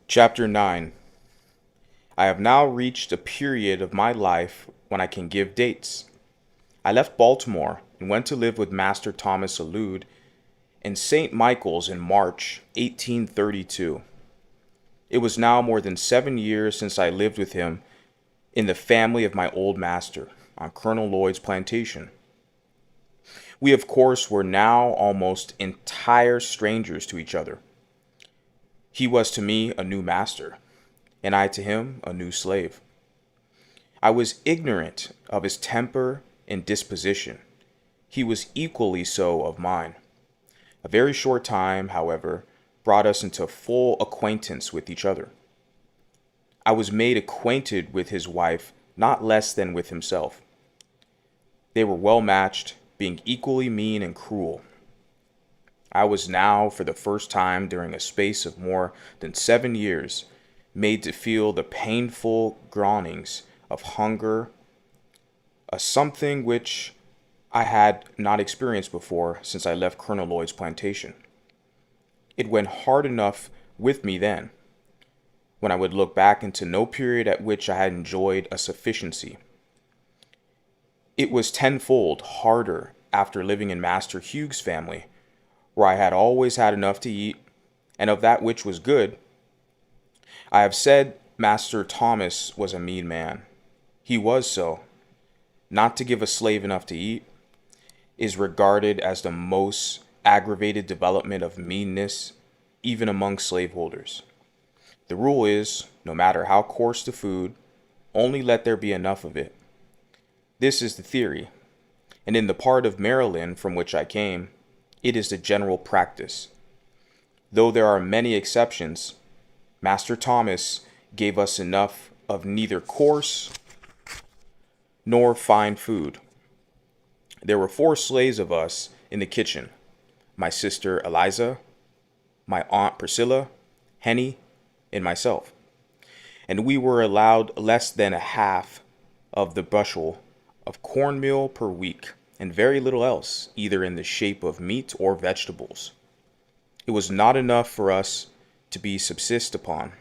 Speaker 1: Chapter 9. I have now reached a period of my life when I can give dates. I left Baltimore and went to live with Master Thomas Allude in St. Michael's in March 1832. It was now more than 7 years since I lived with him in the family of my old master on Colonel Lloyd's plantation. We, of course, were now almost entire strangers to each other. He was to me a new master, and I to him a new slave. I was ignorant of his temper and disposition. He was equally so of mine. A very short time, however, brought us into full acquaintance with each other. I was made acquainted with his wife not less than with himself. They were well matched, being equally mean and cruel. I was now, for the first time during a space of more than 7 years, made to feel the painful groanings of hunger, a something which I had not experienced before since I left Colonel Lloyd's plantation. It went hard enough with me then, when I would look back into no period at which I had enjoyed a sufficiency. It was tenfold harder after living in Master Hugh's family, where I had always had enough to eat, and of that which was good. I have said Master Thomas was a mean man. He was so. Not to give a slave enough to eat is regarded as the most aggravated development of meanness, even among slaveholders. The rule is, no matter how coarse the food, only let there be enough of it. This is the theory, and in the part of Maryland from which I came, it is the general practice. Though there are many exceptions, Master Thomas gave us enough of neither coarse nor fine food. There were 4 slaves of us in the kitchen: my sister Eliza, my aunt Priscilla, Henny, and myself. And we were allowed less than a half of the bushel of cornmeal per week, and very little else, either in the shape of meat or vegetables. It was not enough for us to be subsist upon.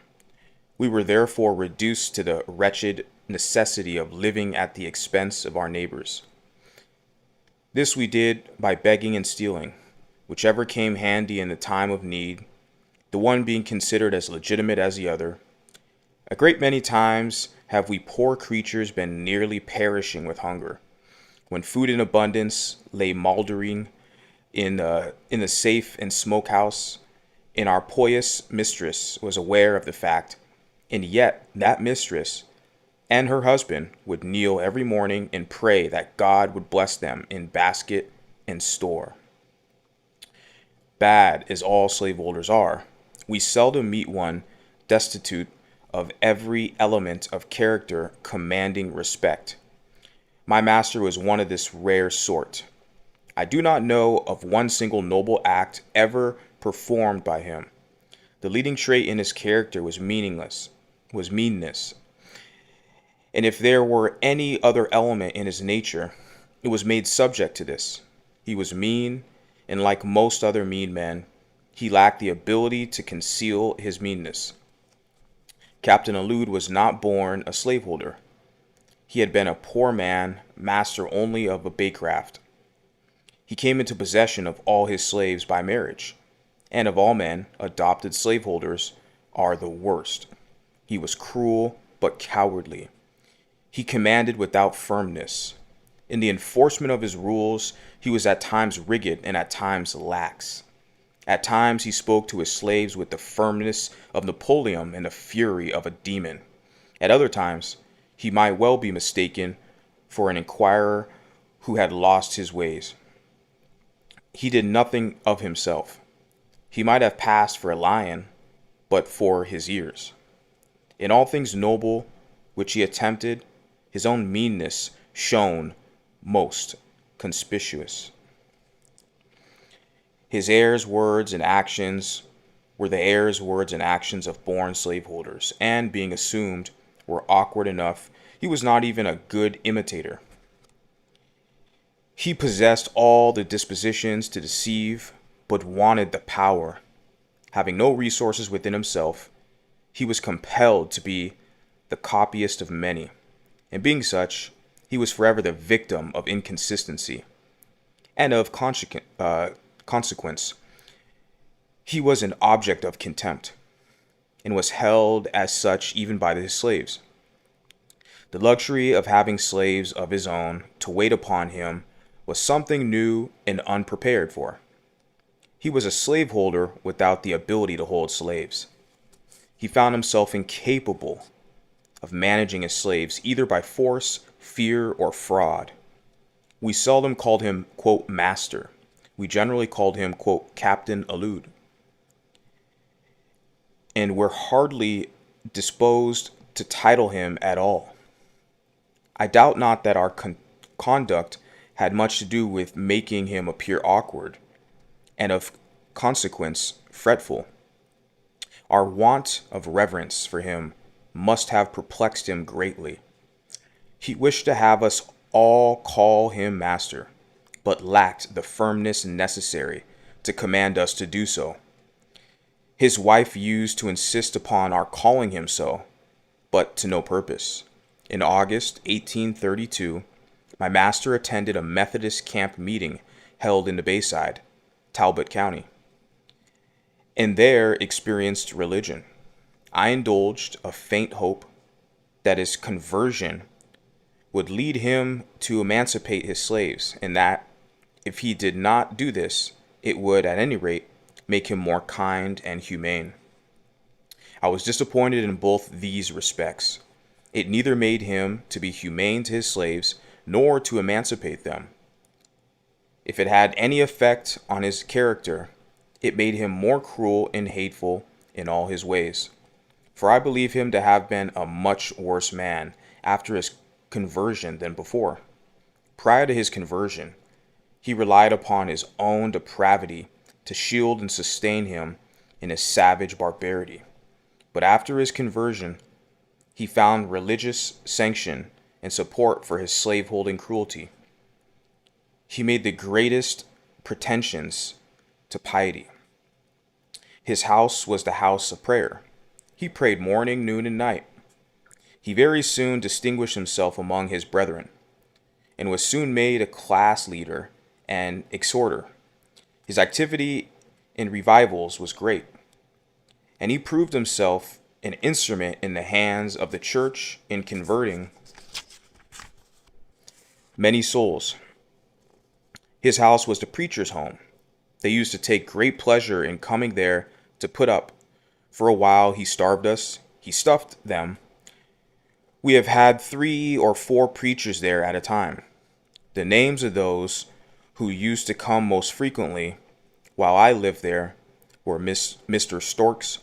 Speaker 1: We were therefore reduced to the wretched necessity of living at the expense of our neighbors. This we did by begging and stealing, whichever came handy in the time of need, the one being considered as legitimate as the other. A great many times have we poor creatures been nearly perishing with hunger, when food in abundance lay mouldering in the safe and smokehouse, and our pious mistress was aware of the fact, and yet that mistress, and her husband would kneel every morning and pray that God would bless them in basket and store. Bad as all slaveholders are, we seldom meet one destitute of every element of character commanding respect. My master was one of this rare sort. I do not know of one single noble act ever performed by him. The leading trait in his character was meanness. And if there were any other element in his nature, it was made subject to this. He was mean, and like most other mean men, he lacked the ability to conceal his meanness. Captain Allude was not born a slaveholder. He had been a poor man, master only of a baycraft. He came into possession of all his slaves by marriage, and of all men, adopted slaveholders are the worst. He was cruel but cowardly. He commanded without firmness. In the enforcement of his rules, he was at times rigid and at times lax. At times he spoke to his slaves with the firmness of Napoleon and the fury of a demon. At other times, he might well be mistaken for an inquirer who had lost his ways. He did nothing of himself. He might have passed for a lion, but for his ears. In all things noble which he attempted, his own meanness shone most conspicuous. His heirs, words, and actions were the heirs, words, and actions of born slaveholders, and being assumed, were awkward enough. He was not even a good imitator. He possessed all the dispositions to deceive, but wanted the power. Having no resources within himself, he was compelled to be the copyist of many, and being such, he was forever the victim of inconsistency and of consequence. He was an object of contempt, and was held as such even by his slaves. The luxury of having slaves of his own to wait upon him was something new and unprepared for. He was a slaveholder without the ability to hold slaves. He found himself incapable of managing his slaves either by force, fear, or fraud. We seldom called him, quote, master. We generally called him, quote, Captain Allude. And we're hardly disposed to title him at all. I doubt not that our conduct had much to do with making him appear awkward, and of consequence fretful. Our want of reverence for him must have perplexed him greatly. He wished to have us all call him master, but lacked the firmness necessary to command us to do so. His wife used to insist upon our calling him so, but to no purpose. In August 1832, my master attended a Methodist camp meeting held in the Bayside, Talbot County, and there experienced religion. I indulged a faint hope that his conversion would lead him to emancipate his slaves, and that, if he did not do this, it would, at any rate, make him more kind and humane. I was disappointed in both these respects. It neither made him to be humane to his slaves, nor to emancipate them. If it had any effect on his character, it made him more cruel and hateful in all his ways. For I believe him to have been a much worse man after his conversion than before. Prior to his conversion, he relied upon his own depravity to shield and sustain him in his savage barbarity. But after his conversion, he found religious sanction and support for his slaveholding cruelty. He made the greatest pretensions to piety. His house was the house of prayer. He prayed morning, noon, and night. He very soon distinguished himself among his brethren, and was soon made a class leader and exhorter. His activity in revivals was great, and he proved himself an instrument in the hands of the church in converting many souls. His house was the preacher's home. They used to take great pleasure in coming there to put up. For a while he starved us, he stuffed them. We have had 3 or 4 preachers there at a time. The names of those who used to come most frequently while I lived there were Mr. Storks,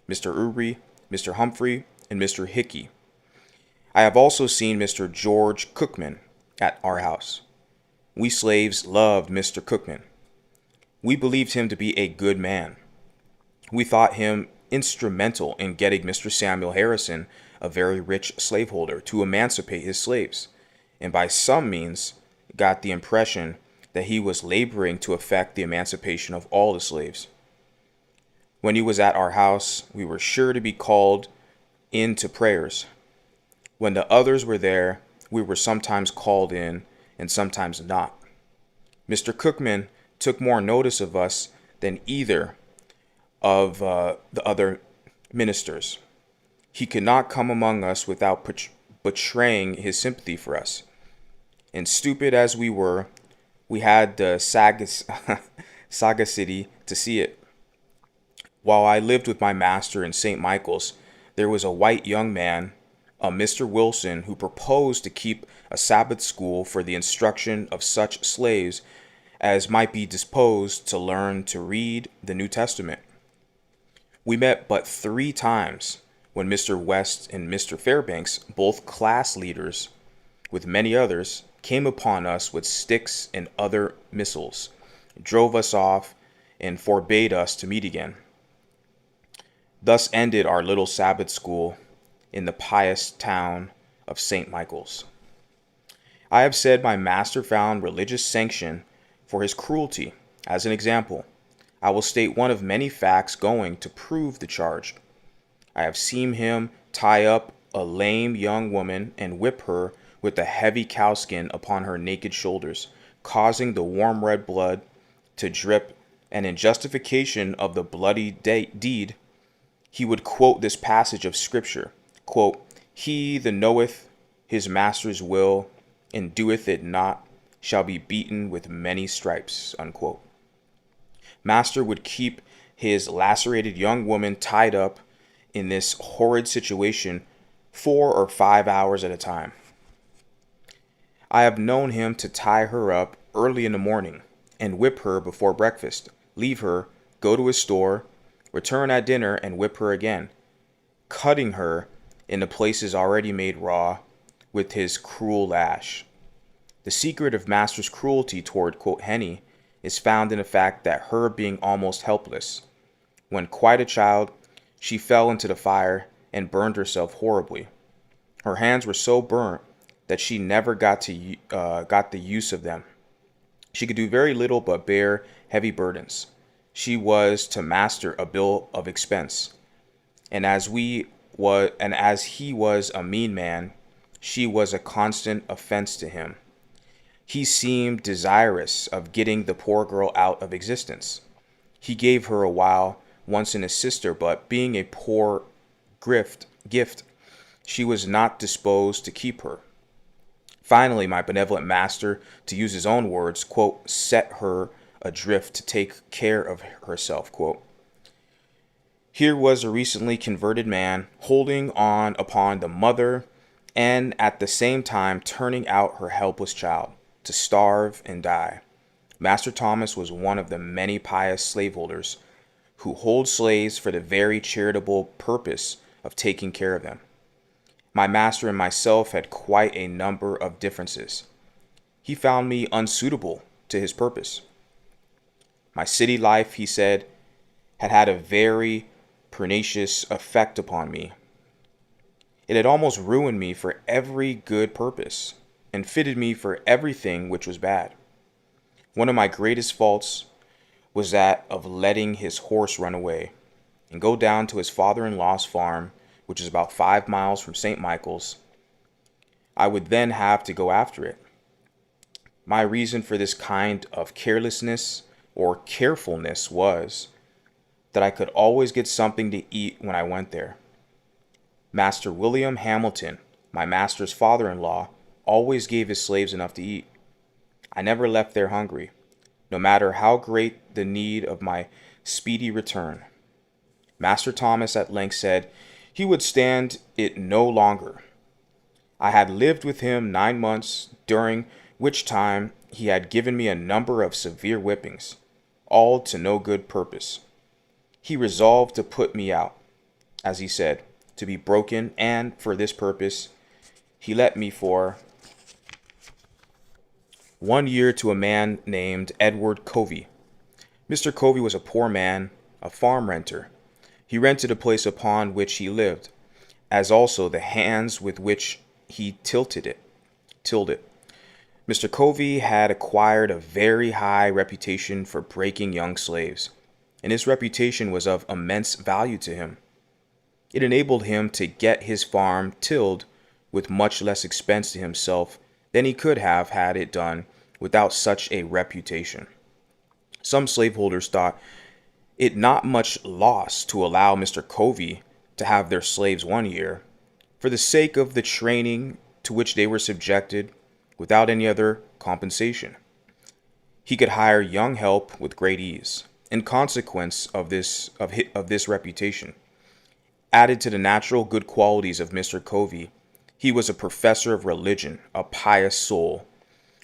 Speaker 1: Mr. Uri, Mr. Humphrey, and Mr. Hickey. I have also seen Mr. George Cookman at our house. We slaves loved Mr. Cookman. We believed him to be a good man. We thought him instrumental in getting Mr. Samuel Harrison, a very rich slaveholder, to emancipate his slaves, and by some means got the impression that he was laboring to effect the emancipation of all the slaves. When he was at our house, we were sure to be called in to prayers. When the others were there, we were sometimes called in and sometimes not. Mr. Cookman took more notice of us than either of the other ministers. He could not come among us without betraying his sympathy for us. And stupid as we were, we had the sagacity to see it. While I lived with my master in St. Michael's, there was a white young man, a Mr. Wilson, who proposed to keep a Sabbath school for the instruction of such slaves as might be disposed to learn to read the New Testament. We met but 3 times when Mr. West and Mr. Fairbanks, both class leaders, with many others, came upon us with sticks and other missiles, drove us off, and forbade us to meet again. Thus ended our little Sabbath school in the pious town of St. Michael's. I have said my master found religious sanction for his cruelty. As an example, I will state one of many facts going to prove the charge. I have seen him tie up a lame young woman and whip her with a heavy cowskin upon her naked shoulders, causing the warm red blood to drip, and in justification of the bloody deed, he would quote this passage of Scripture, quote, "He that knoweth his master's will and doeth it not shall be beaten with many stripes," unquote. Master would keep his lacerated young woman tied up in this horrid situation 4 or 5 hours at a time. I have known him to tie her up early in the morning and whip her before breakfast, leave her, go to his store, return at dinner and whip her again, cutting her in the places already made raw with his cruel lash. The secret of master's cruelty toward, quote, Henny is found in the fact that her being almost helpless, when quite a child, she fell into the fire and burned herself horribly. Her hands were so burnt that she never got the use of them. She could do very little but bear heavy burdens. She was to master a bill of expense, and as he was a mean man, she was a constant offense to him. He seemed desirous of getting the poor girl out of existence. He gave her a while once in his sister, but being a poor gift, she was not disposed to keep her. Finally, my benevolent master, to use his own words, quote, set her adrift to take care of herself, quote. Here was a recently converted man holding on upon the mother and at the same time turning out her helpless child to starve and die. Master Thomas was one of the many pious slaveholders who hold slaves for the very charitable purpose of taking care of them. My master and myself had quite a number of differences. He found me unsuitable to his purpose. My city life, he said, had had a very pernicious effect upon me. It had almost ruined me for every good purpose and fitted me for everything which was bad. One of my greatest faults was that of letting his horse run away and go down to his father-in-law's farm, which is about 5 miles from St. Michael's. I would then have to go after it. My reason for this kind of carelessness or carefulness was that I could always get something to eat when I went there. Master William Hamilton, my master's father-in-law, always gave his slaves enough to eat. I never left there hungry, no matter how great the need of my speedy return. Master Thomas at length said he would stand it no longer. I had lived with him 9 months, during which time he had given me a number of severe whippings, all to no good purpose. He resolved to put me out, as he said, to be broken, and for this purpose he let me for 1 year to a man named Edward Covey. Mr. Covey was a poor man, a farm renter. He rented a place upon which he lived, as also the hands with which he tilled it. Mr. Covey had acquired a very high reputation for breaking young slaves, and his reputation was of immense value to him. It enabled him to get his farm tilled with much less expense to himself than he could have had it done without such a reputation. Some slaveholders thought it not much loss to allow Mr. Covey to have their slaves 1 year, for the sake of the training to which they were subjected, without any other compensation. He could hire young help with great ease. In consequence of this reputation, added to the natural good qualities of Mr. Covey, he was a professor of religion, a pious soul,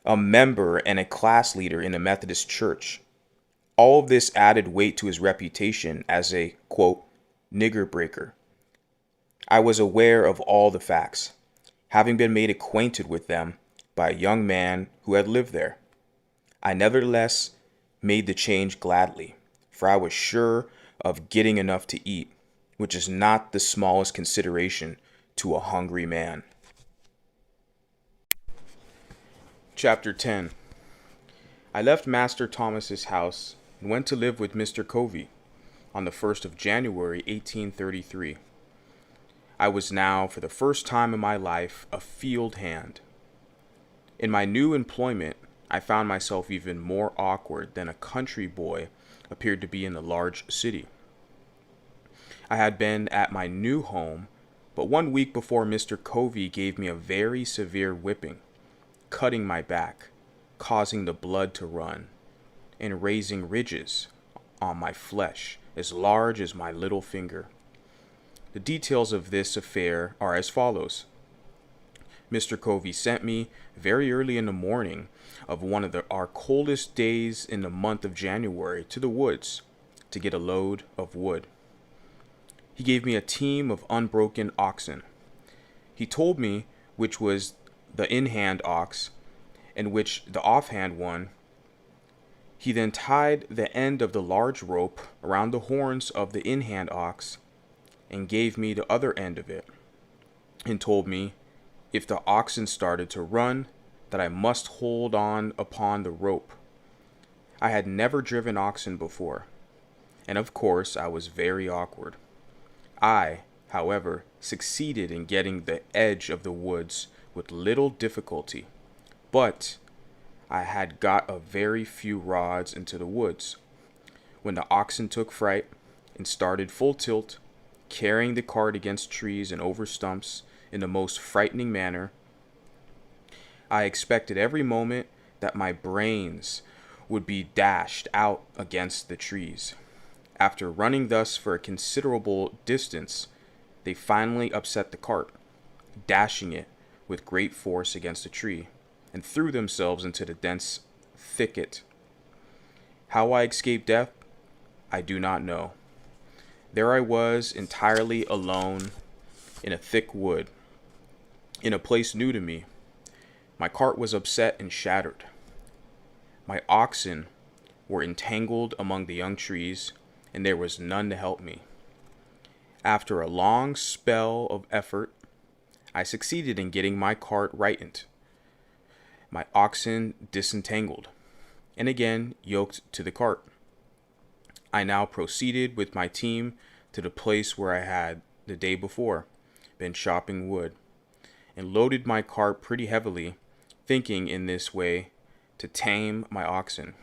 Speaker 1: a member and a class leader in the Methodist Church. All of this added weight to his reputation as a, quote, nigger breaker. I was aware of all the facts, having been made acquainted with them by a young man who had lived there. I nevertheless made the change gladly, for I was sure of getting enough to eat, which is not the smallest consideration to a hungry man. Chapter 10. I left Master Thomas's house and went to live with Mr. Covey on the 1st of January, 1833. I was now, for the first time in my life, a field hand. In my new employment, I found myself even more awkward than a country boy appeared to be in the large city. I had been at my new home but 1 week before Mr. Covey gave me a very severe whipping, cutting my back, causing the blood to run, and raising ridges on my flesh as large as my little finger. The details of this affair are as follows. Mr. Covey sent me very early in the morning of one of our coldest days in the month of January to the woods to get a load of wood. He gave me a team of unbroken oxen. He told me which was the in-hand ox and which the off-hand one. He then tied the end of the large rope around the horns of the in-hand ox and gave me the other end of it, and told me if the oxen started to run, that I must hold on upon the rope. I had never driven oxen before, and of course I was very awkward. I, however, succeeded in getting the edge of the woods with little difficulty, but I had got a very few rods into the woods, when the oxen took fright and started full tilt, carrying the cart against trees and over stumps in the most frightening manner. I expected every moment that my brains would be dashed out against the trees. After running thus for a considerable distance, they finally upset the cart, dashing it with great force against a tree, and threw themselves into the dense thicket. How I escaped death, I do not know. There I was, entirely alone, in a thick wood, in a place new to me. My cart was upset and shattered. My oxen were entangled among the young trees, and there was none to help me. After a long spell of effort, I succeeded in getting my cart rightened, my oxen disentangled, and again yoked to the cart. I now proceeded with my team to the place where I had, the day before, been chopping wood, and loaded my cart pretty heavily, thinking in this way to tame my oxen.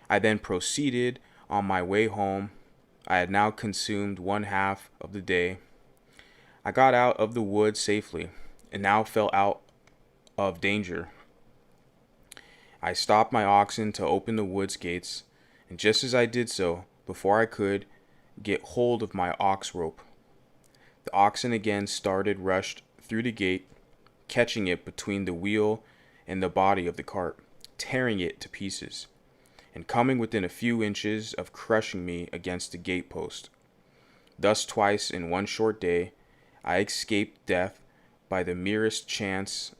Speaker 1: I then proceeded on my way home. I had now consumed 1/2 of the day. I got out of the wood safely, and now fell out of danger. I stopped my oxen to open the woods gates, and just as I did so, before I could get hold of my ox rope, the oxen again rushed through the gate, catching it between the wheel and the body of the cart, tearing it to pieces, and coming within a few inches of crushing me against the gate post. Thus twice in one short day, I escaped death by the merest chance.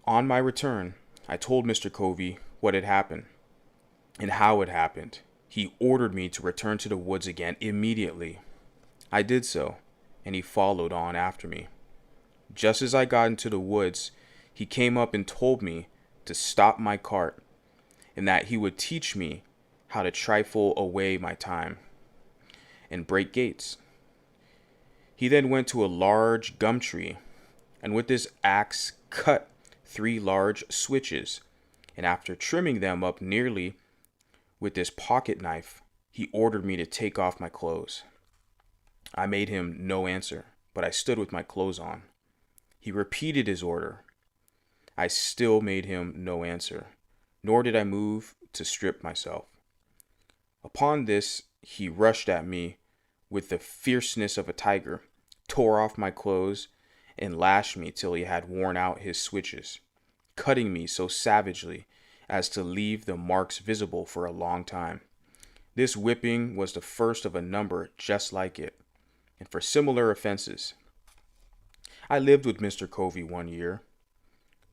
Speaker 1: On my return, I told Mr. Covey what had happened and how it happened. He ordered me to return to the woods again immediately. I did so, and he followed on after me. Just as I got into the woods, he came up and told me to stop my cart and that he would teach me how to trifle away my time and break gates. He then went to a large gum tree and with his axe cut 3 large switches, and after trimming them up nearly with his pocket knife, he ordered me to take off my clothes. I made him no answer, but I stood with my clothes on. He repeated his order. I still made him no answer, nor did I move to strip myself. Upon this, he rushed at me with the fierceness of a tiger, tore off my clothes, and lashed me till he had worn out his switches, cutting me so savagely as to leave the marks visible for a long time. This whipping was the first of a number just like it, and for similar offenses. I lived with Mr. Covey 1 year.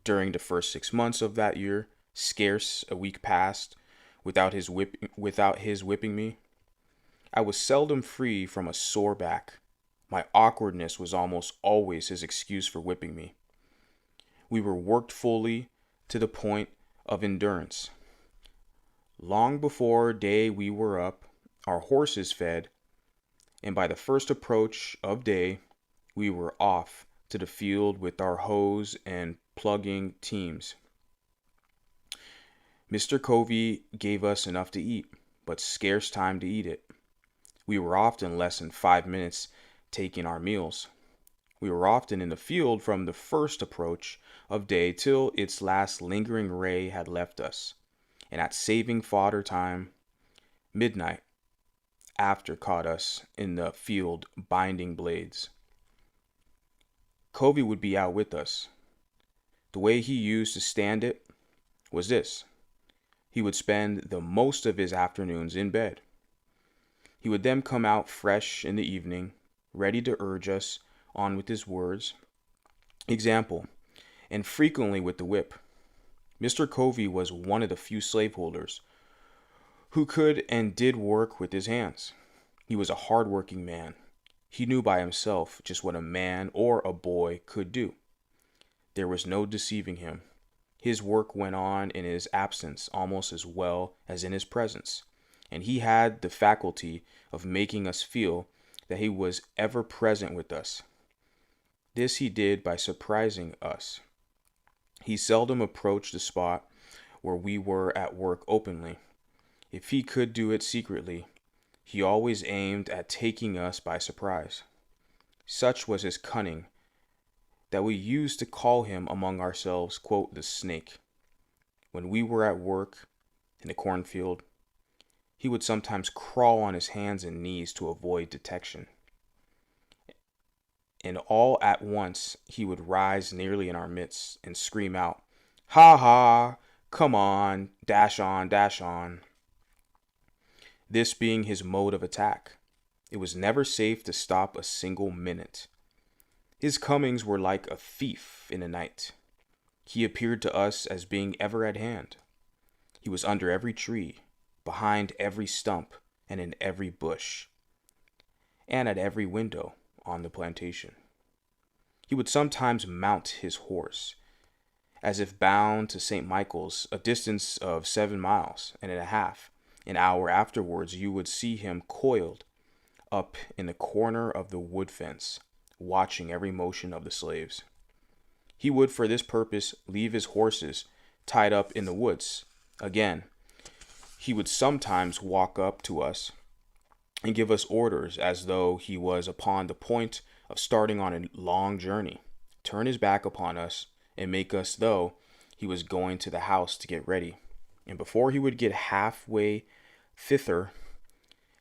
Speaker 1: During the first 6 months of that year, scarce a week passed without his whipping me. I was seldom free from a sore back. My awkwardness was almost always his excuse for whipping me. We were worked fully to the point of endurance. Long before day we were up, our horses fed, and by the first approach of day, we were off to the field with our hoes and plugging teams. Mr. Covey gave us enough to eat, but scarce time to eat it. We were often less than 5 minutes taking our meals. We were often in the field from the first approach of day till its last lingering ray had left us, and at saving fodder time, midnight after caught us in the field binding blades. Covey would be out with us. The way he used to stand it was this. He would spend the most of his afternoons in bed. He would then come out fresh in the evening, ready to urge us on with his words, example, and frequently with the whip. Mr. Covey was one of the few slaveholders who could and did work with his hands. He was a hard-working man. He knew by himself just what a man or a boy could do. There was no deceiving him. His work went on in his absence almost as well as in his presence, and he had the faculty of making us feel that he was ever present with us. This he did by surprising us. He seldom approached the spot where we were at work openly. If he could do it secretly, he always aimed at taking us by surprise. Such was his cunning that we used to call him among ourselves, quote, the snake. When we were at work in the cornfield, he would sometimes crawl on his hands and knees to avoid detection. And all at once he would rise nearly in our midst and scream out, "Ha ha, come on, dash on, dash on." This being his mode of attack, it was never safe to stop a single minute. His comings were like a thief in the night. He appeared to us as being ever at hand. He was under every tree, behind every stump, and in every bush, and at every window on the plantation. He would sometimes mount his horse, as if bound to St. Michael's, a distance of 7 miles and a half. An hour afterwards, you would see him coiled up in the corner of the wood fence, watching every motion of the slaves. He would, for this purpose, leave his horses tied up in the woods. Again, he would sometimes walk up to us and give us orders as though he was upon the point of starting on a long journey, turn his back upon us, and make us though he was going to the house to get ready. And before he would get halfway thither,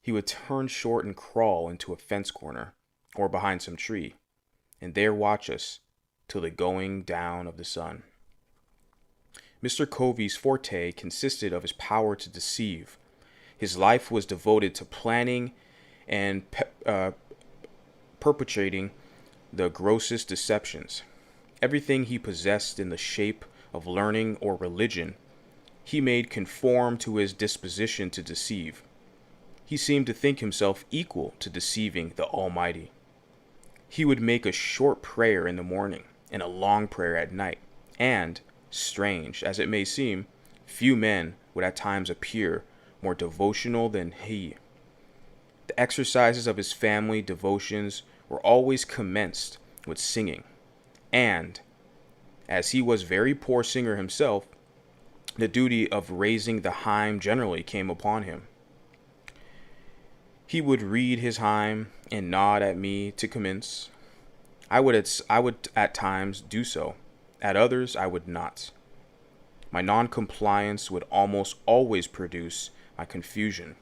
Speaker 1: he would turn short and crawl into a fence corner or behind some tree, and there watch us till the going down of the sun. Mr. Covey's forte consisted of his power to deceive. His life was devoted to planning and perpetrating the grossest deceptions. Everything he possessed in the shape of learning or religion, he made conform to his disposition to deceive. He seemed to think himself equal to deceiving the Almighty. He would make a short prayer in the morning and a long prayer at night, and, strange as it may seem, few men would at times appear more devotional than he. The exercises of his family devotions were always commenced with singing, and, as he was very poor singer himself, the duty of raising the hymn generally came upon him. He would read his hymn and nod at me to commence. I would at times do so. At others, I would not. My non-compliance would almost always produce my confusion,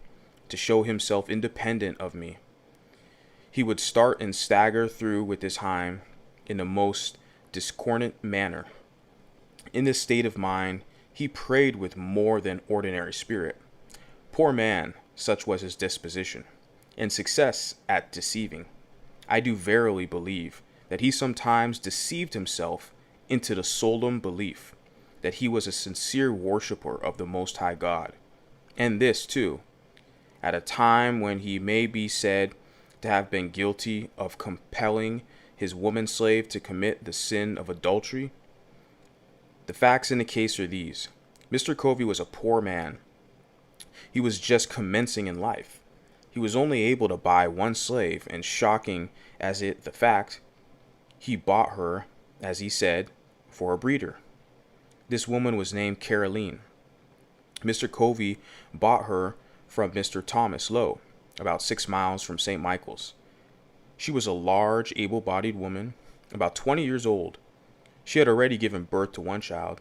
Speaker 1: to show himself independent of me. He would start and stagger through with his hymn in the most discordant manner. In this state of mind, he prayed with more than ordinary spirit. Poor man, such was his disposition, and success at deceiving. I do verily believe that he sometimes deceived himself into the solemn belief that he was a sincere worshipper of the Most High God, and this, too, at a time when he may be said to have been guilty of compelling his woman slave to commit the sin of adultery. The facts in the case are these. Mr. Covey was a poor man. He was just commencing in life. He was only able to buy one slave, and shocking as it the fact, he bought her, as he said, for a breeder. This woman was named Caroline. Mr. Covey bought her from Mr. Thomas Lowe, about 6 miles from St. Michael's. She was a large, able-bodied woman, about 20 years old. She had already given birth to one child,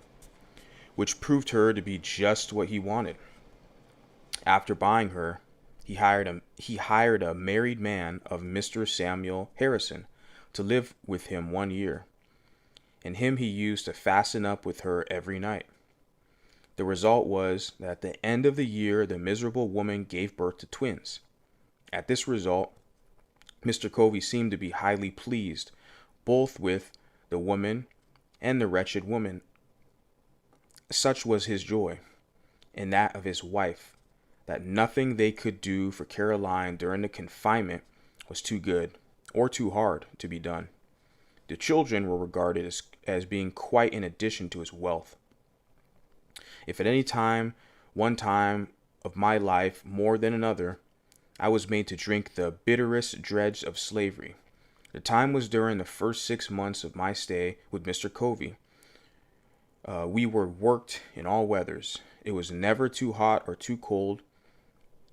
Speaker 1: which proved her to be just what he wanted. After buying her, he hired a married man of Mr. Samuel Harrison to live with him 1 year, and him he used to fasten up with her every night. The result was that at the end of the year, the miserable woman gave birth to twins. At this result, Mr. Covey seemed to be highly pleased, both with the woman and the wretched woman. Such was his joy, and that of his wife, that nothing they could do for Caroline during the confinement was too good or too hard to be done. The children were regarded as being quite in addition to his wealth. If at any time, one time of my life more than another, I was made to drink the bitterest dregs of slavery, the time was during the first 6 months of my stay with Mr. Covey. We were worked in all weathers. It was never too hot or too cold.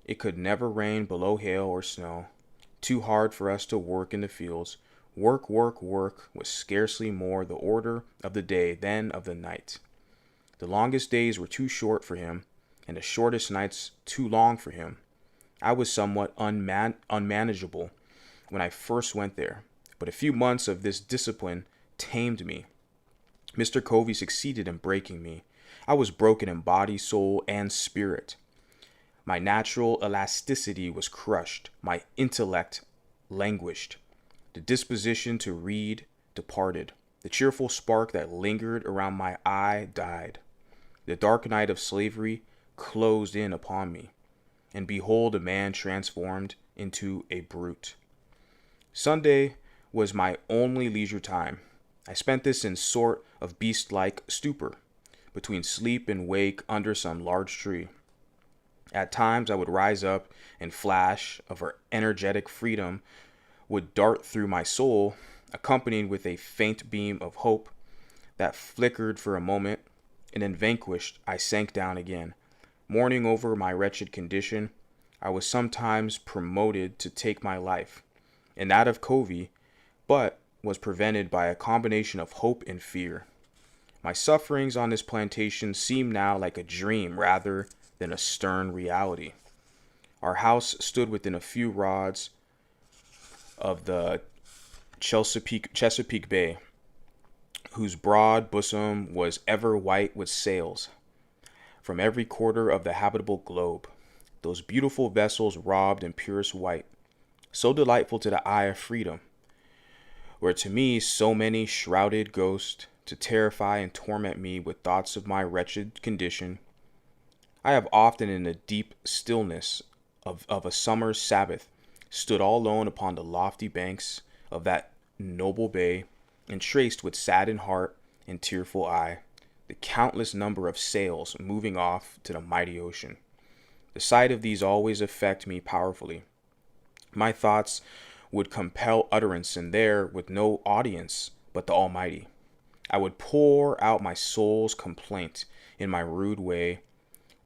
Speaker 1: It could never rain below hail or snow. Too hard for us to work in the fields. Work, work, work was scarcely more the order of the day than of the night. The longest days were too short for him, and the shortest nights too long for him. I was somewhat unmanageable when I first went there, but a few months of this discipline tamed me. Mr. Covey succeeded in breaking me. I was broken in body, soul, and spirit. My natural elasticity was crushed. My intellect languished. The disposition to read departed. The cheerful spark that lingered around my eye died. The dark night of slavery closed in upon me, and behold, a man transformed into a brute. Sunday was my only leisure time. I spent this in sort of beast-like stupor, between sleep and wake under some large tree. At times I would rise up, and flash of her energetic freedom would dart through my soul, accompanied with a faint beam of hope that flickered for a moment, and then vanquished, I sank down again. Mourning over my wretched condition, I was sometimes promoted to take my life, and that of Covey, but was prevented by a combination of hope and fear. My sufferings on this plantation seem now like a dream rather than a stern reality. Our house stood within a few rods of the Chesapeake Bay. whose broad bosom was ever white with sails from every quarter of the habitable globe. Those beautiful vessels robed in purest white, so delightful to the eye of freedom, were to me so many shrouded ghosts to terrify and torment me with thoughts of my wretched condition. I have often in the deep stillness of a summer's Sabbath stood all alone upon the lofty banks of that noble bay, and traced with saddened heart and tearful eye the countless number of sails moving off to the mighty ocean. The sight of these always affected me powerfully. My thoughts would compel utterance, and there, with no audience but the Almighty, I would pour out my soul's complaint in my rude way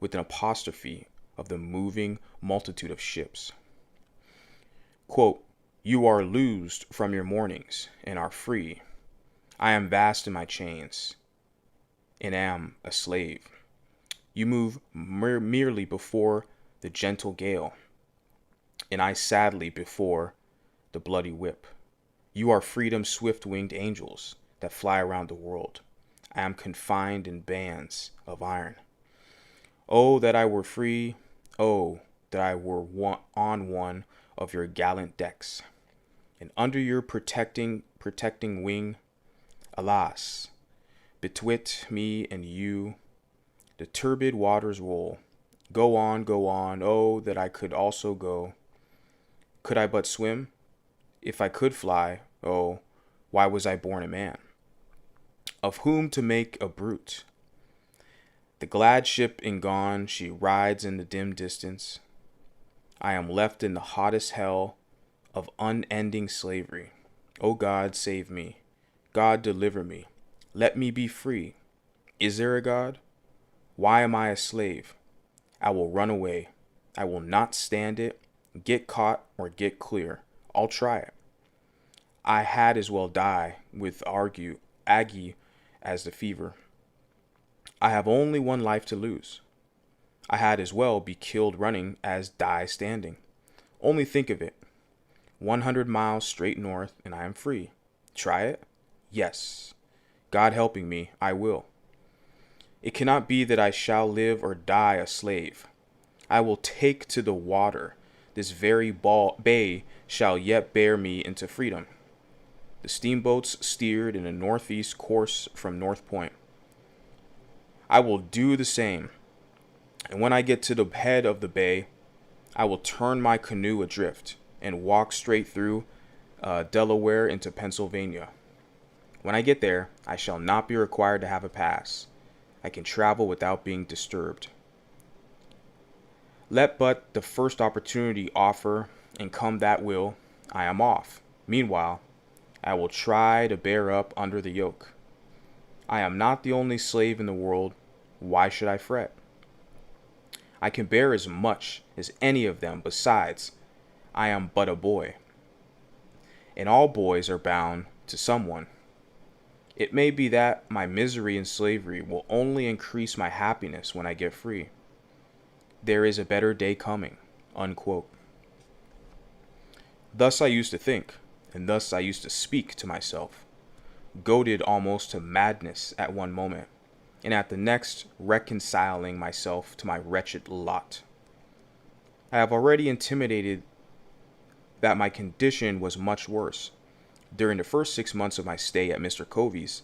Speaker 1: with an apostrophe of the moving multitude of ships. Quote, "You are loosed from your moorings and are free. I am vast in my chains and am a slave. You move merely before the gentle gale, and I sadly before the bloody whip. You are freedom's swift-winged angels that fly around the world. I am confined in bands of iron. Oh, that I were free. Oh, that I were on one of your gallant decks, and under your protecting wing. Alas, betwixt me and you, the turbid waters roll. Go on, oh, that I could also go. Could I but swim? If I could fly, oh, why was I born a man? Of whom to make a brute? The glad ship in gone, she rides in the dim distance. I am left in the hottest hell of unending slavery. O God, save me. God, deliver me. Let me be free. Is there a God? Why am I a slave? I will run away. I will not stand it, get caught, or get clear. I'll try it. I had as well die with ague as the fever. I have only one life to lose. I had as well be killed running as die standing. Only think of it. 100 miles straight north, and I am free. Try it? Yes. God helping me, I will. It cannot be that I shall live or die a slave. I will take to the water. This very bay shall yet bear me into freedom. The steamboats steered in a northeast course from North Point. I will do the same, and when I get to the head of the bay, I will turn my canoe adrift and walk straight through Delaware into Pennsylvania. When I get there, I shall not be required to have a pass. I can travel without being disturbed. Let but the first opportunity offer, and come that will, I am off. Meanwhile, I will try to bear up under the yoke. I am not the only slave in the world. Why should I fret? I can bear as much as any of them. Besides, I am but a boy, and all boys are bound to someone. It may be that my misery in slavery will only increase my happiness when I get free. There is a better day coming." Unquote. Thus I used to think, and thus I used to speak to myself, goaded almost to madness at one moment, and at the next reconciling myself to my wretched lot. I have already intimated that my condition was much worse during the first 6 months of my stay at Mr. Covey's.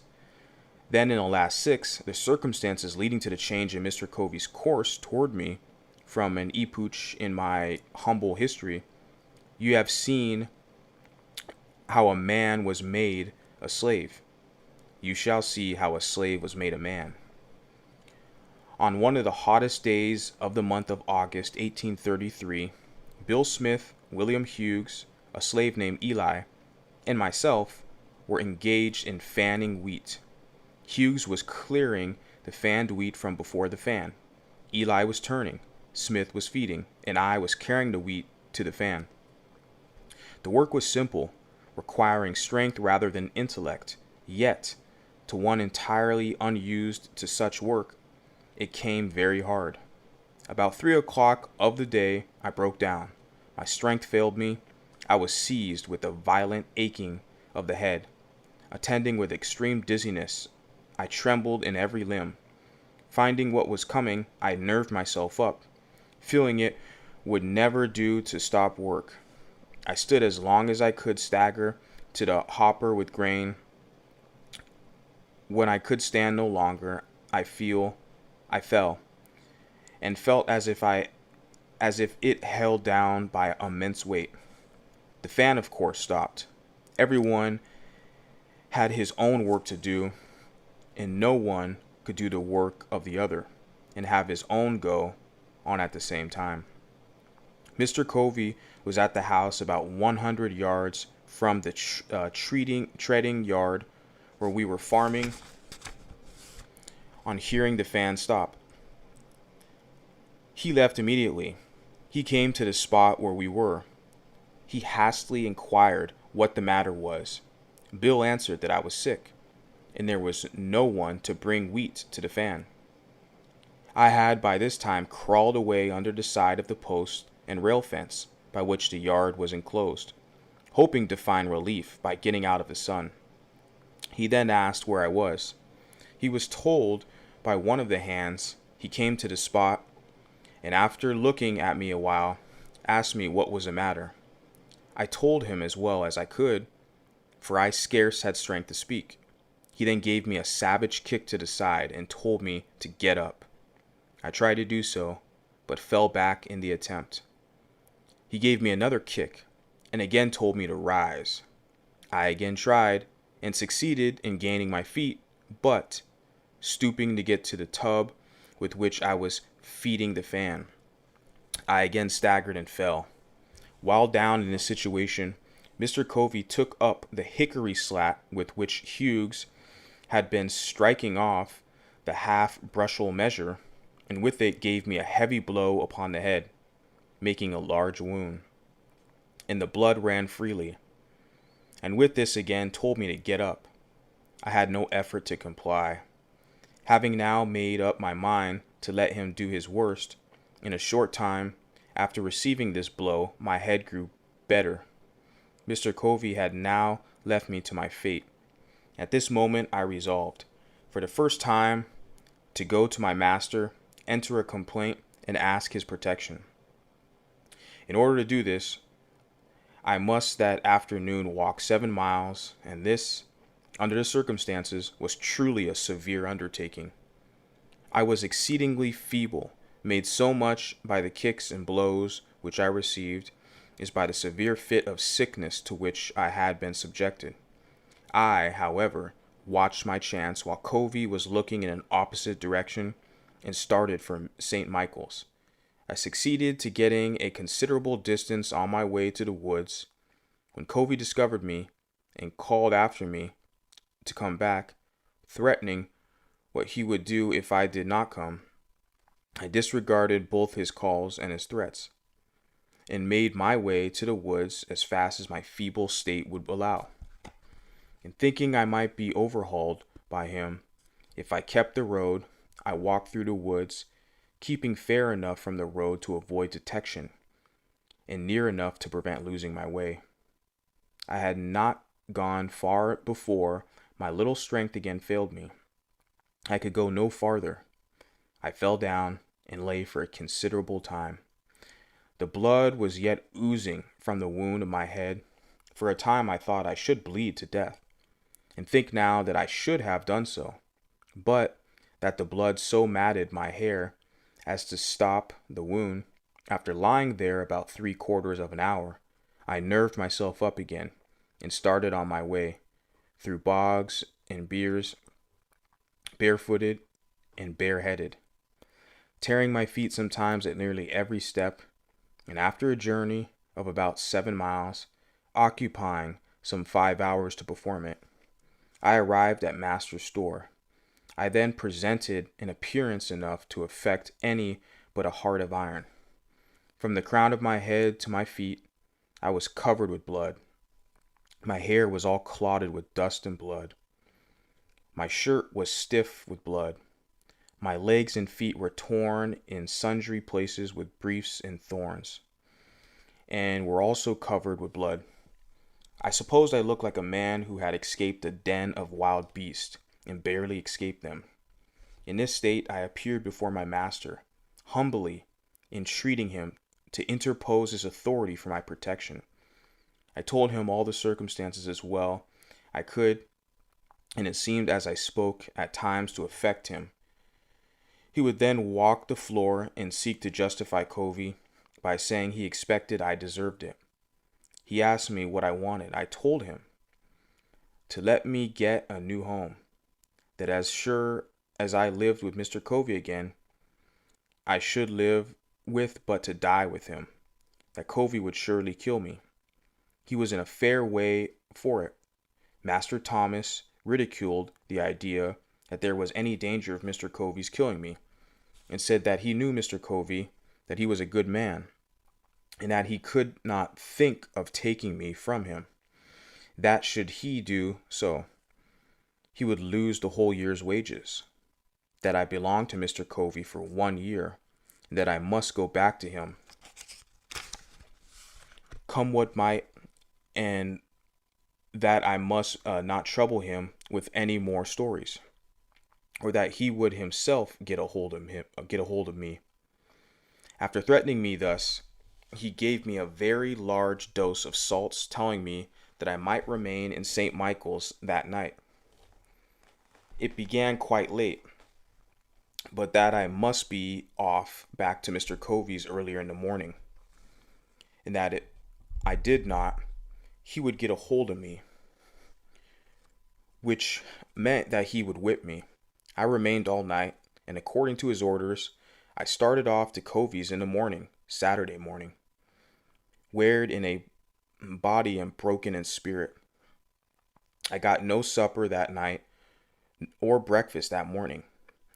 Speaker 1: Then in the last 6, the circumstances leading to the change in Mr. Covey's course toward me from an epoch in my humble history. You have seen how a man was made a slave. You shall see how a slave was made a man. On one of the hottest days of the month of August, 1833, Bill Smith, William Hughes, a slave named Eli, and myself were engaged in fanning wheat. Hughes was clearing the fanned wheat from before the fan. Eli was turning, Smith was feeding, and I was carrying the wheat to the fan. The work was simple, requiring strength rather than intellect, yet, to one entirely unused to such work, it came very hard. About 3 o'clock of the day, I broke down. My strength failed me. I was seized with a violent aching of the head. attending with extreme dizziness. I trembled in every limb. Finding what was coming, I nerved myself up, feeling it would never do to stop work. I stood as long as I could stagger to the hopper with grain. When I could stand no longer, I fell, and felt as if it held down by immense weight. The fan, of course, stopped. Everyone had his own work to do, and no one could do the work of the other and have his own go on at the same time. Mr. Covey was at the house about 100 yards from the treading yard where we were farming. On hearing the fan stop, he left immediately. He came to the spot where we were. He hastily inquired what the matter was. Bill answered that I was sick, and there was no one to bring wheat to the fan. I had by this time crawled away under the side of the post and rail fence by which the yard was enclosed, hoping to find relief by getting out of the sun. He then asked where I was. He was told by one of the hands. He came to the spot, and after looking at me a while, asked me what was the matter. I told him as well as I could, for I scarce had strength to speak. He then gave me a savage kick to the side and told me to get up. I tried to do so, but fell back in the attempt. He gave me another kick and again told me to rise. I again tried and succeeded in gaining my feet, but stooping to get to the tub with which I was feeding the fan, I again staggered and fell. While down in this situation, Mr. Covey took up the hickory slat with which Hughes had been striking off the half-bushel measure, and with it gave me a heavy blow upon the head, making a large wound, and the blood ran freely, and with this again told me to get up. I had no effort to comply. Having now made up my mind to let him do his worst, in a short time after receiving this blow, my head grew better. Mr. Covey had now left me to my fate. At this moment I resolved, for the first time, to go to my master, enter a complaint, and ask his protection. In order to do this, I must that afternoon walk 7 miles, and this, under the circumstances, was truly a severe undertaking. I was exceedingly feeble, made so much by the kicks and blows which I received as by the severe fit of sickness to which I had been subjected. I, however, watched my chance while Covey was looking in an opposite direction and started for St. Michael's. I succeeded to getting a considerable distance on my way to the woods when Covey discovered me and called after me to come back, threatening what he would do if I did not come. I disregarded both his calls and his threats, and made my way to the woods as fast as my feeble state would allow. And thinking I might be overhauled by him if I kept the road, I walked through the woods, keeping fair enough from the road to avoid detection, and near enough to prevent losing my way. I had not gone far before my little strength again failed me. I could go no farther. I fell down and lay for a considerable time. The blood was yet oozing from the wound of my head. For a time I thought I should bleed to death, and think now that I should have done so, but that the blood so matted my hair as to stop the wound. After lying there about 3/4 of an hour, I nerved myself up again and started on my way through bogs and beers, barefooted and bareheaded, tearing my feet sometimes at nearly every step, and after a journey of about 7 miles, occupying some 5 hours to perform it, I arrived at Master's store. I then presented an appearance enough to affect any but a heart of iron. From the crown of my head to my feet, I was covered with blood. My hair was all clotted with dust and blood. My shirt was stiff with blood. My legs and feet were torn in sundry places with briefs and thorns, and were also covered with blood. I supposed I looked like a man who had escaped a den of wild beasts and barely escaped them. In this state, I appeared before my master, humbly entreating him to interpose his authority for my protection. I told him all the circumstances as well I could, and it seemed as I spoke at times to affect him. He would then walk the floor and seek to justify Covey by saying he expected I deserved it. He asked me what I wanted. I told him to let me get a new home, that as sure as I lived with Mr. Covey again, I should live with but to die with him, that Covey would surely kill me. He was in a fair way for it. Master Thomas ridiculed the idea that there was any danger of Mr. Covey's killing me, and said that he knew Mr. Covey, that he was a good man, and that he could not think of taking me from him, that should he do so, he would lose the whole year's wages, that I belonged to Mr. Covey for 1 year, and that I must go back to him, come what might, and that I must not trouble him with any more stories, or that he would himself get a hold of me. After threatening me thus, he gave me a very large dose of salts, telling me that I might remain in St. Michael's that night. It began quite late, but that I must be off back to Mr. Covey's earlier in the morning, and that if I did not, he would get a hold of me, which meant that he would whip me. I remained all night, and according to his orders, I started off to Covey's in the morning, Saturday morning, wearied in a body and broken in spirit. I got no supper that night or breakfast that morning.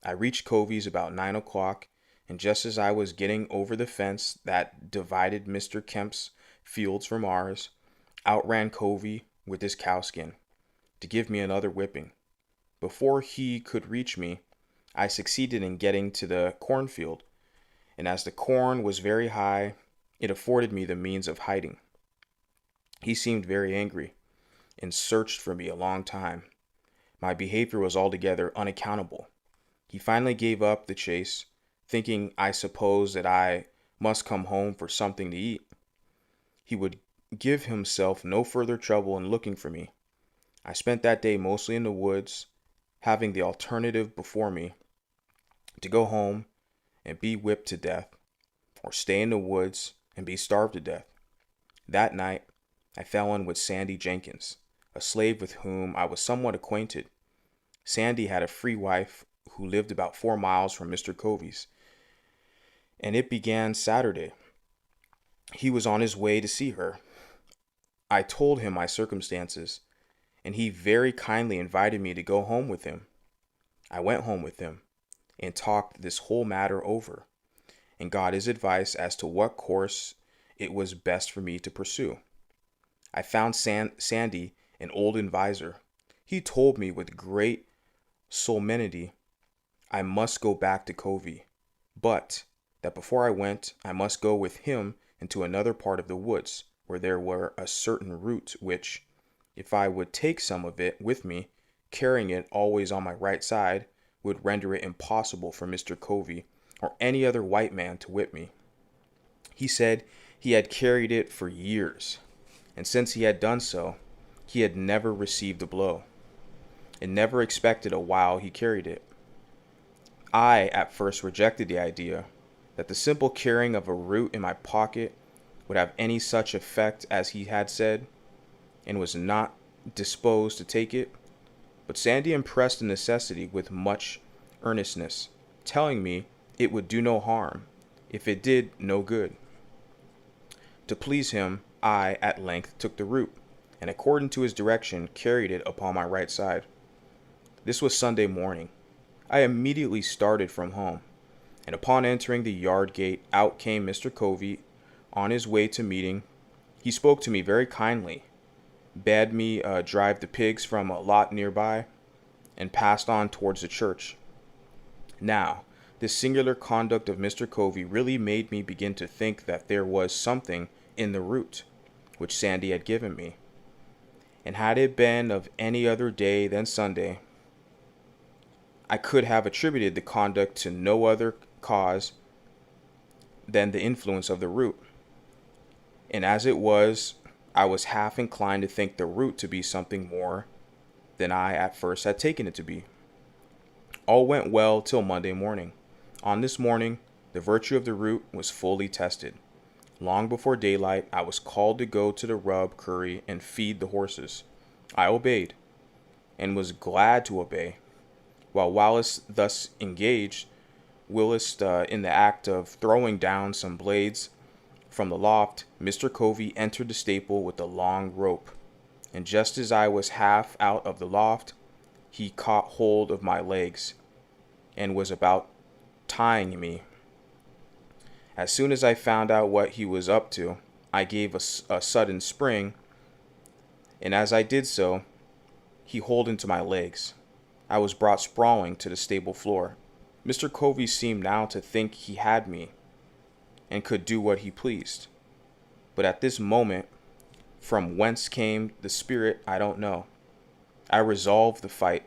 Speaker 1: I reached Covey's about 9 o'clock, and just as I was getting over the fence that divided Mr. Kemp's fields from ours, out ran Covey with his cowskin to give me another whipping. Before he could reach me, I succeeded in getting to the cornfield, and as the corn was very high, it afforded me the means of hiding. He seemed very angry and searched for me a long time. My behavior was altogether unaccountable. He finally gave up the chase, thinking, I suppose, that I must come home for something to eat. He would give himself no further trouble in looking for me. I spent that day mostly in the woods, having the alternative before me to go home and be whipped to death, or stay in the woods and be starved to death. That night, I fell in with Sandy Jenkins, a slave with whom I was somewhat acquainted. Sandy had a free wife who lived about 4 miles from Mr. Covey's, and it began Saturday. He was on his way to see her. I told him my circumstances, and he very kindly invited me to go home with him. I went home with him and talked this whole matter over, and got his advice as to what course it was best for me to pursue. I found Sandy an old adviser. He told me with great solemnity I must go back to Covey, but that before I went, I must go with him into another part of the woods, where there were a certain root which, if I would take some of it with me, carrying it always on my right side, would render it impossible for Mr. Covey or any other white man to whip me. He said he had carried it for years, and since he had done so, he had never received a blow, and never expected a while he carried it. I at first rejected the idea that the simple carrying of a root in my pocket would have any such effect as he had said, and was not disposed to take it. But Sandy impressed the necessity with much earnestness, telling me it would do no harm, if it did no good. To please him, I at length took the root, and according to his direction, carried it upon my right side. This was Sunday morning. I immediately started from home, and upon entering the yard gate, out came Mr. Covey on his way to meeting. He spoke to me very kindly, bade me drive the pigs from a lot nearby, and passed on towards the church. Now, this singular conduct of Mr. Covey really made me begin to think that there was something in the root which Sandy had given me. and had it been of any other day than Sunday, I could have attributed the conduct to no other cause than the influence of the root. And as it was, I was half inclined to think the root to be something more than I at first had taken it to be. All went well till Monday morning. On this morning, the virtue of the root was fully tested. Long before daylight, I was called to go to the rub curry and feed the horses. I obeyed, and was glad to obey. While Wallace thus engaged, Willis in the act of throwing down some blades from the loft, Mr. Covey entered the stable with a long rope, and just as I was half out of the loft, he caught hold of my legs and was about tying me. As soon as I found out what he was up to, I gave a sudden spring, and as I did so, he hauled into my legs. I was brought sprawling to the stable floor. Mr. Covey seemed now to think he had me and could do what he pleased. But at this moment, from whence came the spirit, I don't know. I resolved the fight,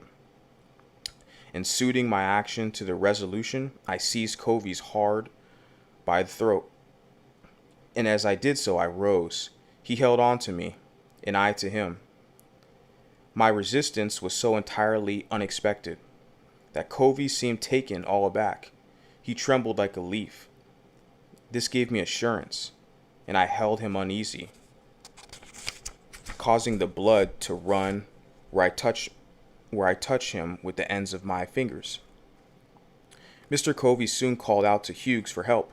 Speaker 1: and suiting my action to the resolution, I seized Covey's hard by the throat. And as I did so, I rose. He held on to me, and I to him. My resistance was so entirely unexpected that Covey seemed taken all aback. He trembled like a leaf. This gave me assurance, and I held him uneasy, causing the blood to run where I touch him with the ends of my fingers. Mr. Covey soon called out to Hughes for help.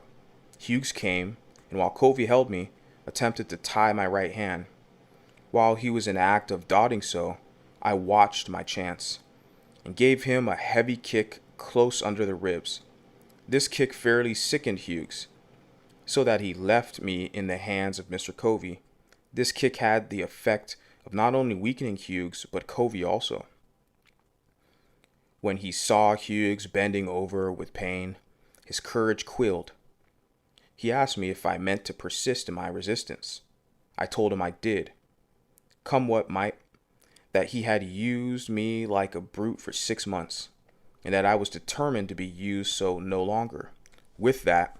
Speaker 1: Hughes came, and while Covey held me, attempted to tie my right hand. While he was in the act of doing so, I watched my chance, and gave him a heavy kick close under the ribs. This kick fairly sickened Hughes, so that he left me in the hands of Mr. Covey. This kick had the effect of not only weakening Hughes, but Covey also. When he saw Hughes bending over with pain, his courage quailed. He asked me if I meant to persist in my resistance. I told him I did, come what might, that he had used me like a brute for 6 months, and that I was determined to be used so no longer. With that,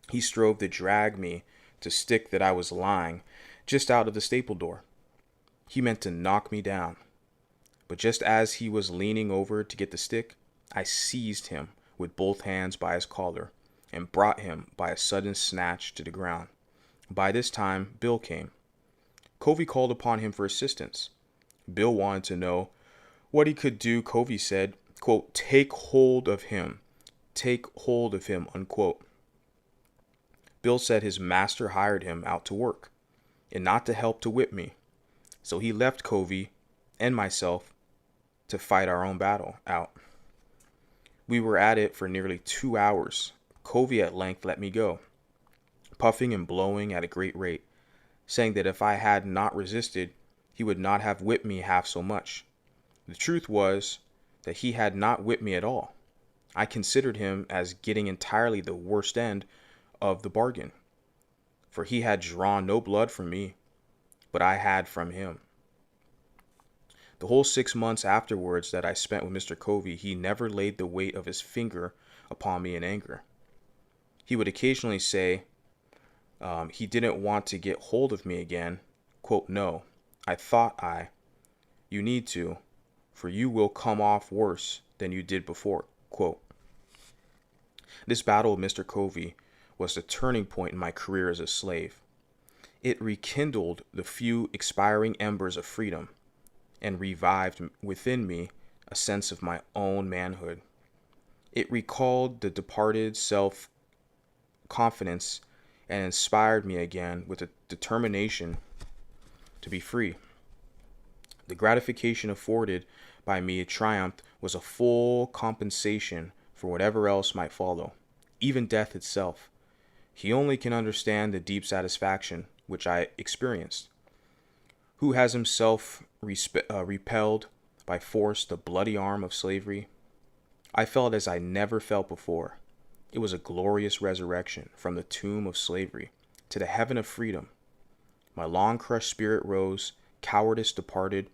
Speaker 1: he strove to drag me to stick that I was lying just out of the stable door. He meant to knock me down, but just as he was leaning over to get the stick, I seized him with both hands by his collar and brought him by a sudden snatch to the ground. By this time, Bill came. Covey called upon him for assistance. Bill wanted to know what he could do. Covey said, quote, "Take hold of him. Take hold of him," unquote. Bill said his master hired him out to work, and not to help to whip me. So he left Covey and myself to fight our own battle out. We were at it for nearly 2 hours. Covey at length let me go, puffing and blowing at a great rate, saying that if I had not resisted, he would not have whipped me half so much. The truth was that he had not whipped me at all. I considered him as getting entirely the worst end of the bargain, for he had drawn no blood from me, but I had from him. The whole 6 months afterwards that I spent with Mr. Covey, he never laid the weight of his finger upon me in anger. He would occasionally say he didn't want to get hold of me again. Quote, "No, I thought you need to, for you will come off worse than you did before." Quote. This battle with Mr. Covey was the turning point in my career as a slave. It rekindled the few expiring embers of freedom and revived within me a sense of my own manhood. It recalled the departed self-confidence and inspired me again with a determination to be free. The gratification afforded by me a triumph was a full compensation for whatever else might follow, even death itself. He only can understand the deep satisfaction which I experienced, who has himself repelled by force the bloody arm of slavery. I felt as I never felt before. It was a glorious resurrection from the tomb of slavery to the heaven of freedom. My long crushed spirit rose, cowardice departed,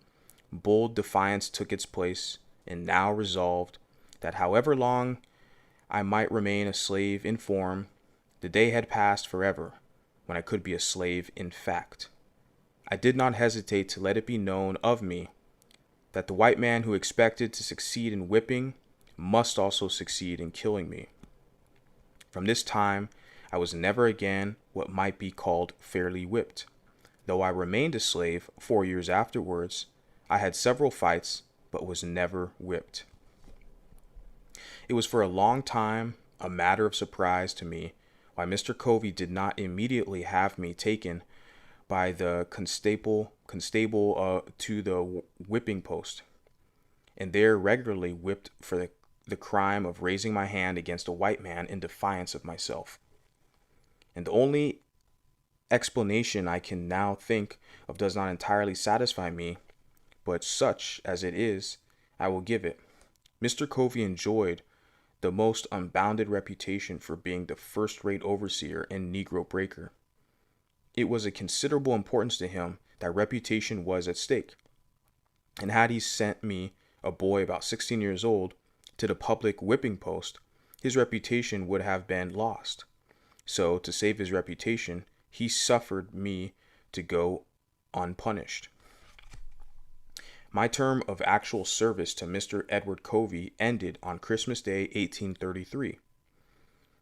Speaker 1: bold defiance took its place, and now resolved that however long I might remain a slave in form, the day had passed forever when I could be a slave in fact. I did not hesitate to let it be known of me that the white man who expected to succeed in whipping must also succeed in killing me. From this time, I was never again what might be called fairly whipped. Though I remained a slave 4 years afterwards, I had several fights, but was never whipped. It was for a long time a matter of surprise to me why Mr. Covey did not immediately have me taken by the constable to the whipping post, and there regularly whipped for the crime of raising my hand against a white man in defiance of myself. And the only explanation I can now think of does not entirely satisfy me, but such as it is, I will give it. Mr. Covey enjoyed the most unbounded reputation for being the first-rate overseer and Negro breaker. It was of considerable importance to him that reputation was at stake, and had he sent me, a boy about 16 years old, to the public whipping post, his reputation would have been lost. So, to save his reputation, he suffered me to go unpunished. My term of actual service to Mr. Edward Covey ended on Christmas Day, 1833.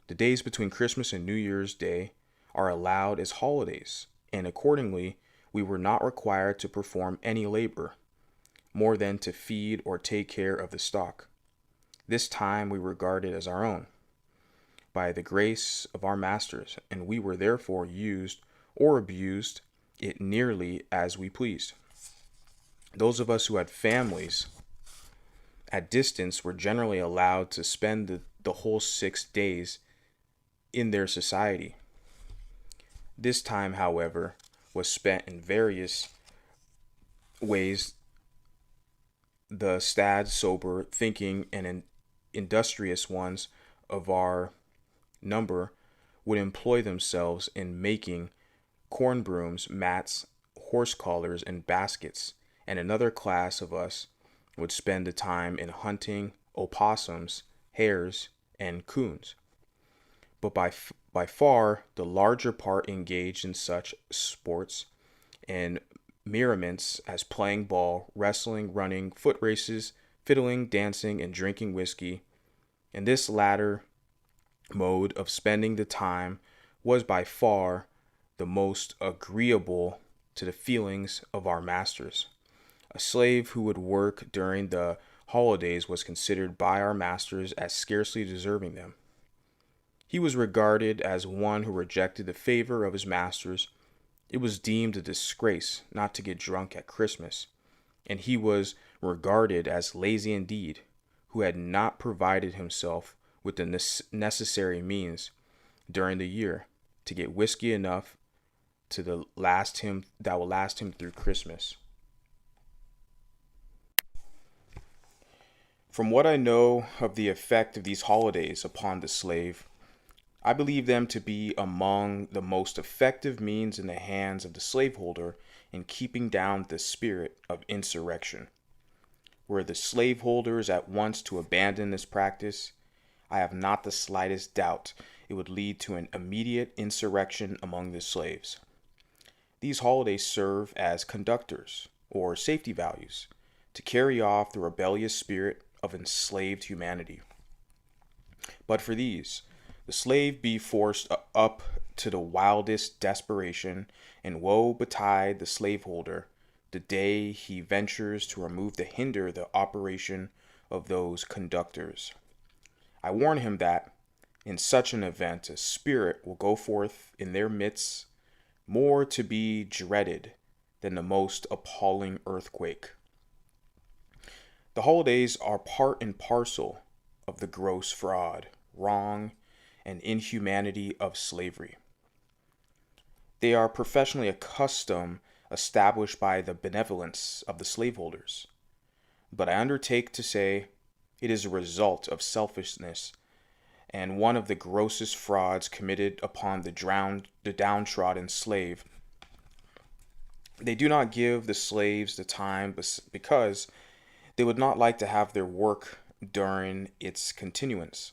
Speaker 1: The days between Christmas and New Year's Day are allowed as holidays, and accordingly, we were not required to perform any labor, more than to feed or take care of the stock. This time we regarded as our own, by the grace of our masters, and we were therefore used or abused it nearly as we pleased. Those of us who had families at distance were generally allowed to spend the whole 6 days in their society. This time, however, was spent in various ways. The staid, sober, thinking, and industrious ones of our number would employ themselves in making corn brooms, mats, horse collars, and baskets, and another class of us would spend the time in hunting opossums, hares, and coons. But by far the larger part engaged in such sports and merriments as playing ball, wrestling, running, foot races, fiddling, dancing, and drinking whiskey. And this latter mode of spending the time was by far the most agreeable to the feelings of our masters. A slave who would work during the holidays was considered by our masters as scarcely deserving them. He was regarded as one who rejected the favor of his masters. It was deemed a disgrace not to get drunk at Christmas, and he was regarded as lazy indeed, who had not provided himself with the necessary means during the year to get whiskey enough that will last him through Christmas. From what I know of the effect of these holidays upon the slave, I believe them to be among the most effective means in the hands of the slaveholder in keeping down the spirit of insurrection. Were the slaveholders at once to abandon this practice, I have not the slightest doubt it would lead to an immediate insurrection among the slaves. These holidays serve as conductors, or safety values, to carry off the rebellious spirit of enslaved humanity. But for these, the slave be forced up to the wildest desperation, and woe betide the slaveholder the day he ventures to remove to hinder the operation of those conductors. I warn him that, in such an event, a spirit will go forth in their midst more to be dreaded than the most appalling earthquake. The holidays are part and parcel of the gross fraud, wrong, and inhumanity of slavery. They are professionally a custom established by the benevolence of the slaveholders. But I undertake to say it is a result of selfishness and one of the grossest frauds committed upon the downtrodden slave They do not give the slaves the time because they would not like to have their work during its continuance,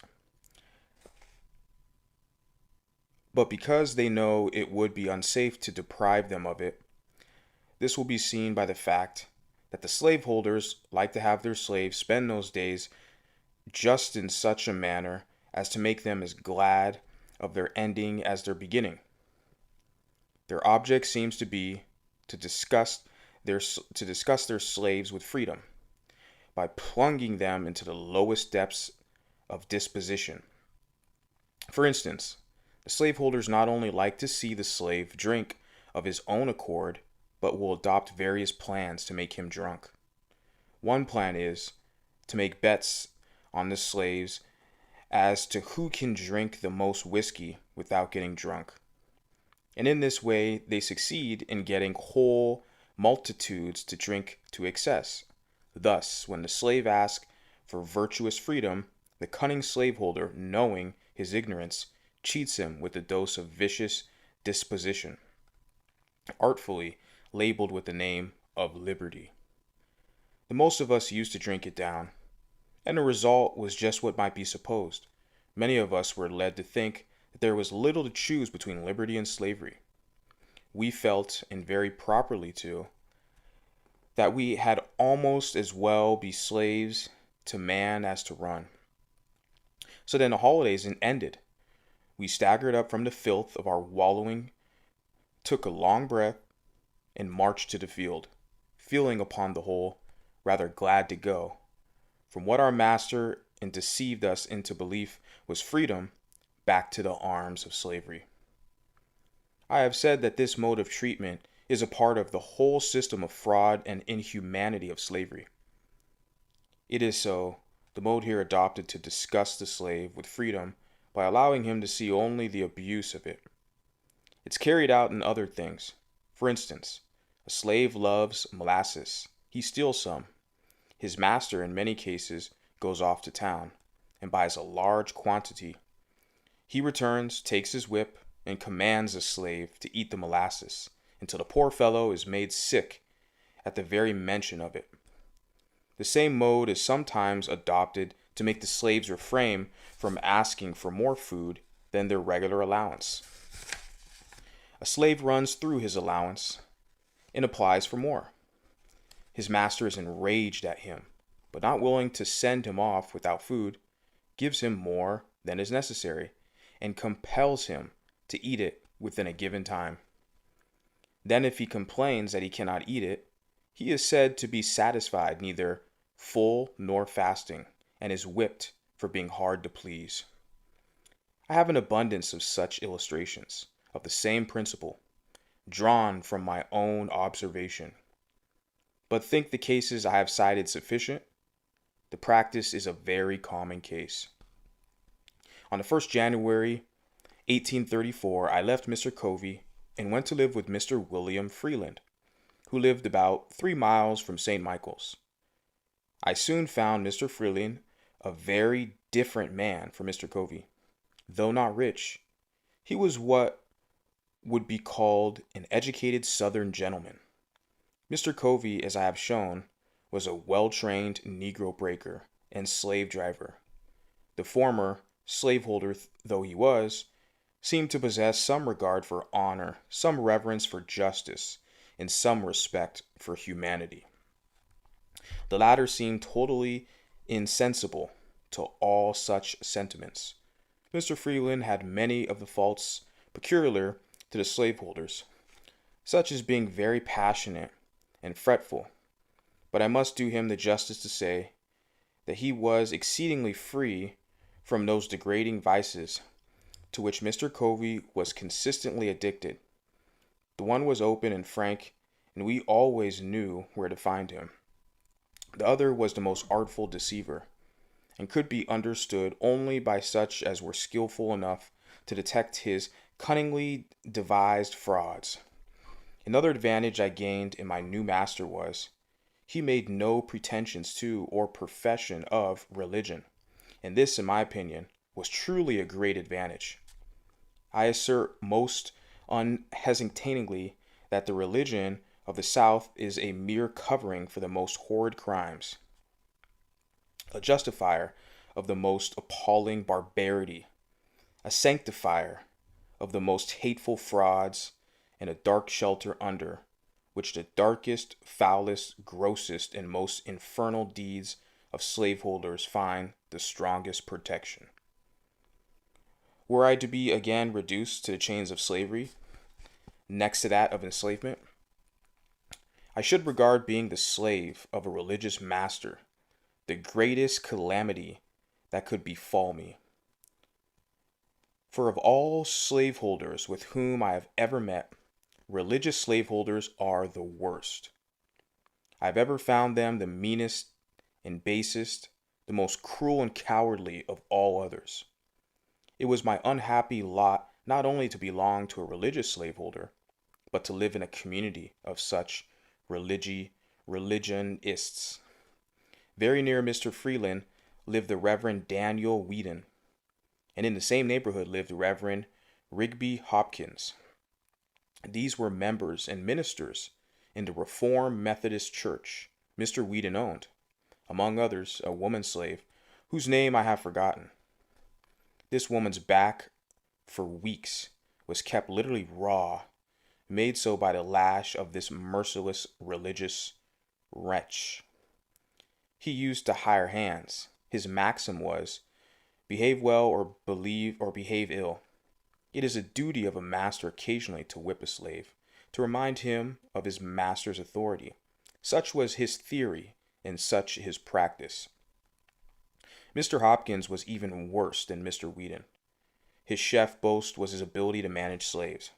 Speaker 1: but because they know it would be unsafe to deprive them of it. This will be seen by the fact that the slaveholders like to have their slaves spend those days just in such a manner as to make them as glad of their ending as their beginning. Their object seems to be to discuss their slaves with freedom by plunging them into the lowest depths of disposition. For instance, the slaveholders not only like to see the slave drink of his own accord, but will adopt various plans to make him drunk. One plan is to make bets on the slaves as to who can drink the most whiskey without getting drunk. And in this way, they succeed in getting whole multitudes to drink to excess. Thus, when the slave asks for virtuous freedom, the cunning slaveholder, knowing his ignorance, cheats him with a dose of vicious disposition, artfully labeled with the name of liberty. The most of us used to drink it down, and the result was just what might be supposed. Many of us were led to think that there was little to choose between liberty and slavery. We felt, and very properly too, that we had almost as well be slaves to man as to run. So then the holidays ended. We staggered up from the filth of our wallowing, took a long breath, and marched to the field, feeling upon the whole rather glad to go. From what our master and deceived us into belief was freedom, back to the arms of slavery. I have said that this mode of treatment is a part of the whole system of fraud and inhumanity of slavery. It is so, the mode here adopted to disgust the slave with freedom by allowing him to see only the abuse of it. It's carried out in other things. For instance, a slave loves molasses. He steals some. His master, in many cases, goes off to town and buys a large quantity. He returns, takes his whip, and commands the slave to eat the molasses until the poor fellow is made sick at the very mention of it. The same mode is sometimes adopted to make the slaves refrain from asking for more food than their regular allowance. A slave runs through his allowance and applies for more. His master is enraged at him, but not willing to send him off without food, gives him more than is necessary, and compels him to eat it within a given time. Then if he complains that he cannot eat it, he is said to be satisfied neither full nor fasting, and is whipped for being hard to please. I have an abundance of such illustrations of the same principle, drawn from my own observation. But think the cases I have cited sufficient? The practice is a very common case. On the 1st January 1834, I left Mr. Covey and went to live with Mr. William Freeland, who lived about 3 miles from St. Michael's. I soon found Mr. Freeland a very different man from Mr. Covey. Though not rich, he was what would be called an educated Southern gentleman. Mr. Covey, as I have shown, was a well-trained Negro breaker and slave driver. The former, slaveholder though he was, seemed to possess some regard for honor, some reverence for justice, and some respect for humanity. The latter seemed totally insensible to all such sentiments. Mr. Freeland had many of the faults peculiar to the slaveholders, such as being very passionate and fretful, but I must do him the justice to say that he was exceedingly free from those degrading vices to which Mr. Covey was consistently addicted. The one was open and frank, and we always knew where to find him. The other was the most artful deceiver, and could be understood only by such as were skillful enough to detect his cunningly devised frauds. Another advantage I gained in my new master was, he made no pretensions to or profession of religion, and this, in my opinion, was truly a great advantage. I assert most unhesitatingly that the religion of the South is a mere covering for the most horrid crimes, a justifier of the most appalling barbarity, a sanctifier of the most hateful frauds, and a dark shelter under which the darkest, foulest, grossest, and most infernal deeds of slaveholders find the strongest protection. Were I to be again reduced to the chains of slavery, next to that of enslavement, I should regard being the slave of a religious master the greatest calamity that could befall me. For of all slaveholders with whom I have ever met, religious slaveholders are the worst. I have ever found them the meanest and basest, the most cruel and cowardly of all others. It was my unhappy lot not only to belong to a religious slaveholder, but to live in a community of such religionists. Very near Mr. Freeland lived the Reverend Daniel Whedon, and in the same neighborhood lived the Reverend Rigby Hopkins. These were members and ministers in the Reformed Methodist Church Mr. Whedon owned, among others a woman slave whose name I have forgotten. This woman's back for weeks was kept literally raw, made so by the lash of this merciless religious wretch. He used to hire hands. His maxim was, behave well or behave ill. It is a duty of a master occasionally to whip a slave, to remind him of his master's authority. Such was his theory and such his practice. Mr. Hopkins was even worse than Mr. Whedon. His chief boast was his ability to manage slaves.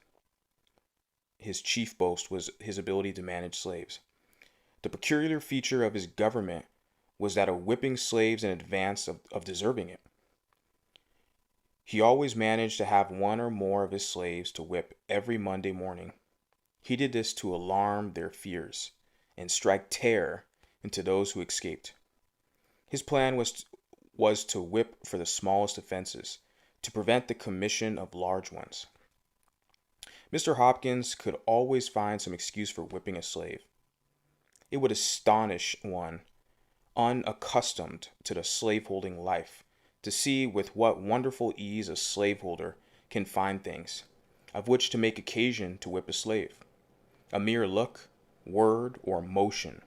Speaker 1: The peculiar feature of his government was that of whipping slaves in advance of deserving it. He always managed to have one or more of his slaves to whip every Monday morning. He did this to alarm their fears and strike terror into those who escaped. His plan was to whip for the smallest offenses, to prevent the commission of large ones. Mr. Hopkins could always find some excuse for whipping a slave. It would astonish one unaccustomed to the slaveholding life to see with what wonderful ease a slaveholder can find things of which to make occasion to whip a slave. A mere look, word, or motion,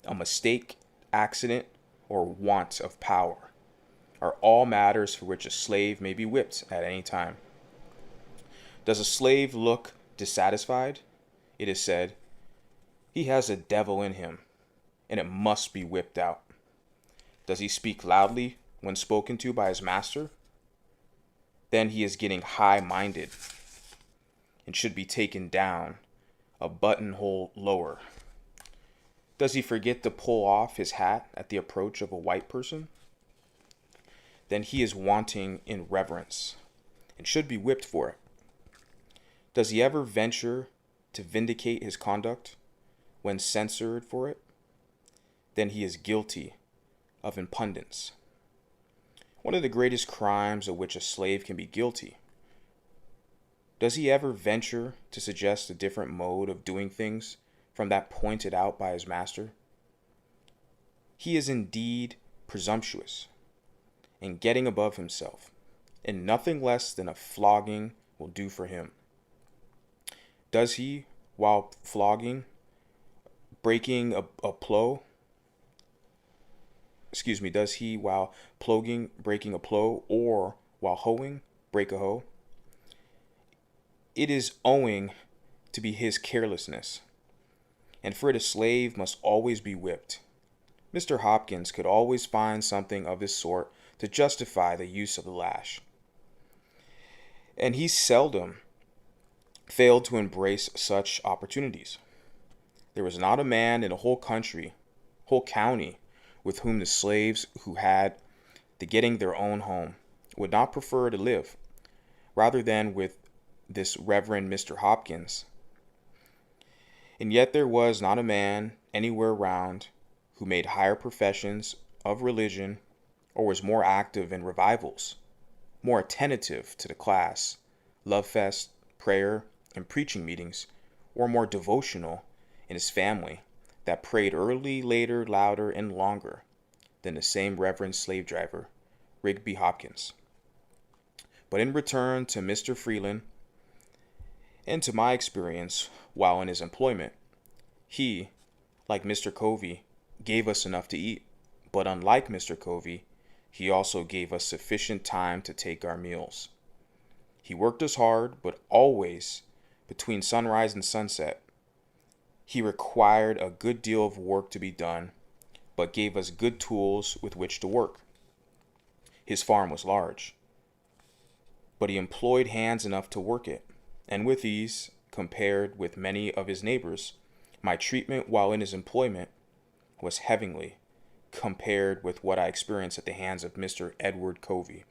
Speaker 1: a mistake, accident, or want of power are all matters for which a slave may be whipped at any time. Does a slave look dissatisfied? It is said, he has a devil in him, and it must be whipped out. Does he speak loudly when spoken to by his master? Then he is getting high-minded and should be taken down a buttonhole lower. Does he forget to pull off his hat at the approach of a white person? Then he is wanting in reverence and should be whipped for it. Does he ever venture to vindicate his conduct when censured for it? Then he is guilty of impudence. One of the greatest crimes of which a slave can be guilty. Does he ever venture to suggest a different mode of doing things from that pointed out by his master? He is indeed presumptuous and getting above himself, and nothing less than a flogging will do for him. Does he, while flogging, breaking a plow, does he, while plogging, breaking a plow, or while hoeing, break a hoe? It is owing to be his carelessness, and for it a slave must always be whipped. Mr. Hopkins could always find something of this sort to justify the use of the lash, and he seldom failed to embrace such opportunities. There was not a man in the whole county, with whom the slaves who had the getting their own home would not prefer to live, rather than with this Reverend Mr. Hopkins. And yet there was not a man anywhere round who made higher professions of religion or was more active in revivals, more attentive to the class, love fest, prayer, and preaching meetings, or more devotional and his family that prayed early, later, louder, and longer than the same reverend slave driver, Rigby Hopkins. But in return to Mr. Freeland and to my experience while in his employment, he, like Mr. Covey, gave us enough to eat. But unlike Mr. Covey, he also gave us sufficient time to take our meals. He worked us hard, but always between sunrise and sunset. He required a good deal of work to be done, but gave us good tools with which to work. His farm was large, but he employed hands enough to work it, and with ease, compared with many of his neighbors, my treatment while in his employment was heavenly compared with what I experienced at the hands of Mr. Edward Covey.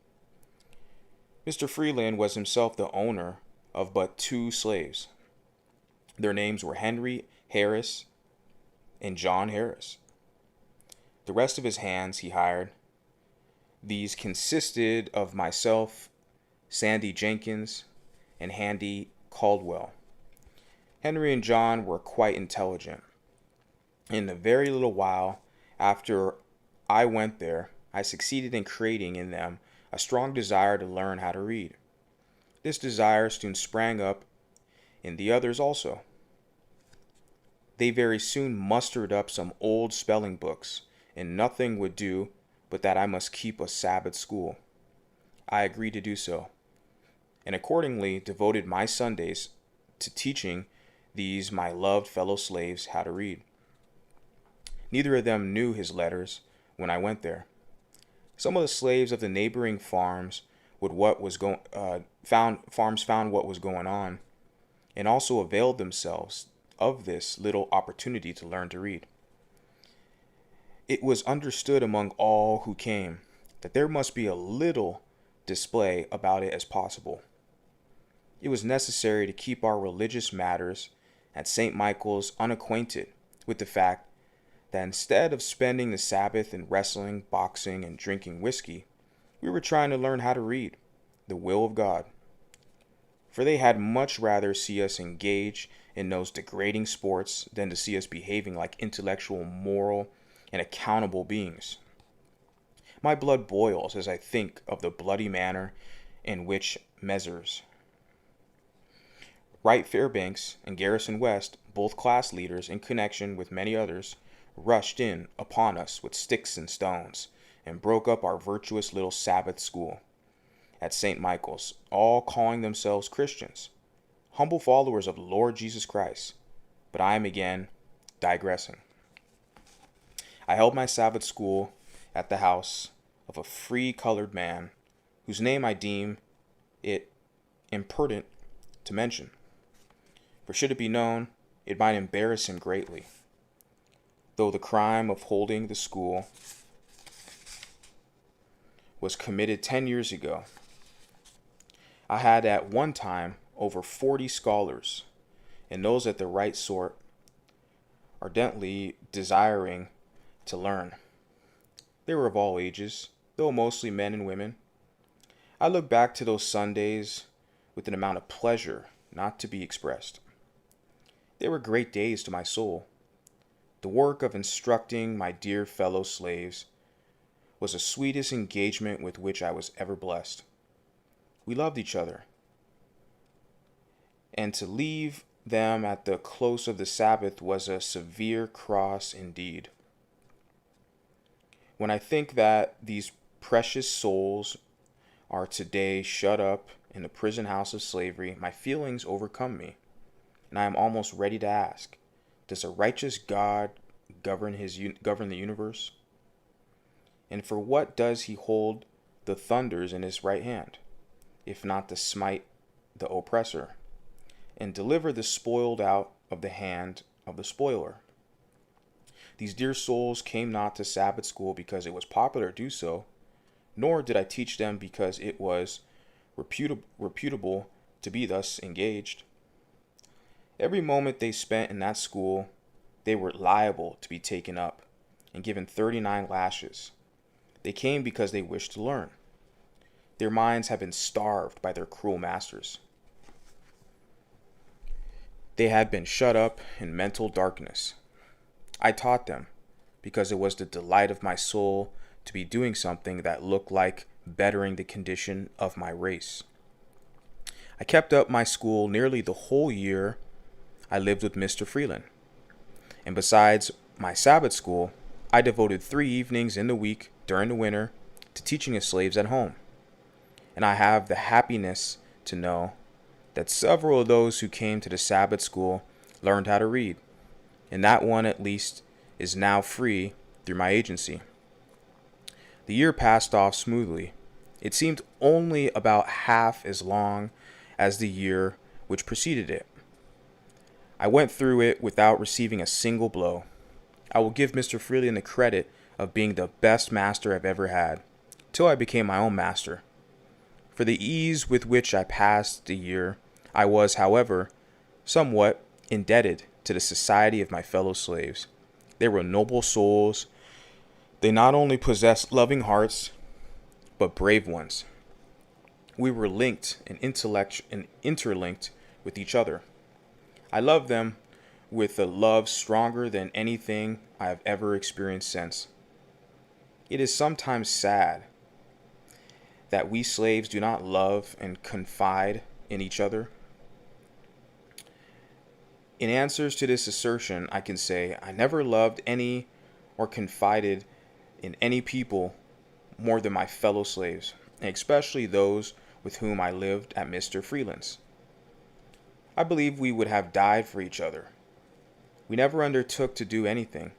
Speaker 1: Mr. Freeland was himself the owner of but 2 slaves. Their names were Henry Harris and John Harris. The rest of his hands he hired. These consisted of myself, Sandy Jenkins, and Handy Caldwell. Henry and John were quite intelligent. In a very little while after I went there, I succeeded in creating in them a strong desire to learn how to read. This desire soon sprang up in the others also. They very soon mustered up some old spelling books, and nothing would do but that I must keep a Sabbath school. I agreed to do so, and accordingly devoted my Sundays to teaching these my loved fellow slaves how to read. Neither of them knew his letters when I went there. Some of the slaves of the neighboring farms found what was going on, and also availed themselves of this little opportunity to learn to read. It was understood among all who came that there must be a little display about it as possible. It was necessary to keep our religious matters at St. Michael's unacquainted with the fact that instead of spending the Sabbath in wrestling, boxing, and drinking whiskey, we were trying to learn how to read the will of God. For they had much rather see us engage in those degrading sports than to see us behaving like intellectual, moral, and accountable beings. My blood boils as I think of the bloody manner in which Messrs. Wright Fairbanks and Garrison West, both class leaders in connection with many others, rushed in upon us with sticks and stones, and broke up our virtuous little Sabbath school at St. Michael's, all calling themselves Christians, humble followers of the Lord Jesus Christ. But I am again digressing. I held my Sabbath school at the house of a free colored man, whose name I deem it imprudent to mention, for should it be known, it might embarrass him greatly. Though the crime of holding the school was committed 10 years ago, I had at one time over 40 scholars, and those at the right sort, ardently desiring to learn. They were of all ages, though mostly men and women. I look back to those Sundays with an amount of pleasure not to be expressed. They were great days to my soul. The work of instructing my dear fellow slaves was the sweetest engagement with which I was ever blessed. We loved each other, and to leave them at the close of the Sabbath was a severe cross indeed. When I think that these precious souls are today shut up in the prison house of slavery, my feelings overcome me, and I am almost ready to ask, does a righteous God govern the universe? And for what does he hold the thunders in his right hand, if not to smite the oppressor, and deliver the spoiled out of the hand of the spoiler? These dear souls came not to Sabbath school because it was popular to do so, nor did I teach them because it was reputable to be thus engaged. Every moment they spent in that school, they were liable to be taken up and given 39 lashes. They came because they wished to learn. Their minds have been starved by their cruel masters. They had been shut up in mental darkness. I taught them because it was the delight of my soul to be doing something that looked like bettering the condition of my race. I kept up my school nearly the whole year I lived with Mr. Freeland. And besides my Sabbath school, I devoted 3 evenings in the week during the winter to teaching the slaves at home. And I have the happiness to know that several of those who came to the Sabbath school learned how to read, and that one at least is now free through my agency. The year passed off smoothly. It seemed only about half as long as the year which preceded it. I went through it without receiving a single blow. I will give Mr. Freeland the credit of being the best master I've ever had, till I became my own master. For the ease with which I passed the year, I was, however, somewhat indebted to the society of my fellow slaves. They were noble souls. They not only possessed loving hearts, but brave ones. We were linked and interlinked with each other. I love them with a love stronger than anything I have ever experienced since. It is sometimes sad that we slaves do not love and confide in each other. In answers to this assertion, I can say I never loved any or confided in any people more than my fellow slaves, and especially those with whom I lived at Mr. Freeland's. I believe we would have died for each other. We never undertook to do anything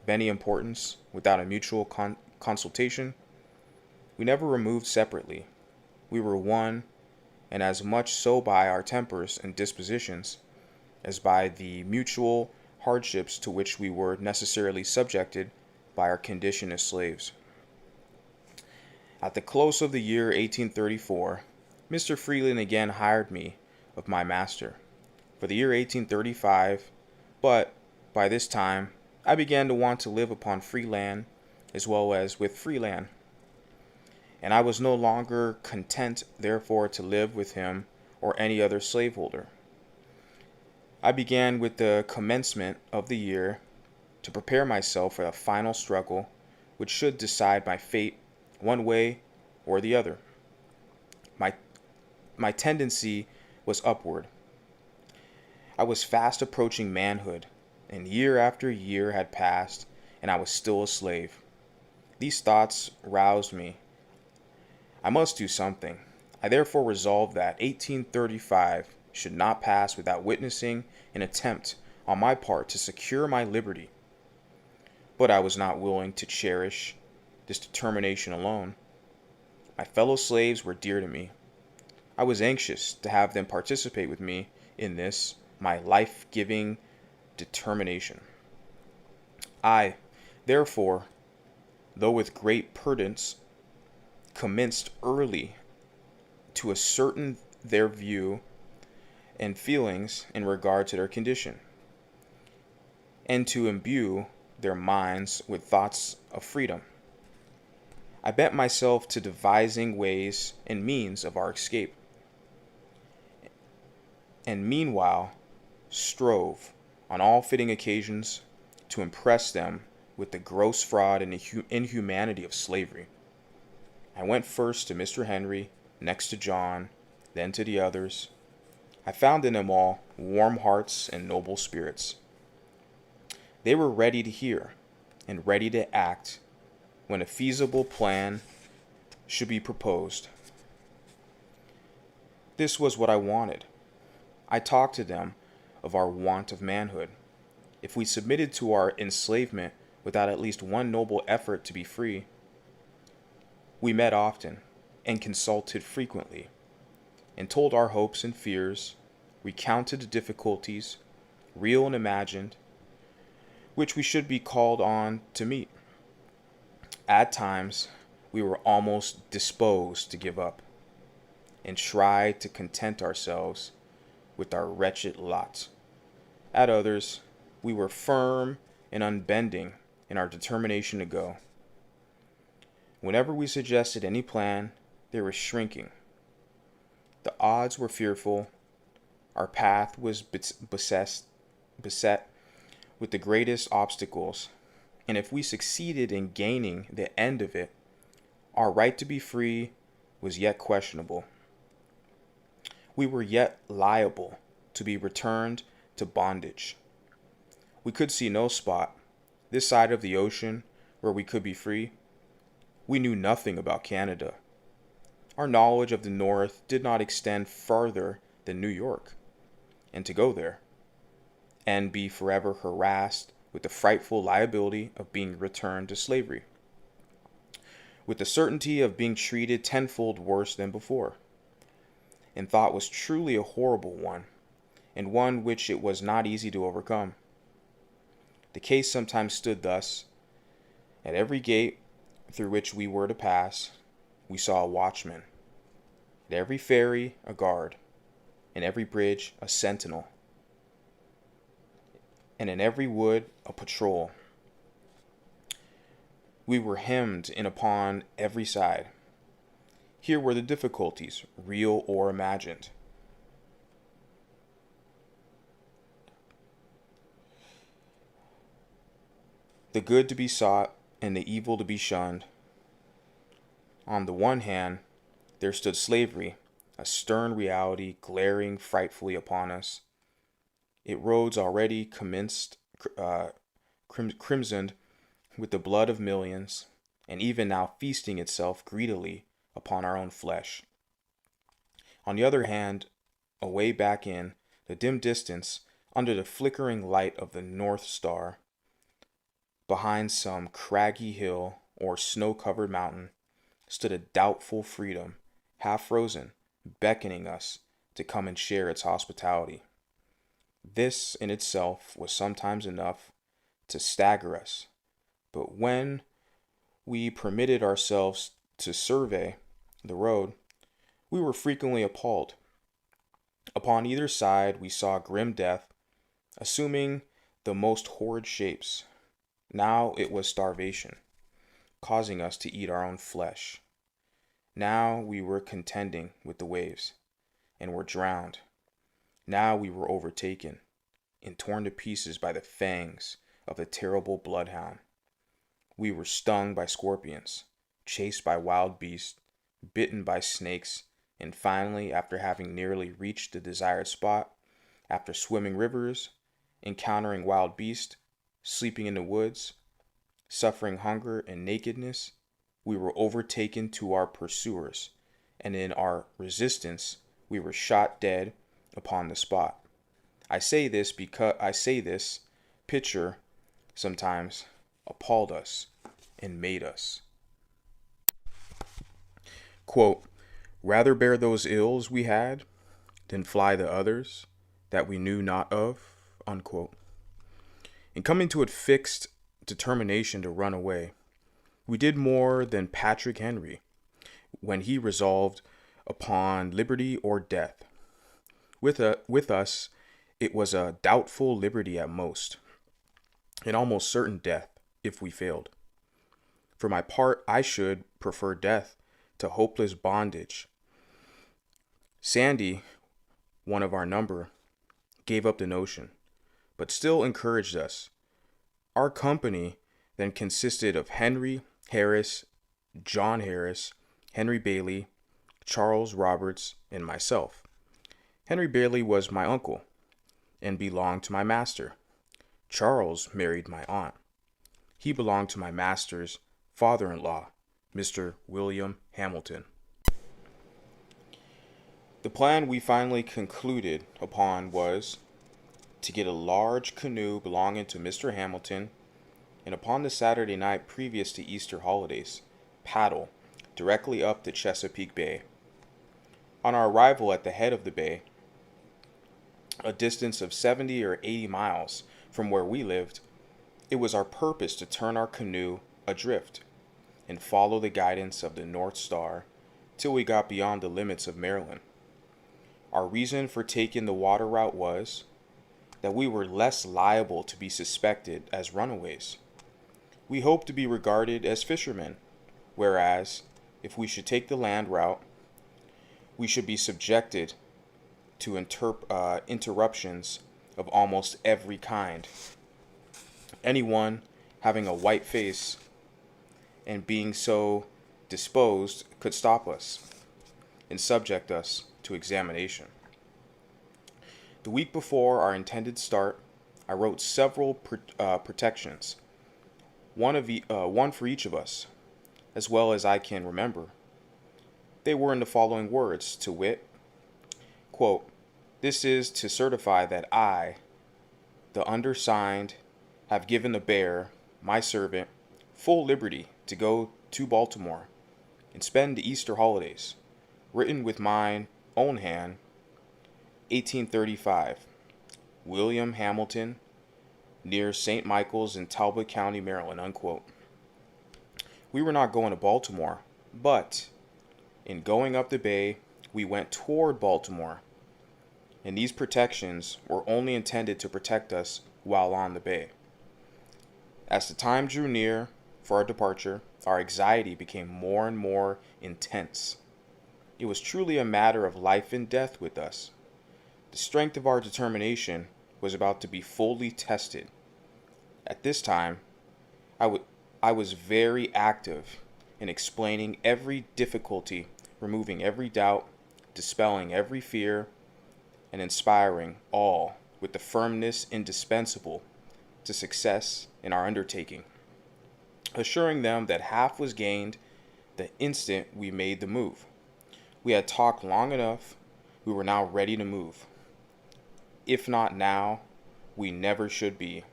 Speaker 1: of any importance without a mutual consultation. We never removed separately. We were one, and as much so by our tempers and dispositions as by the mutual hardships to which we were necessarily subjected by our condition as slaves. At the close of the year 1834, Mr. Freeland again hired me of my master for the year 1835, but by this time I began to want to live upon free land as well as with free land, and I was no longer content therefore to live with him or any other slaveholder. I began with the commencement of the year to prepare myself for the final struggle which should decide my fate one way or the other. My tendency was upward. I was fast approaching manhood, and year after year had passed, and I was still a slave. These thoughts roused me. I must do something. I therefore resolved that 1835 should not pass without witnessing an attempt on my part to secure my liberty. But I was not willing to cherish this determination alone. My fellow slaves were dear to me. I was anxious to have them participate with me in this, my life-giving determination. I, therefore, though with great prudence, commenced early to ascertain their view and feelings in regard to their condition, and to imbue their minds with thoughts of freedom. I bent myself to devising ways and means of our escape, and meanwhile strove on all fitting occasions to impress them with the gross fraud and inhumanity of slavery. I went first to Mr. Henry, next to John, then to the others. I found in them all warm hearts and noble spirits. They were ready to hear and ready to act when a feasible plan should be proposed. This was what I wanted. I talked to them of our want of manhood. If we submitted to our enslavement without at least one noble effort to be free, we met often and consulted frequently, and told our hopes and fears, recounted the difficulties, real and imagined, which we should be called on to meet. At times, we were almost disposed to give up, and try to content ourselves with our wretched lot. At others, we were firm and unbending in our determination to go. Whenever we suggested any plan, they were shrinking. The odds were fearful, Our path was beset with the greatest obstacles, and if we succeeded in gaining the end of it, our right to be free was yet questionable. We were yet liable to be returned to bondage. We could see no spot, this side of the ocean, where we could be free. We knew nothing about Canada. Our knowledge of the North did not extend farther than New York, and to go there and be forever harassed with the frightful liability of being returned to slavery, with the certainty of being treated tenfold worse than before, and thought was truly a horrible one, and one which it was not easy to overcome. The case sometimes stood thus. At every gate through which we were to pass, we saw a watchman. At every ferry, a guard. In every bridge, a sentinel. And in every wood, a patrol. We were hemmed in upon every side. Here were the difficulties, real or imagined. The good to be sought and the evil to be shunned. On the one hand, there stood slavery, a stern reality glaring frightfully upon us. It roads already crimsoned with the blood of millions, and even now feasting itself greedily upon our own flesh. On the other hand, away back in the dim distance, under the flickering light of the North Star, behind some craggy hill or snow-covered mountain, stood a doubtful freedom, half frozen, beckoning us to come and share its hospitality. This in itself was sometimes enough to stagger us, but when we permitted ourselves to survey the road, we were frequently appalled. Upon either side we saw grim death, assuming the most horrid shapes. Now it was starvation, causing us to eat our own flesh. Now we were contending with the waves, and were drowned. Now we were overtaken, and torn to pieces by the fangs of the terrible bloodhound. We were stung by scorpions, chased by wild beasts, bitten by snakes, and finally, after having nearly reached the desired spot, after swimming rivers, encountering wild beasts, sleeping in the woods, suffering hunger and nakedness, we were overtaken to our pursuers, and in our resistance we were shot dead upon the spot. I say this picture sometimes appalled us and made us. Quote, rather bear those ills we had than fly the others that we knew not of, unquote. In coming to a fixed determination to run away, we did more than Patrick Henry when he resolved upon liberty or death. With us, it was a doubtful liberty at most, and almost certain death if we failed. For my part, I should prefer death to hopeless bondage. Sandy, one of our number, gave up the notion, but still encouraged us. Our company then consisted of Henry Harris, John Harris, Henry Bailey, Charles Roberts, and myself. Henry Bailey was my uncle and belonged to my master. Charles married my aunt. He belonged to my master's father-in-law, Mr. William Hamilton. The plan we finally concluded upon was to get a large canoe belonging to Mr. Hamilton, and upon the Saturday night previous to Easter holidays, paddle directly up the Chesapeake Bay. On our arrival at the head of the bay, a distance of 70 or 80 miles from where we lived, it was our purpose to turn our canoe adrift and follow the guidance of the North Star till we got beyond the limits of Maryland. Our reason for taking the water route was that we were less liable to be suspected as runaways. We hoped to be regarded as fishermen, whereas if we should take the land route, we should be subjected to interruptions of almost every kind. Anyone having a white face and being so disposed could stop us and subject us to examination. The week before our intended start, I wrote several protections, one for each of us, as well as I can remember. They were in the following words, to wit, quote, "This is to certify that I, the undersigned, have given the bearer, my servant, full liberty to go to Baltimore and spend the Easter holidays. Written with mine own hand, 1835, William Hamilton, near St. Michael's in Talbot County, Maryland," unquote. We were not going to Baltimore, but in going up the bay, we went toward Baltimore, and these protections were only intended to protect us while on the bay. As the time drew near for our departure, our anxiety became more and more intense. It was truly a matter of life and death with us. The strength of our determination was about to be fully tested. At this time, I was very active in explaining every difficulty, removing every doubt, dispelling every fear, and inspiring all with the firmness indispensable to success in our undertaking, assuring them that half was gained the instant we made the move. We had talked long enough. We were now ready to move. If not now, we never should be.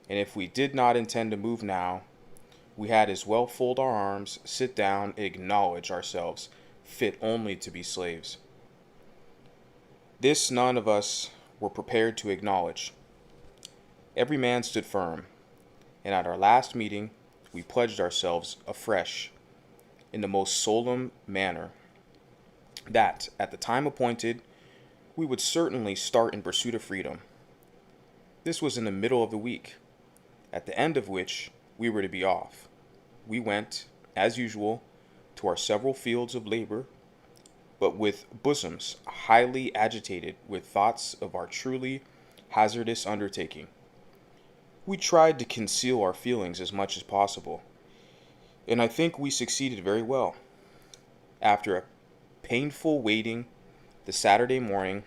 Speaker 1: And if we did not intend to move now, we had as well fold our arms, sit down, and acknowledge ourselves fit only to be slaves. This none of us were prepared to acknowledge. Every man stood firm, and at our last meeting, we pledged ourselves afresh, in the most solemn manner, that, at the time appointed, we would certainly start in pursuit of freedom. This was in the middle of the week, at the end of which we were to be off. We went, as usual, to our several fields of labor, but with bosoms highly agitated with thoughts of our truly hazardous undertaking. We tried to conceal our feelings as much as possible, and I think we succeeded very well. After a painful waiting, the Saturday morning,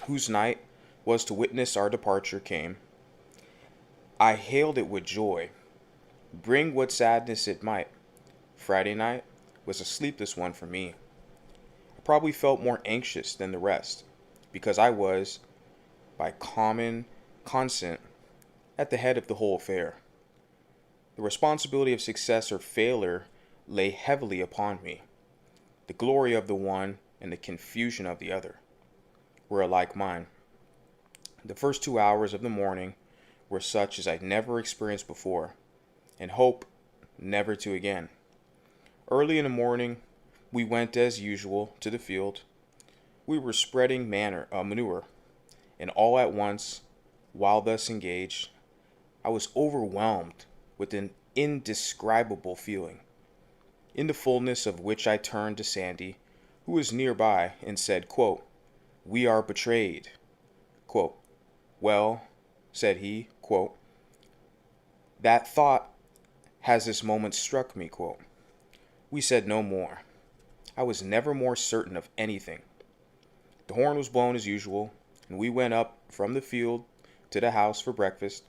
Speaker 1: whose night was to witness our departure, came. I hailed it with joy, bring what sadness it might. Friday night was a sleepless one for me. I probably felt more anxious than the rest, because I was, by common consent, at the head of the whole affair. The responsibility of success or failure lay heavily upon me. The glory of the one and the confusion of the other were alike mine. The first 2 hours of the morning were such as I'd never experienced before, and hope never to again. Early in the morning, we went as usual to the field. We were spreading manure, and all at once, while thus engaged, I was overwhelmed with an indescribable feeling, in the fullness of which I turned to Sandy, who was nearby, and said, quote, "We are betrayed." Quote, "Well," said he, quote, "that thought has this moment struck me." Quote. We said no more. I was never more certain of anything. The horn was blown as usual, and we went up from the field to the house for breakfast.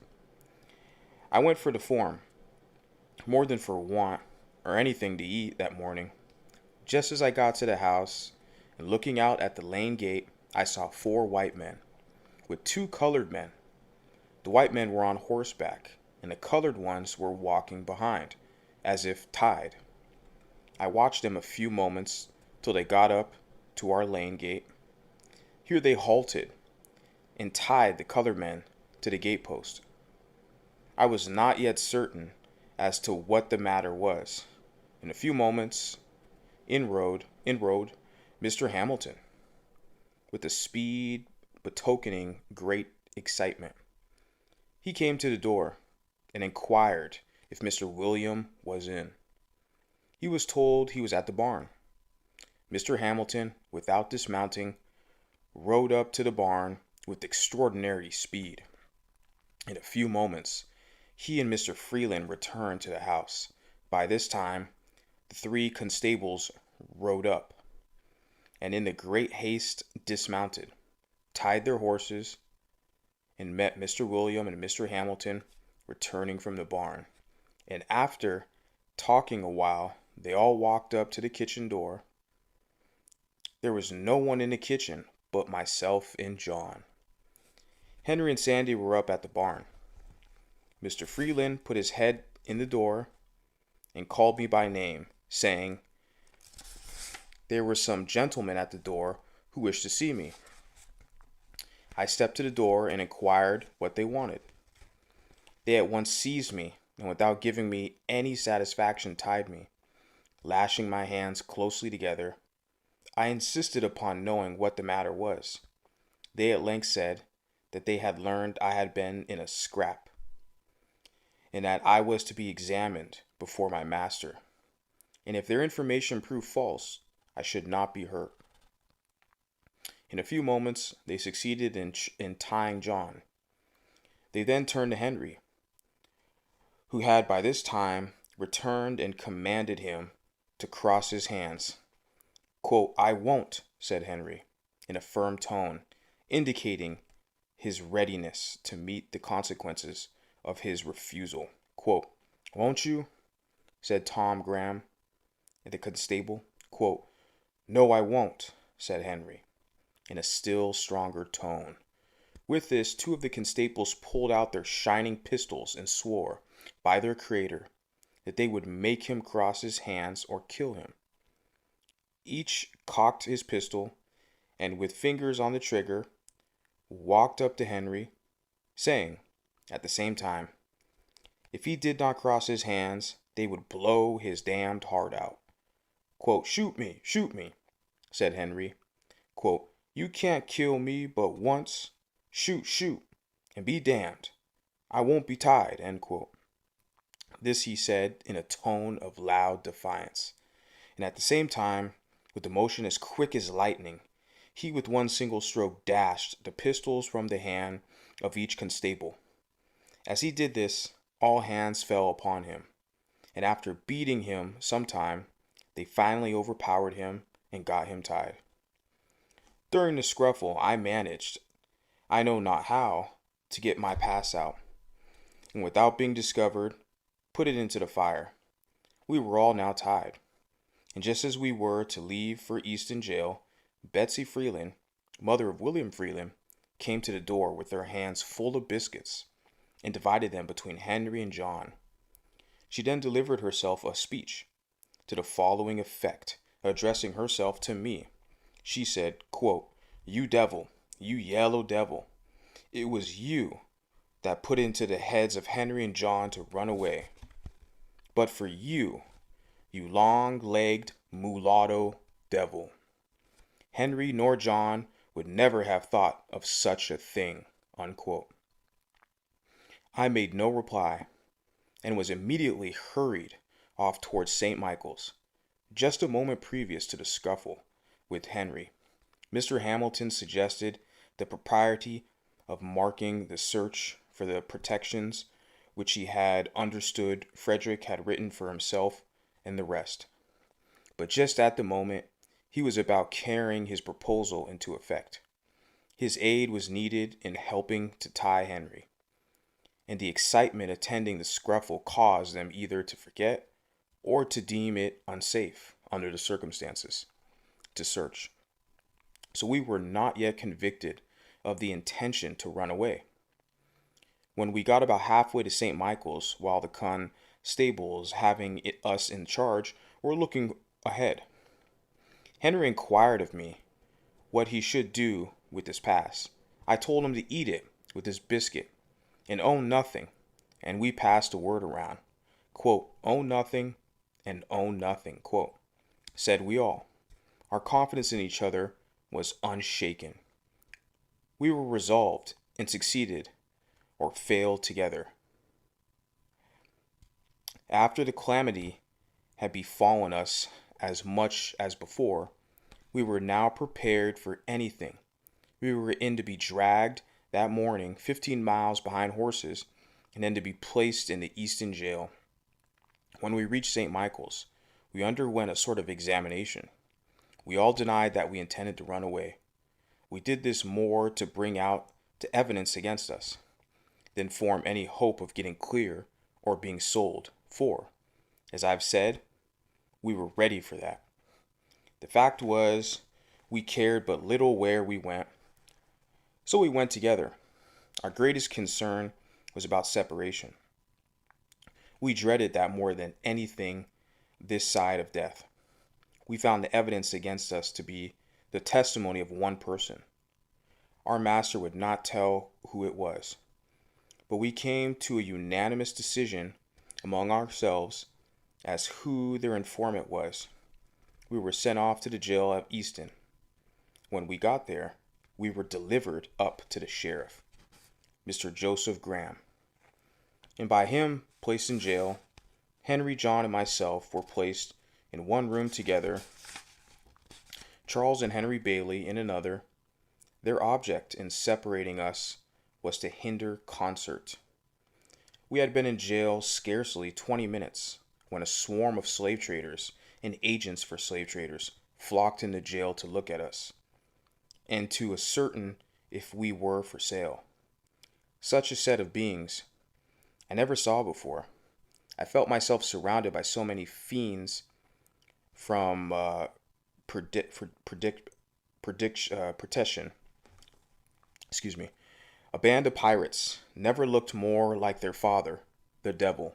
Speaker 1: I went for the form, more than for want or anything to eat that morning. Just as I got to the house, and looking out at the lane gate, I saw 4 white men, with 2 colored men. The white men were on horseback, and the colored ones were walking behind, as if tied. I watched them a few moments till they got up to our lane gate. Here they halted, and tied the colored men to the gatepost. I was not yet certain as to what the matter was. In a few moments, in rode Mr. Hamilton, with a speed betokening great excitement. He came to the door and inquired if Mr. William was in. He was told he was at the barn. Mr. Hamilton, without dismounting, rode up to the barn with extraordinary speed. In a few moments, he and Mr. Freeland returned to the house. By this time, the three constables rode up, and in the great haste dismounted, tied their horses, and met Mr. William and Mr. Hamilton returning from the barn. And after talking a while, they all walked up to the kitchen door. There was no one in the kitchen but myself and John. Henry and Sandy were up at the barn. Mr. Freeland put his head in the door and called me by name, saying there were some gentlemen at the door who wished to see me. I stepped to the door and inquired what they wanted. They at once seized me and without giving me any satisfaction tied me, lashing my hands closely together. I insisted upon knowing what the matter was. They at length said that they had learned I had been in a scrap, and that I was to be examined before my master, and if their information proved false, I should not be hurt. In a few moments, they succeeded in tying John. They then turned to Henry, who had by this time returned, and commanded him to cross his hands. Quote, "I won't," said Henry, in a firm tone, indicating his readiness to meet the consequences of his refusal. Quote, "Won't you?" said Tom Graham, the constable. Quote, "No, I won't," said Henry, in a still stronger tone. With this, two of the constables pulled out their shining pistols and swore, by their Creator, that they would make him cross his hands or kill him. Each cocked his pistol, and with fingers on the trigger, walked up to Henry, saying, at the same time, if he did not cross his hands, they would blow his damned heart out. Quote, "Shoot me, said Henry. Quote, "You can't kill me but once. Shoot, and be damned. I won't be tied," end quote. This he said in a tone of loud defiance, and at the same time, with a motion as quick as lightning, he with one single stroke dashed the pistols from the hand of each constable. As he did this, all hands fell upon him, and after beating him some time, they finally overpowered him and got him tied. During the scuffle, I managed, I know not how, to get my pass out, and without being discovered, put it into the fire. We were all now tied, and just as we were to leave for Easton jail, Betsy Freeland, mother of William Freeland, came to the door with her hands full of biscuits, and divided them between Henry and John. She then delivered herself a speech to the following effect, addressing herself to me. She said, quote, "You devil, you yellow devil, it was you that put into the heads of Henry and John to run away. But for you, you long-legged mulatto devil, Henry nor John would never have thought of such a thing," unquote. I made no reply, and was immediately hurried off towards St. Michael's. Just a moment previous to the scuffle with Henry, Mr. Hamilton suggested the propriety of marking the search for the protections which he had understood Frederick had written for himself and the rest. But just at the moment, he was about carrying his proposal into effect. His aid was needed in helping to tie Henry, and the excitement attending the scuffle caused them either to forget or to deem it unsafe, under the circumstances, to search. So we were not yet convicted of the intention to run away. When we got about halfway to St. Michael's, while the constables having us in charge were looking ahead, Henry inquired of me what he should do with this pass. I told him to eat it with his biscuit and own nothing, and we passed the word around. Quote, "Own nothing and own nothing," quote, said we all. Our confidence in each other was unshaken. We were resolved and succeeded or failed together. After the calamity had befallen us as much as before, we were now prepared for anything We were in to be dragged that morning 15 miles behind horses and then to be placed in the Easton jail. When we reached St. Michael's, we underwent a sort of examination. We all denied that we intended to run away. We did this more to bring out the evidence against us than form any hope of getting clear or being sold, for, as I've said, we were ready for that. The fact was, we cared but little where we went, so we went together. Our greatest concern was about separation. We dreaded that more than anything this side of death. We found the evidence against us to be the testimony of one person. Our master would not tell who it was, but we came to a unanimous decision among ourselves as who their informant was. We were sent off to the jail at Easton. When we got there, we were delivered up to the sheriff, Mr. Joseph Graham, and by him placed in jail. Henry, John, and myself were placed in one room together, Charles and Henry Bailey in another. Their object in separating us was to hinder concert. We had been in jail scarcely 20 minutes when a swarm of slave traders and agents for slave traders flocked into jail to look at us and to ascertain if we were for sale. Such a set of beings I never saw before. I felt myself surrounded by so many fiends from protection. A band of pirates never looked more like their father, the devil.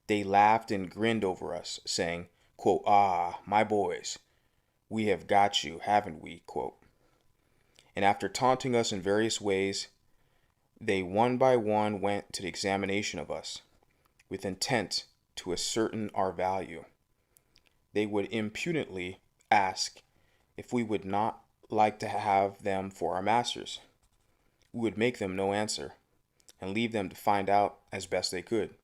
Speaker 1: They laughed and grinned over us, saying, quote, "Ah, my boys, we have got you, haven't we?" quote. And after taunting us in various ways, they one by one went to the examination of us, with intent to ascertain our value. They would impudently ask if we would not like to have them for our masters. We would make them no answer, and leave them to find out as best they could.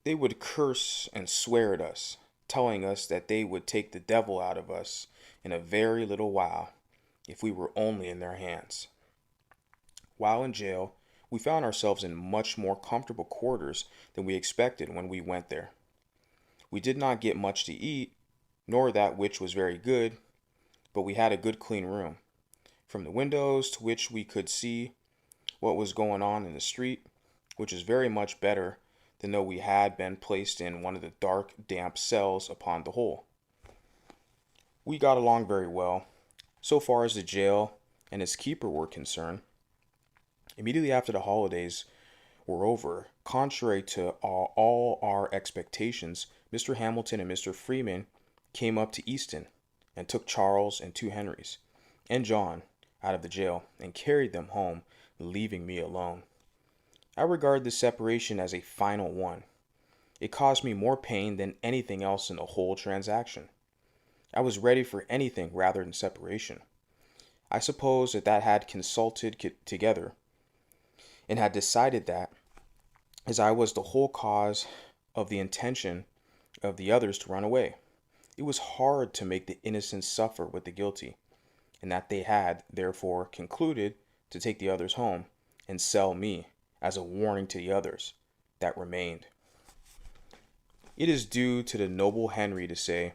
Speaker 1: They would curse and swear at us, telling us that they would take the devil out of us in a very little while, if we were only in their hands. While in jail, we found ourselves in much more comfortable quarters than we expected when we went there. We did not get much to eat, nor that which was very good, but we had a good clean room, from the windows to which we could see what was going on in the street, which is very much better than though we had been placed in one of the dark, damp cells upon the whole. We got along very well, so far as the jail and its keeper were concerned. Immediately after the holidays were over, contrary to all our expectations, Mr. Hamilton and Mr. Freeman came up to Easton and took Charles and 2 Henrys and John out of the jail and carried them home, leaving me alone. I regard this separation as a final one. It caused me more pain than anything else in the whole transaction. I was ready for anything rather than separation. I suppose that had consulted together and had decided that, as I was the whole cause of the intention of the others to run away, it was hard to make the innocent suffer with the guilty, and that they had, therefore, concluded to take the others home and sell me as a warning to the others that remained. It is due to the noble Henry to say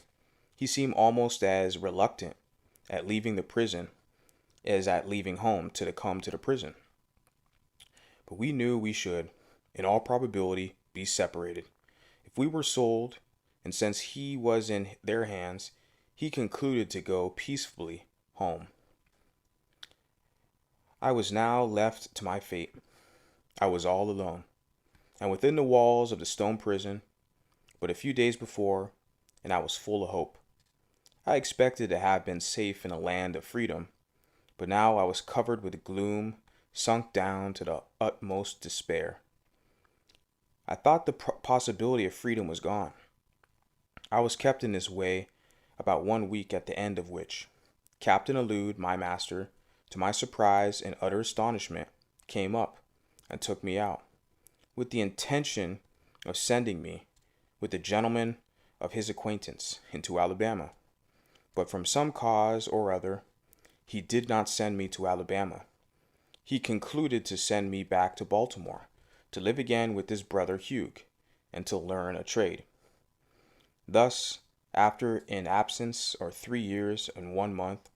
Speaker 1: he seemed almost as reluctant at leaving the prison as at leaving home to come to the prison. But we knew we should, in all probability, be separated if we were sold, and since he was in their hands, he concluded to go peacefully home. I was now left to my fate. I was all alone, and within the walls of the stone prison, but a few days before, and I was full of hope. I expected to have been safe in a land of freedom, but now I was covered with gloom, sunk down to the utmost despair. I thought the possibility of freedom was gone. I was kept in this way about 1 week, at the end of which Captain Allude, my master, to my surprise and utter astonishment, came up and took me out, with the intention of sending me, with a gentleman of his acquaintance, into Alabama. But from some cause or other, he did not send me to Alabama. He concluded to send me back to Baltimore to live again with his brother Hugh and to learn a trade. Thus, after an absence of 3 years and 1 month,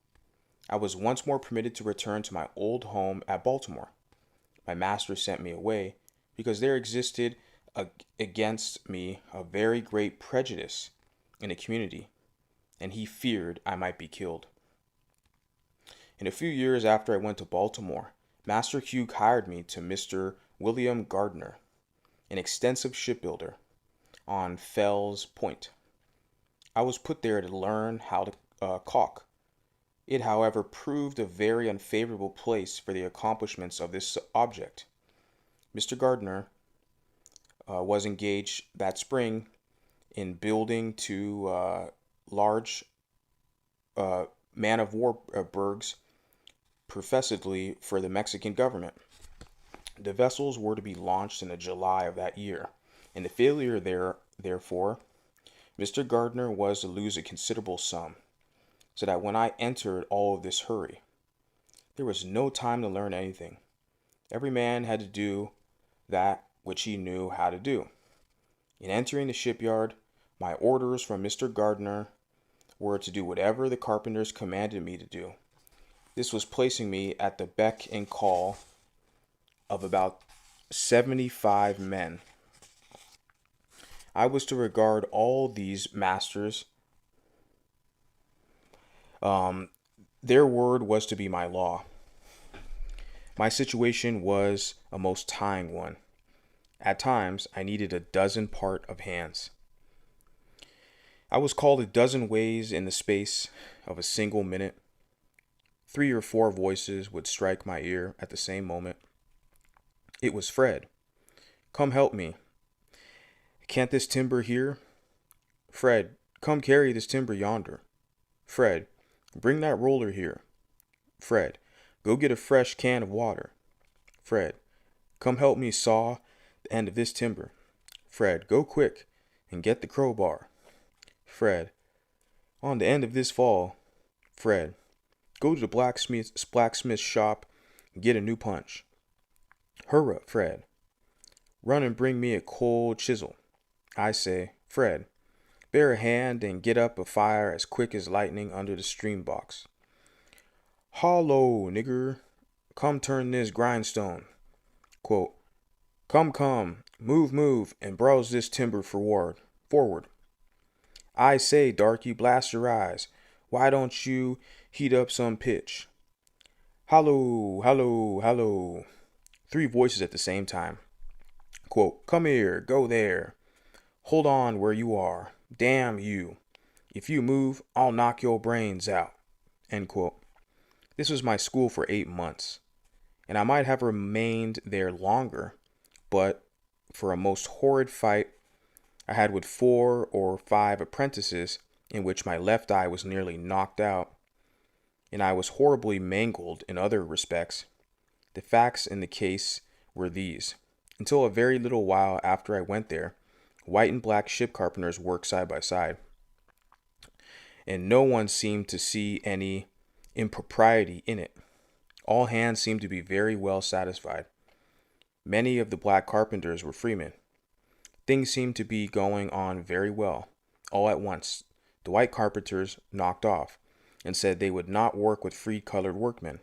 Speaker 1: I was once more permitted to return to my old home at Baltimore. My master sent me away because there existed against me a very great prejudice in the community, and he feared I might be killed. In a few years after I went to Baltimore, Master Hugh hired me to Mr. William Gardner, an extensive shipbuilder, on Fells Point. I was put there to learn how to caulk. It, however, proved a very unfavorable place for the accomplishments of this object. Mr. Gardner was engaged that spring in building two large man-of-war bergs professedly for the Mexican government. The vessels were to be launched in July of that year, and the failure therefore, Mr. Gardner was to lose a considerable sum, so that when I entered all of this hurry, there was no time to learn anything. Every man had to do that which he knew how to do. In entering the shipyard, my orders from Mr. Gardner were to do whatever the carpenters commanded me to do. This was placing me at the beck and call of about 75 men. I was to regard all these masters. Their word was to be my law. My situation was a most trying one. At times, I needed a dozen part of hands. I was called a dozen ways in the space of a single minute. 3 or 4 voices would strike my ear at the same moment. It was Fred. Come help me. Can't this timber here? Fred, come carry this timber yonder. Fred, bring that roller here. Fred, go get a fresh can of water. Fred, come help me saw the end of this timber. Fred, go quick and get the crowbar. Fred, on the end of this fall. Fred, go to the blacksmith's shop and get a new punch. Hurrah, Fred. Run and bring me a cold chisel. I say, Fred, bear a hand and get up a fire as quick as lightning under the stream box. Hollo, nigger, come turn this grindstone. Quote, come, move, and browse this timber forward. I say, darky, blast your eyes. Why don't you heat up some pitch? Hallo. 3 voices at the same time. Quote, come here, go there. Hold on where you are. Damn you. If you move, I'll knock your brains out. End quote. This was my school for 8 months, and I might have remained there longer, but for a most horrid fight I had with 4 or 5 apprentices, in which my left eye was nearly knocked out, and I was horribly mangled in other respects. The facts in the case were these. Until a very little while after I went there, white and black ship carpenters worked side by side, and no one seemed to see any impropriety in it. All hands seemed to be very well satisfied. Many of the black carpenters were freemen. Things seemed to be going on very well. All at once, the white carpenters knocked off and said they would not work with free-colored workmen.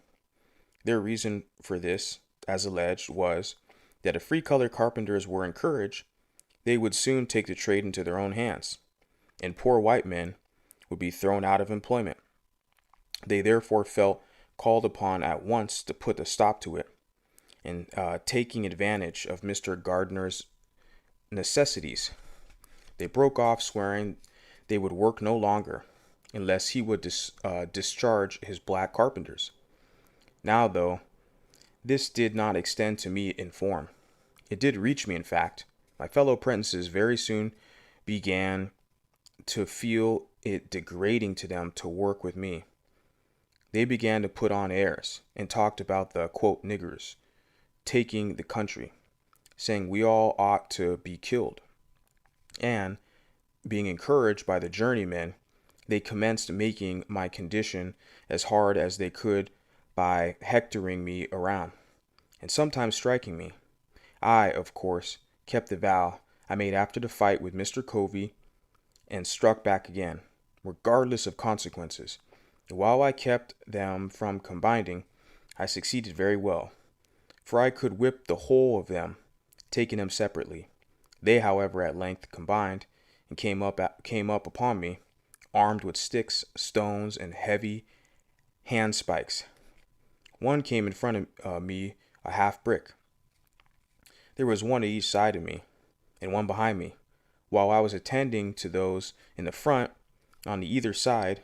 Speaker 1: Their reason for this, as alleged, was that if free-colored carpenters were encouraged, they would soon take the trade into their own hands, and poor white men would be thrown out of employment. They therefore felt called upon at once to put a stop to it, and taking advantage of Mr. Gardner's necessities, they broke off, swearing they would work no longer unless he would discharge his black carpenters. Now, though, this did not extend to me in form. It did reach me, in fact. My fellow apprentices very soon began to feel it degrading to them to work with me. They began to put on airs and talked about the, quote, niggers taking the country, saying we all ought to be killed. And, being encouraged by the journeymen, they commenced making my condition as hard as they could by hectoring me around, and sometimes striking me. I, of course, kept the vow I made after the fight with Mr. Covey and struck back again, regardless of consequences. While I kept them from combining, I succeeded very well, for I could whip the whole of them, taking them separately. They, however, at length combined and came up upon me, armed with sticks, stones, and heavy handspikes. One came in front of me, a half brick. There was one at each side of me, and one behind me. While I was attending to those in the front, on the either side,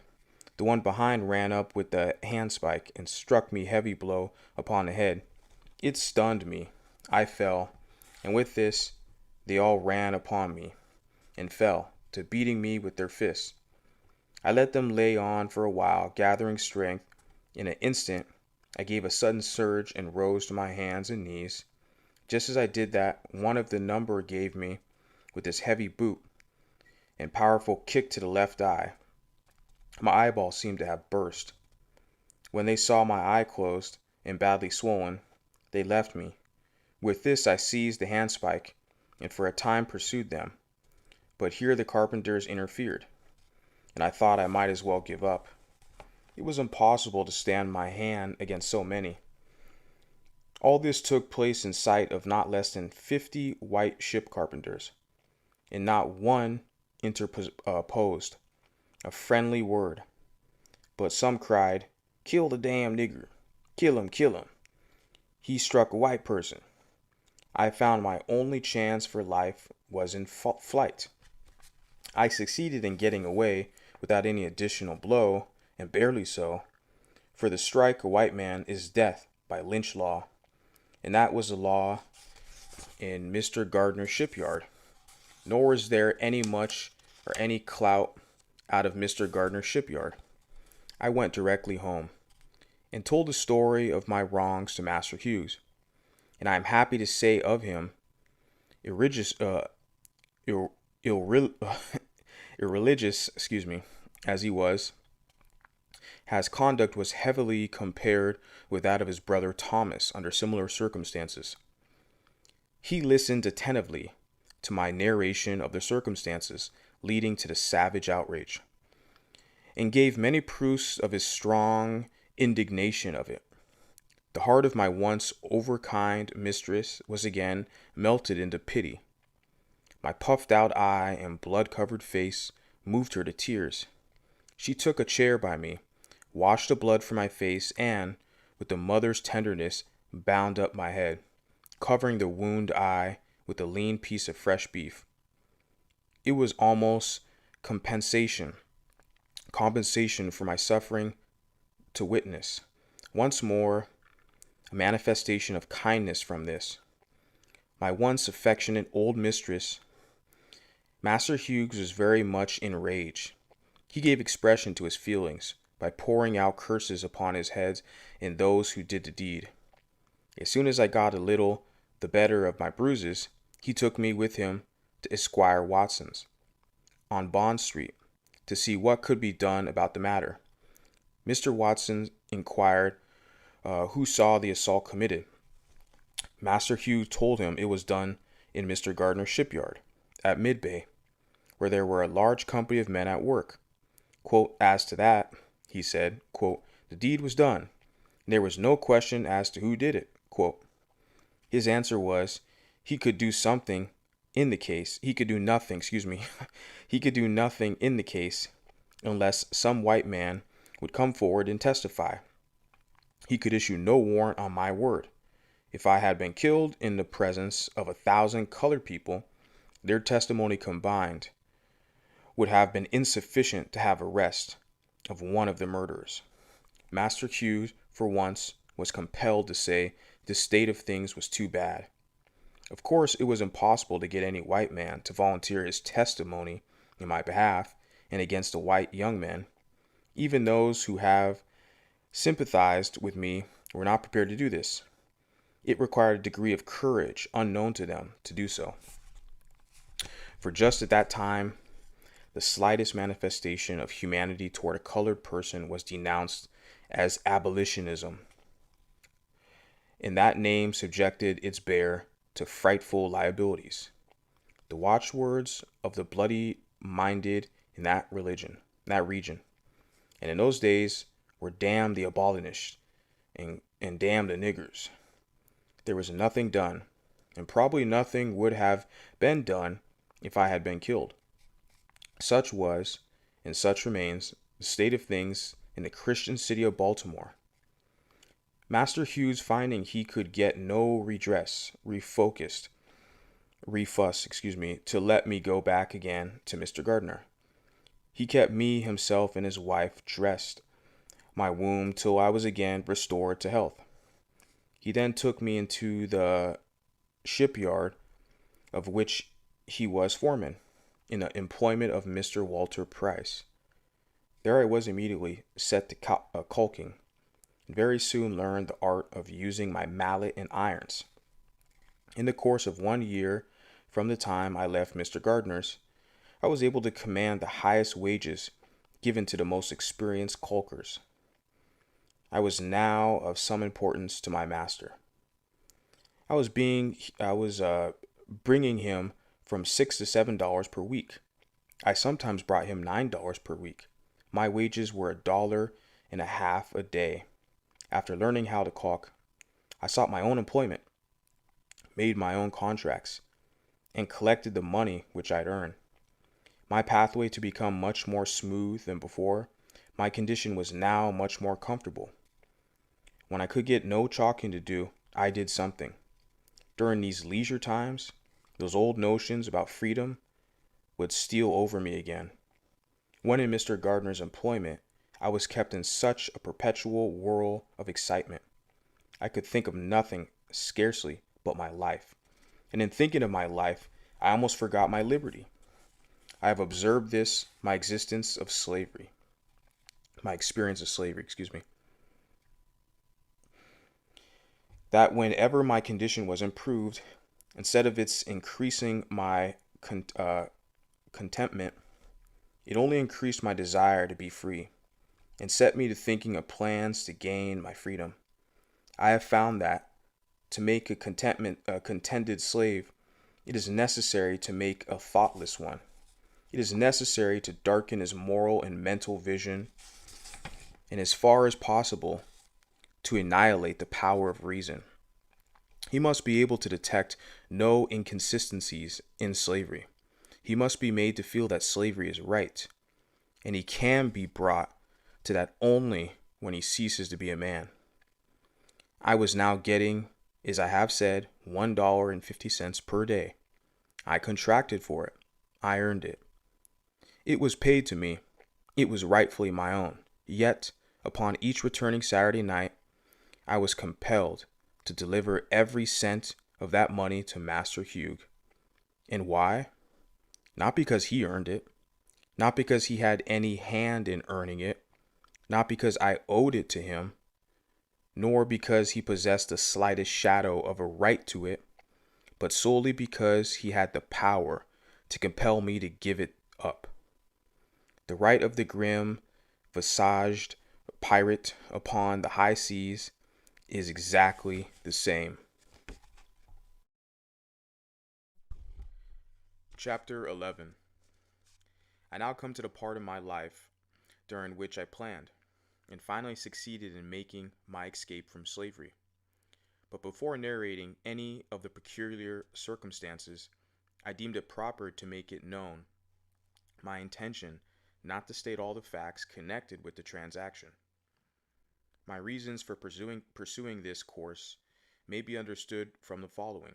Speaker 1: the one behind ran up with the handspike and struck me a heavy blow upon the head. It stunned me. I fell, and with this they all ran upon me and fell to beating me with their fists. I let them lay on for a while, gathering strength. In an instant, I gave a sudden surge and rose to my hands and knees. Just as I did that, one of the number gave me, with his heavy boot and powerful kick to the left eye. My eyeball seemed to have burst. When they saw my eye closed and badly swollen, they left me. With this I seized the handspike and for a time pursued them. But here the carpenters interfered, and I thought I might as well give up. It was impossible to stand my hand against so many. All this took place in sight of not less than 50 white ship carpenters, and not one interposed a friendly word. But some cried, "Kill the damn nigger! Kill him, kill him! He struck a white person." I found my only chance for life was in flight. I succeeded in getting away without any additional blow, and barely so, for to strike a white man is death by lynch law, and that was the law in Mr. Gardner's shipyard. Nor is there any much or any clout out of Mr. Gardner's shipyard. I went directly home and told the story of my wrongs to Master Hughes, and I am happy to say of him, irreligious, as he was, his conduct was heavily compared with that of his brother Thomas under similar circumstances. He listened attentively to my narration of the circumstances leading to the savage outrage, and gave many proofs of his strong indignation of it. The heart of my once overkind mistress was again melted into pity. My puffed out eye and blood-covered face moved her to tears. She took a chair by me, washed the blood from my face, and, with a mother's tenderness, bound up my head, covering the wound eye with a lean piece of fresh beef. It was almost compensation for my suffering to witness, once more, a manifestation of kindness from this. My once affectionate old mistress, Master Hughes, was very much enraged. He gave expression to his feelings by pouring out curses upon his heads and those who did the deed. As soon as I got a little the better of my bruises, he took me with him to Esquire Watson's on Bond Street to see what could be done about the matter. Mr. Watson inquired who saw the assault committed. Master Hughes told him it was done in Mr. Gardner's shipyard at Midbay, where there were a large company of men at work. Quote, "As to that," he said, quote, "the deed was done, and there was no question as to who did it." Quote, his answer was, he could do nothing in the case. He could do nothing in the case unless some white man would come forward and testify. He could issue no warrant on my word. If I had been killed in the presence of 1,000 colored people, their testimony combined would have been insufficient to have arrest of one of the murderers. Master Hughes, for once, was compelled to say this state of things was too bad. Of course, it was impossible to get any white man to volunteer his testimony in my behalf and against the white young men. Even those who have sympathized with me were not prepared to do this. It required a degree of courage unknown to them to do so. For just at that time, the slightest manifestation of humanity toward a colored person was denounced as abolitionism, and that name subjected its bearer to frightful liabilities. The watchwords of the bloody minded in that region, and in those days were damn the abolitionists and damn the niggers. There was nothing done, and probably nothing would have been done if I had been killed. Such was, and such remains, the state of things in the Christian city of Baltimore. Master Hughes, finding he could get no refuss, to let me go back again to Mr. Gardner. He kept me, himself, and his wife dressed my wound till I was again restored to health. He then took me into the shipyard of which he was foreman, in the employment of Mr. Walter Price. There I was immediately set to caulking, and very soon learned the art of using my mallet and irons. In the course of 1 year from the time I left Mr. Gardner's, I was able to command the highest wages given to the most experienced caulkers. I was now of some importance to my master. I was bringing him from $6 to $7 per week. I sometimes brought him $9 per week. My wages were $1.50 a day. After learning how to caulk, I sought my own employment, made my own contracts, and collected the money which I'd earned. My pathway to become much more smooth than before, my condition was now much more comfortable. When I could get no chalking to do, I did something. During these leisure times, those old notions about freedom would steal over me again. When in Mr. Gardner's employment, I was kept in such a perpetual whirl of excitement. I could think of nothing, scarcely, but my life. And in thinking of my life, I almost forgot my liberty. I have observed this, my experience of slavery, that whenever my condition was improved, instead of its increasing my contentment, it only increased my desire to be free, and set me to thinking of plans to gain my freedom. I have found that to make a contented slave, it is necessary to make a thoughtless one. It is necessary to darken his moral and mental vision, and as far as possible, to annihilate the power of reason. He must be able to detect no inconsistencies in slavery. He must be made to feel that slavery is right, and he can be brought to that only when he ceases to be a man. I was now getting, as I have said, $1.50 per day. I contracted for it. I earned it. It was paid to me. It was rightfully my own. Yet, upon each returning Saturday night, I was compelled to deliver every cent of that money to Master Hugh. And why? Not because he earned it, not because he had any hand in earning it, not because I owed it to him, nor because he possessed the slightest shadow of a right to it, but solely because he had the power to compel me to give it up. The right of the grim, visaged pirate upon the high seas is exactly the same. Chapter 11. I now come to the part of my life during which I planned and finally succeeded in making my escape from slavery. But before narrating any of the peculiar circumstances, I deemed it proper to make it known my intention not to state all the facts connected with the transaction. My reasons for pursuing this course may be understood from the following.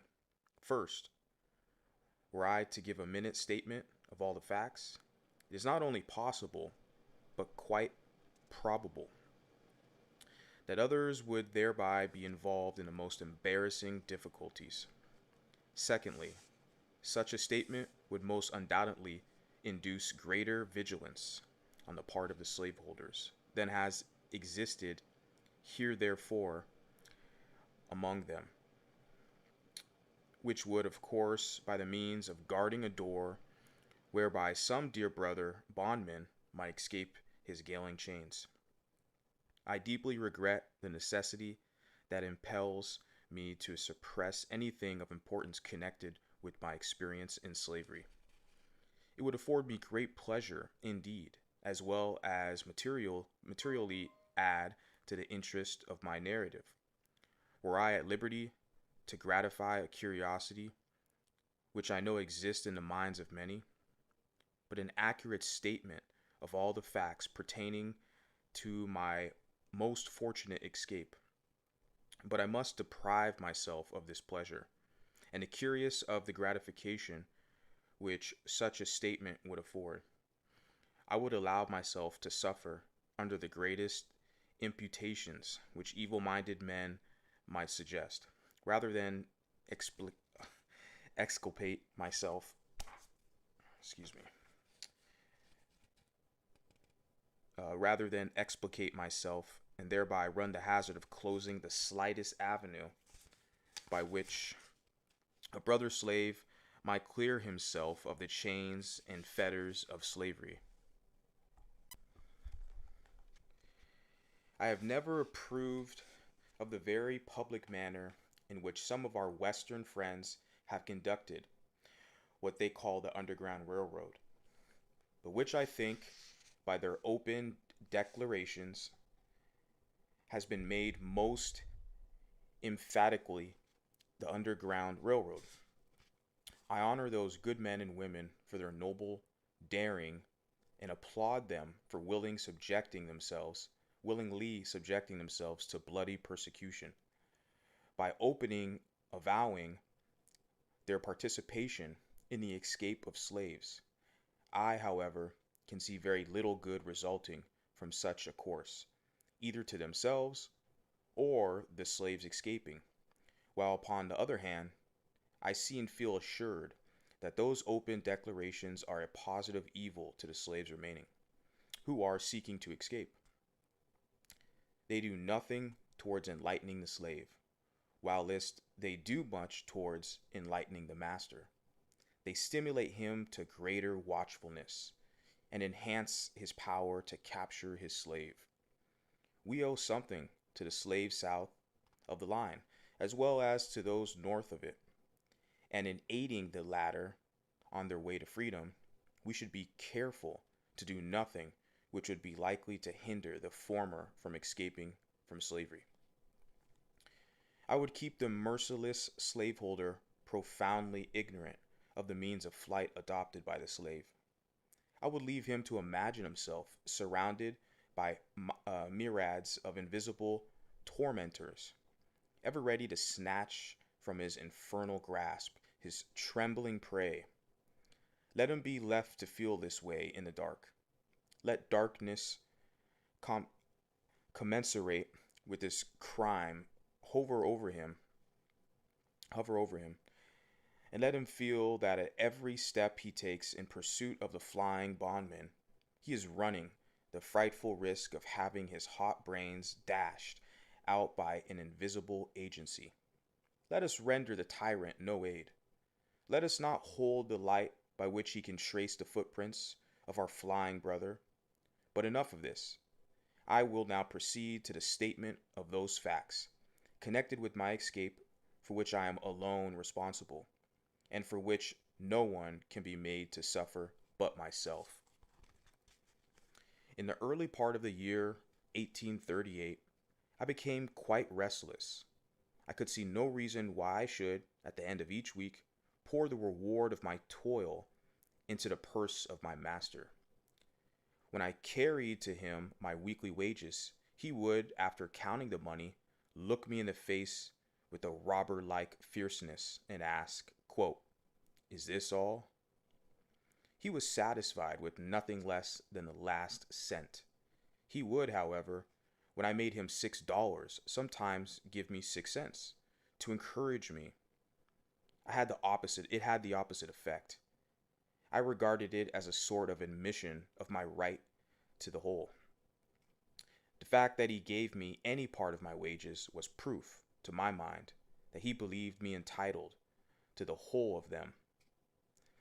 Speaker 1: First, were I to give a minute statement of all the facts, it is not only possible, but quite probable that others would thereby be involved in the most embarrassing difficulties. Secondly, such a statement would most undoubtedly induce greater vigilance on the part of the slaveholders than has existed heretofore among them, which would, of course, by the means of guarding a door whereby some dear brother bondman might escape his galling chains. I deeply regret the necessity that impels me to suppress anything of importance connected with my experience in slavery. It would afford me great pleasure, indeed, as well as materially add to the interest of my narrative, were I at liberty to gratify a curiosity which I know exists in the minds of many, but an accurate statement of all the facts pertaining to my most fortunate escape. But I must deprive myself of this pleasure, and the curious of the gratification which such a statement would afford. I would allow myself to suffer under the greatest imputations which evil-minded men might suggest, rather than exculpate myself, rather than explicate myself and thereby run the hazard of closing the slightest avenue by which a brother slave might clear himself of the chains and fetters of slavery. I have never approved of the very public manner in which some of our Western friends have conducted what they call the Underground Railroad, but which I think, by their open declarations, has been made most emphatically the Underground Railroad. I honor those good men and women for their noble daring and applaud them for willingly subjecting themselves to bloody persecution by avowing their participation in the escape of slaves. I, however, can see very little good resulting from such a course, either to themselves or the slaves escaping, while upon the other hand, I see and feel assured that those open declarations are a positive evil to the slaves remaining, who are seeking to escape. They do nothing towards enlightening the slave, whilst they do much towards enlightening the master. They stimulate him to greater watchfulness and enhance his power to capture his slave. We owe something to the slaves south of the line, as well as to those north of it, and in aiding the latter on their way to freedom, we should be careful to do nothing which would be likely to hinder the former from escaping from slavery. I would keep the merciless slaveholder profoundly ignorant of the means of flight adopted by the slave. I would leave him to imagine himself surrounded by myriads of invisible tormentors, ever ready to snatch from his infernal grasp his trembling prey. Let him be left to feel this way in the dark. Let darkness commensurate with this crime hover over him, and let him feel that at every step he takes in pursuit of the flying bondman, he is running the frightful risk of having his hot brains dashed out by an invisible agency. Let us render the tyrant no aid. Let us not hold the light by which he can trace the footprints of our flying brother. But enough of this. I will now proceed to the statement of those facts connected with my escape, for which I am alone responsible, and for which no one can be made to suffer but myself. In the early part of the year 1838, I became quite restless. I could see no reason why I should, at the end of each week, pour the reward of my toil into the purse of my master. When I carried to him my weekly wages, he would, after counting the money, look me in the face with a robber-like fierceness and ask, quote, "Is this all?" He was satisfied with nothing less than the last cent. He would, however, when I made him $6, sometimes give me 6 cents to encourage me. It had the opposite effect. I regarded it as a sort of admission of my right to the whole. The fact that he gave me any part of my wages was proof, to my mind, that he believed me entitled to the whole of them.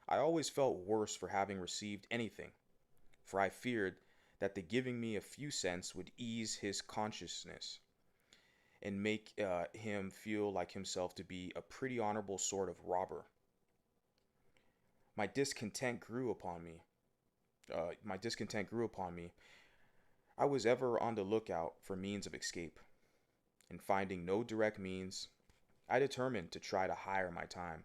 Speaker 1: I always felt worse for having received anything, for I feared that the giving me a few cents would ease his consciousness and make him feel like himself to be a pretty honorable sort of robber. My discontent grew upon me. My discontent grew upon me. I was ever on the lookout for means of escape, and finding no direct means, I determined to try to hire my time.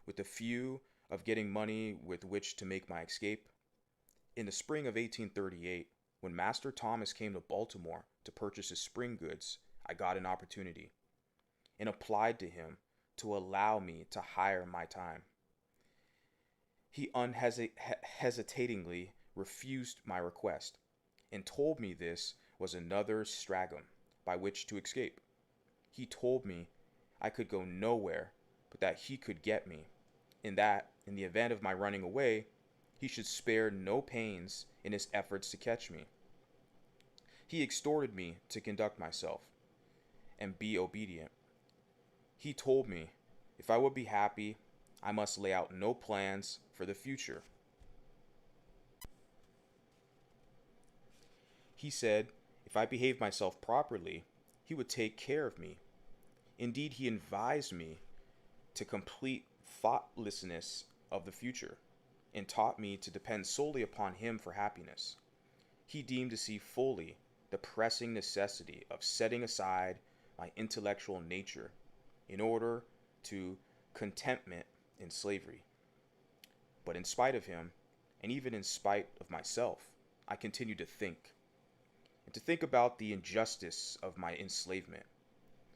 Speaker 1: With the view of getting money with which to make my escape, in the spring of 1838, when Master Thomas came to Baltimore to purchase his spring goods, I got an opportunity and applied to him to allow me to hire my time. He unhesitatingly refused my request and told me this was another stratagem by which to escape. He told me I could go nowhere, but that he could get me, and that, in the event of my running away, he should spare no pains in his efforts to catch me. He exhorted me to conduct myself and be obedient. He told me if I would be happy, I must lay out no plans for the future. He said if I behaved myself properly, he would take care of me. Indeed, he advised me to complete thoughtlessness of the future and taught me to depend solely upon him for happiness. He deemed to see fully the pressing necessity of setting aside my intellectual nature in order to contentment in slavery. But in spite of him, and even in spite of myself, I continued to think, and to think about the injustice of my enslavement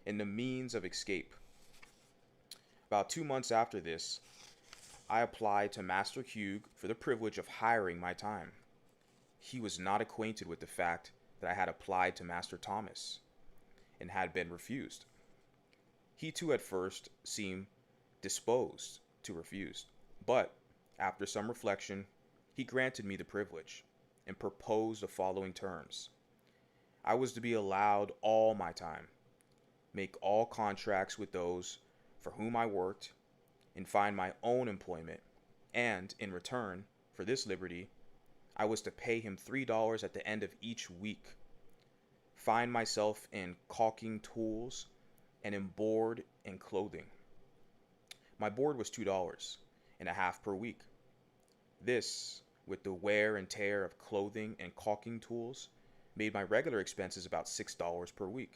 Speaker 1: and the means of escape. About 2 months after this, I applied to Master Hugh for the privilege of hiring my time. He was not acquainted with the fact that I had applied to Master Thomas and had been refused. He too at first seemed disposed to refuse, but after some reflection, he granted me the privilege and proposed the following terms. I was to be allowed all my time, make all contracts with those for whom I worked, and find my own employment, and in return for this liberty, I was to pay him $3 at the end of each week, find myself in caulking tools, and in board and clothing. My board was $2.50 per week. This, with the wear and tear of clothing and caulking tools, made my regular expenses about $6 per week.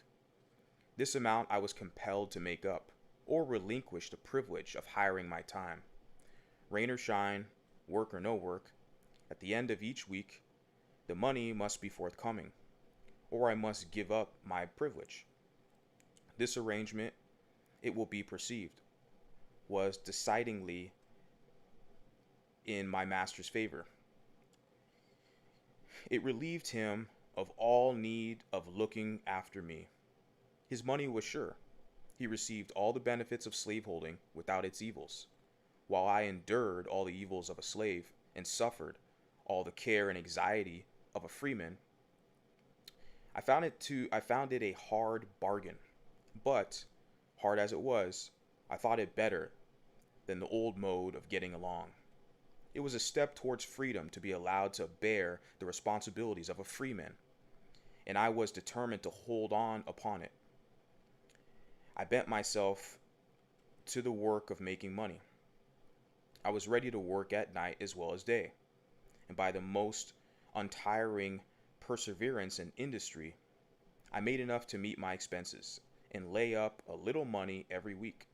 Speaker 1: This amount I was compelled to make up, or relinquish the privilege of hiring my time. Rain or shine, work or no work, at the end of each week, the money must be forthcoming, or I must give up my privilege. This arrangement, it will be perceived, was decidedly in my master's favor. It relieved him of all need of looking after me. His money was sure. He received all the benefits of slaveholding without its evils, while I endured all the evils of a slave and suffered all the care and anxiety of a freeman. I found it a hard bargain, but hard as it was, I thought it better than the old mode of getting along. It was a step towards freedom to be allowed to bear the responsibilities of a freeman, and I was determined to hold on upon it. I bent myself to the work of making money. I was ready to work at night as well as day, and by the most untiring perseverance and industry, I made enough to meet my expenses and lay up a little money every week.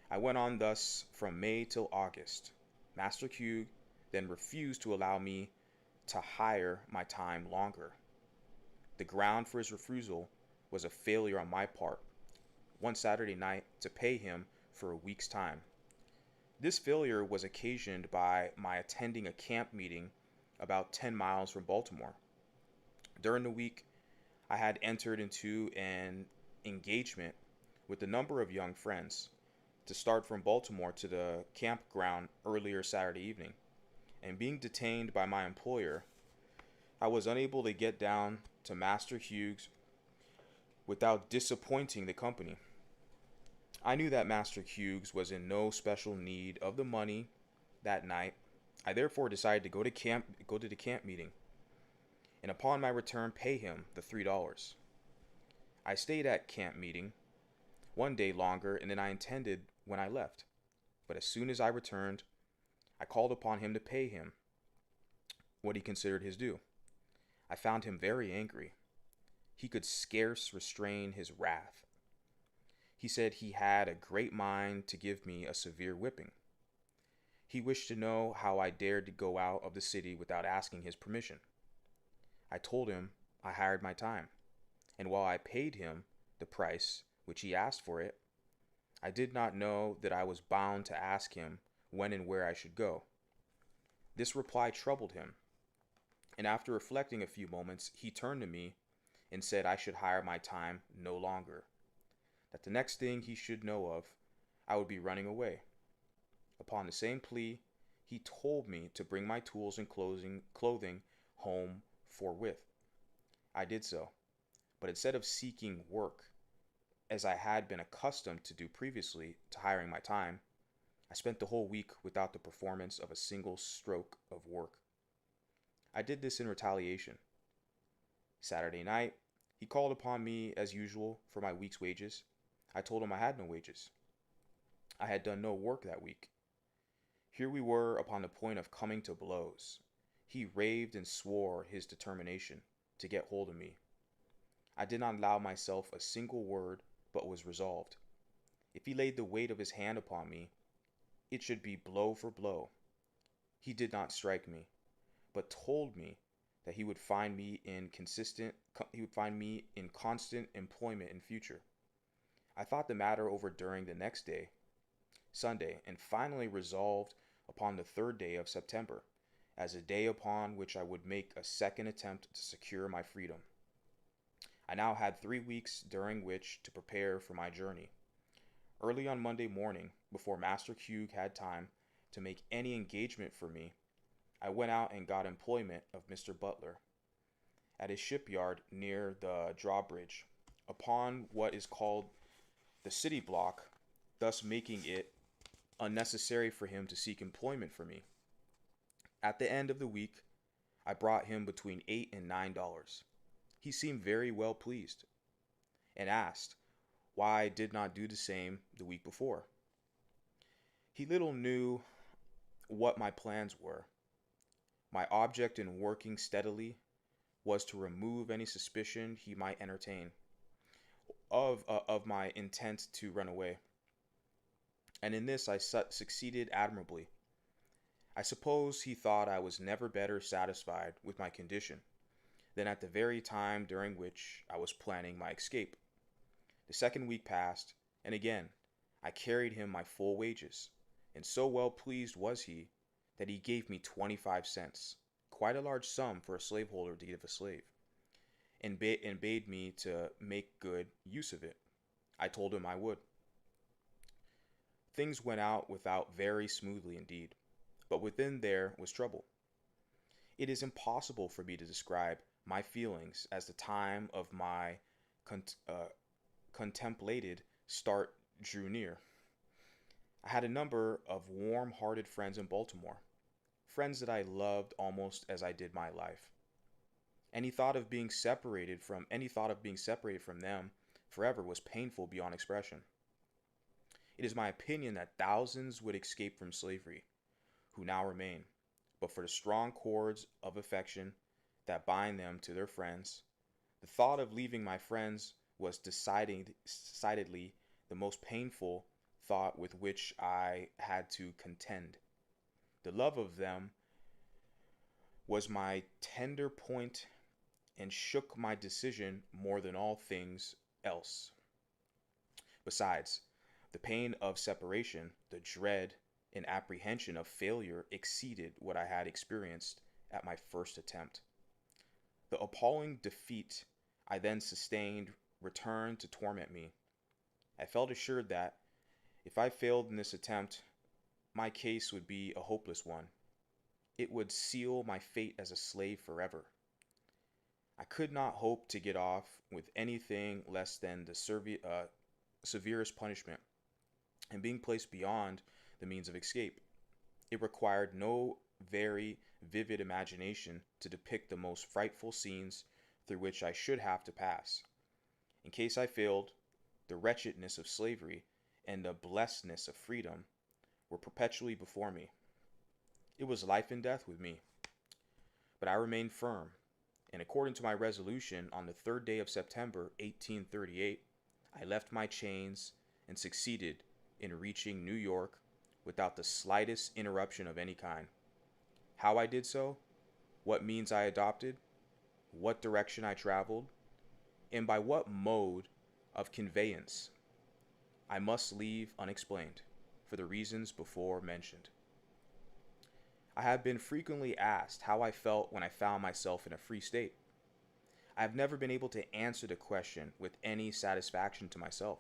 Speaker 1: I went on thus from May till August. Master Hugh then refused to allow me to hire my time longer. The ground for his refusal was a failure on my part, one Saturday night, to pay him for a week's time. This failure was occasioned by my attending a camp meeting about 10 miles from Baltimore. During the week, I had entered into an engagement with a number of young friends to start from Baltimore to the campground earlier Saturday evening, and being detained by my employer, I was unable to get down to Master Hugh's without disappointing the company. I knew that Master Hughes was in no special need of the money that night. I therefore decided to go to the camp meeting, and upon my return pay him the $3. I stayed at camp meeting one day longer and than I intended when I left. But as soon as I returned, I called upon him to pay him what he considered his due. I found him very angry. He could scarce restrain his wrath. He said he had a great mind to give me a severe whipping. He wished to know how I dared to go out of the city without asking his permission. I told him I hired my time, and while I paid him the price which he asked for it, I did not know that I was bound to ask him when and where I should go. This reply troubled him, and after reflecting a few moments, he turned to me and said I should hire my time no longer, that the next thing he should know of, I would be running away. Upon the same plea, he told me to bring my tools and clothing home forthwith. I did so, but instead of seeking work, as I had been accustomed to do previously to hiring my time, I spent the whole week without the performance of a single stroke of work. I did this in retaliation. Saturday night, he called upon me as usual for my week's wages. I told him I had no wages. I had done no work that week. Here we were upon the point of coming to blows. He raved and swore his determination to get hold of me. I did not allow myself a single word, but was resolved. If he laid the weight of his hand upon me, it should be blow for blow. He did not strike me, but told me that he would find me in constant employment in future. I thought the matter over during the next day, Sunday, and finally resolved upon the 3rd day of September as a day upon which I would make a second attempt to secure my freedom. I now had 3 weeks during which to prepare for my journey. Early on Monday morning, before Master Hugh had time to make any engagement for me, I went out and got employment of Mr. Butler at his shipyard near the drawbridge upon what is called the city block, thus making it unnecessary for him to seek employment for me. At the end of the week, I brought him between $8 and $9. He seemed very well pleased and asked why I did not do the same the week before. He little knew what my plans were. My object in working steadily was to remove any suspicion he might entertain of my intent to run away. And in this I succeeded admirably. I suppose he thought I was never better satisfied with my condition than at the very time during which I was planning my escape. The 2nd week passed, and again I carried him my full wages, and so well pleased was he that he gave me 25 cents, quite a large sum for a slaveholder to give a slave, and bade me to make good use of it. I told him I would. Things went out without very smoothly indeed, but within there was trouble. It is impossible for me to describe my feelings as the time of my contemplated start drew near. I had a number of warm-hearted friends in Baltimore, friends that I loved almost as I did my life. Any thought of being separated from them forever was painful beyond expression. It is my opinion that thousands would escape from slavery who now remain, but for the strong cords of affection that bind them to their friends. The thought of leaving my friends was decidedly the most painful thought with which I had to contend. The love of them was my tender point and shook my decision more than all things else. Besides, the pain of separation, the dread and apprehension of failure exceeded what I had experienced at my first attempt. The appalling defeat I then sustained returned to torment me. I felt assured that, if I failed in this attempt, my case would be a hopeless one. It would seal my fate as a slave forever. I could not hope to get off with anything less than the severest punishment. and being placed beyond the means of escape. It required no very vivid imagination to depict the most frightful scenes through which I should have to pass. In case I failed, the wretchedness of slavery and the blessedness of freedom were perpetually before me. It was life and death with me. But I remained firm, and according to my resolution on the 3rd day of September 1838, I left my chains and succeeded in reaching New York without the slightest interruption of any kind. How I did so, what means I adopted, what direction I traveled, and by what mode of conveyance, I must leave unexplained for the reasons before mentioned. I have been frequently asked how I felt when I found myself in a free state. I have never been able to answer the question with any satisfaction to myself.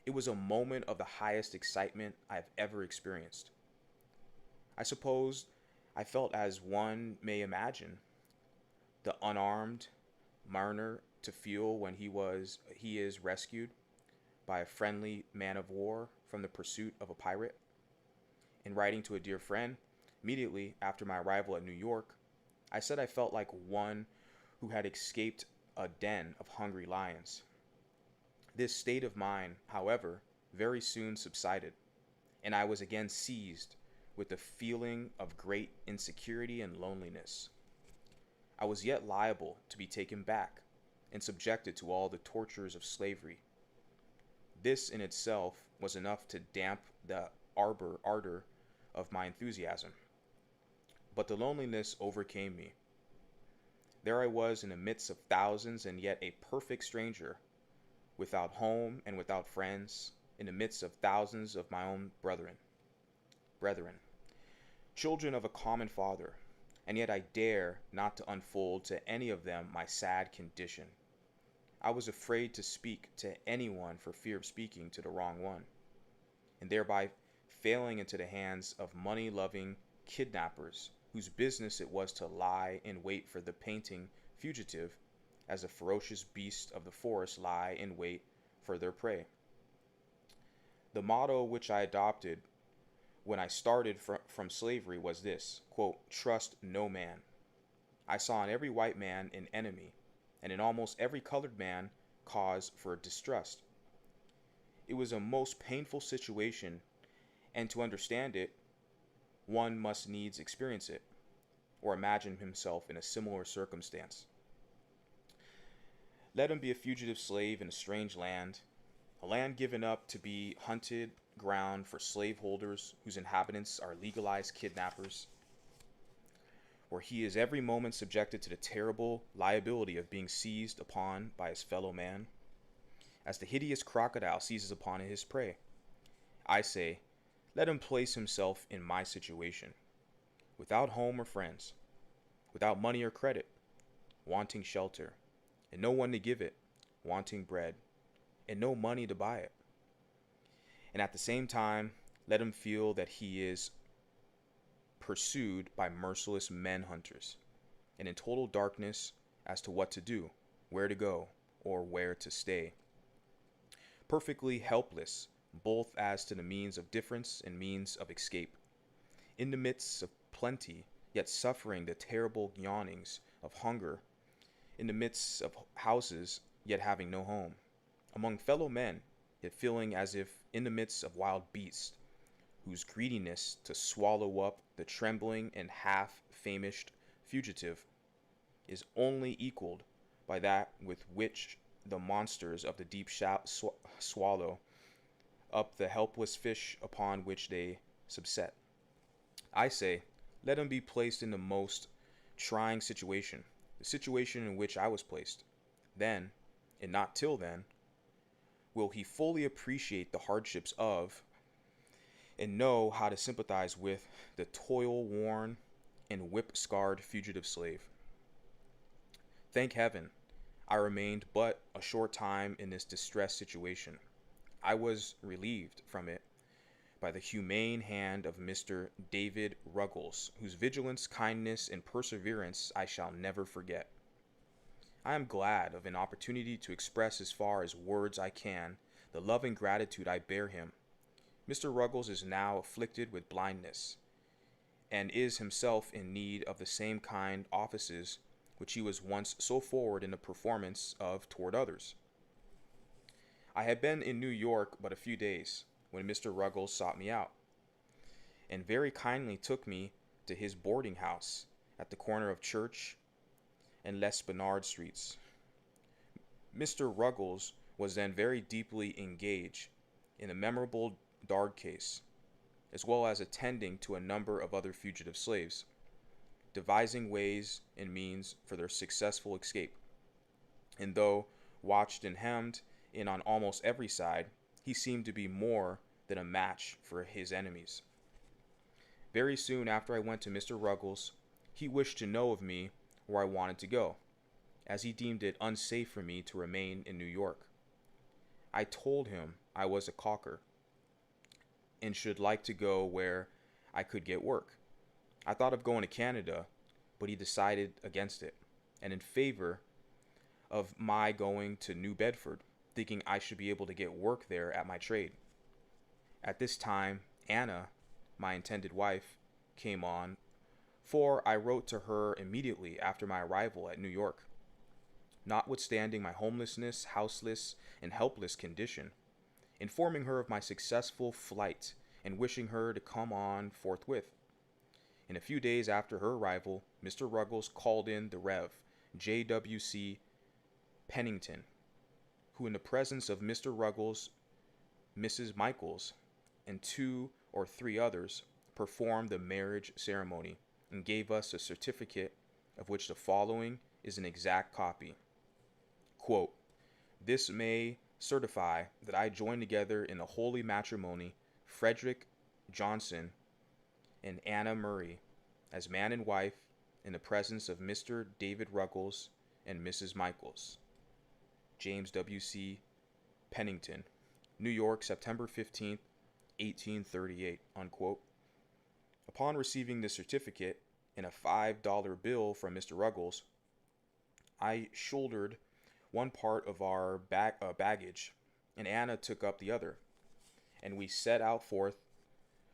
Speaker 1: It was a moment of the highest excitement I have ever experienced. I suppose I felt as one may imagine the unarmed mariner to feel when he is rescued by a friendly man of war from the pursuit of a pirate. In writing to a dear friend, immediately after my arrival at New York, I said I felt like one who had escaped a den of hungry lions. This state of mind, however, very soon subsided, and I was again seized with a feeling of great insecurity and loneliness. I was yet liable to be taken back and subjected to all the tortures of slavery. This in itself was enough to damp the ardor of my enthusiasm. But the loneliness overcame me. There I was in the midst of thousands, and yet a perfect stranger, without home and without friends, in the midst of thousands of my own brethren, children of a common father, and yet I dare not to unfold to any of them my sad condition. I was afraid to speak to anyone for fear of speaking to the wrong one, and thereby failing into the hands of money-loving kidnappers whose business it was to lie in wait for the panting fugitive, as the ferocious beasts of the forest lie in wait for their prey. The motto which I adopted when I started from slavery was this, quote, "Trust no man." I saw in every white man an enemy, and in almost every colored man cause for distrust. It was a most painful situation, and to understand it, one must needs experience it, or imagine himself in a similar circumstance. Let him be a fugitive slave in a strange land, a land given up to be hunted ground for slaveholders whose inhabitants are legalized kidnappers, where he is every moment subjected to the terrible liability of being seized upon by his fellow man, as the hideous crocodile seizes upon his prey. I say, let him place himself in my situation, without home or friends, without money or credit, wanting shelter, and no one to give it, wanting bread, and no money to buy it. And at the same time, let him feel that he is pursued by merciless men hunters, and in total darkness as to what to do, where to go, or where to stay. Perfectly helpless, both as to the means of difference and means of escape. In the midst of plenty, yet suffering the terrible yawnings of hunger. In the midst of houses, yet having no home. Among fellow men, yet feeling as if in the midst of wild beasts, whose greediness to swallow up the trembling and half-famished fugitive is only equaled by that with which the monsters of the deep swallow up the helpless fish upon which they subset. I say, let him be placed in the most trying situation, the situation in which I was placed. Then, and not till then, will he fully appreciate the hardships of, and know how to sympathize with, the toil-worn and whip-scarred fugitive slave. Thank heaven, I remained but a short time in this distressed situation. I was relieved from it by the humane hand of Mr. David Ruggles, whose vigilance, kindness, and perseverance I shall never forget. I am glad of an opportunity to express as far as words I can the love and gratitude I bear him Mr. Ruggles is now afflicted with blindness, and is himself in need of the same kind offices which he was once so forward in the performance of toward others. I had been in New York but a few days when Mr. Ruggles sought me out, and very kindly took me to his boarding house at the corner of Church and L'Esplanade streets. Mr. Ruggles was then very deeply engaged in the memorable Dard case, as well as attending to a number of other fugitive slaves, devising ways and means for their successful escape. And though watched and hemmed in on almost every side, he seemed to be more than a match for his enemies. Very soon after I went to Mr. Ruggles, he wished to know of me where I wanted to go, as he deemed it unsafe for me to remain in New York. I told him I was a caulker and should like to go where I could get work. I thought of going to Canada, but he decided against it, and in favor of my going to New Bedford, thinking I should be able to get work there at my trade. At this time, Anna, my intended wife, came on, for I wrote to her immediately after my arrival at New York. Notwithstanding my homelessness, houseless, and helpless condition, informing her of my successful flight and wishing her to come on forthwith. In a few days after her arrival, Mr. Ruggles called in the Rev. J.W.C. Pennington, who in the presence of Mr. Ruggles, Mrs. Michaels, and 2 or 3 others, performed the marriage ceremony and gave us a certificate of which the following is an exact copy. Quote, "This may certify that I joined together in the holy matrimony Frederick Johnson and Anna Murray as man and wife in the presence of Mr. David Ruggles and Mrs. Michaels. James W.C. Pennington, New York, September 15th, 1838, unquote. Upon receiving the certificate and a $5 bill from Mr. Ruggles, I shouldered one part of our baggage, and Anna took up the other, and we set out forth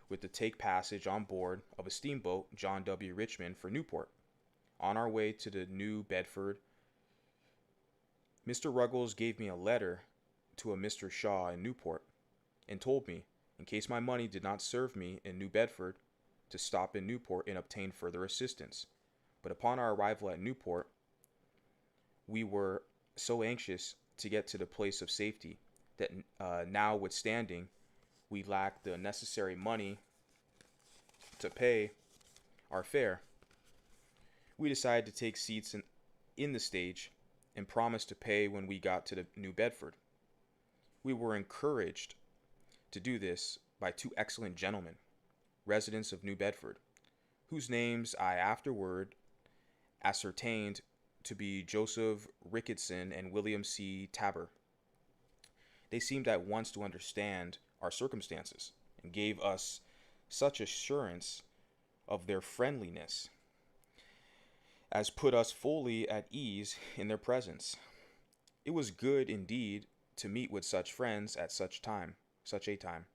Speaker 1: with the take passage on board of a steamboat John W. Richmond for Newport. On our way to the New Bedford, Mr. Ruggles gave me a letter to a Mr. Shaw in Newport, and told me, in case my money did not serve me in New Bedford, to stop in Newport and obtain further assistance. But upon our arrival at Newport, we were so anxious to get to the place of safety that notwithstanding we lacked the necessary money to pay our fare, we decided to take seats in the stage and promised to pay when we got to the New Bedford. We were encouraged to do this by 2 excellent gentlemen, residents of New Bedford, whose names I afterward ascertained to be Joseph Ricketson and William C. Tabor. They seemed at once to understand our circumstances, and gave us such assurance of their friendliness as put us fully at ease in their presence. It was good indeed to meet with such friends at such a time.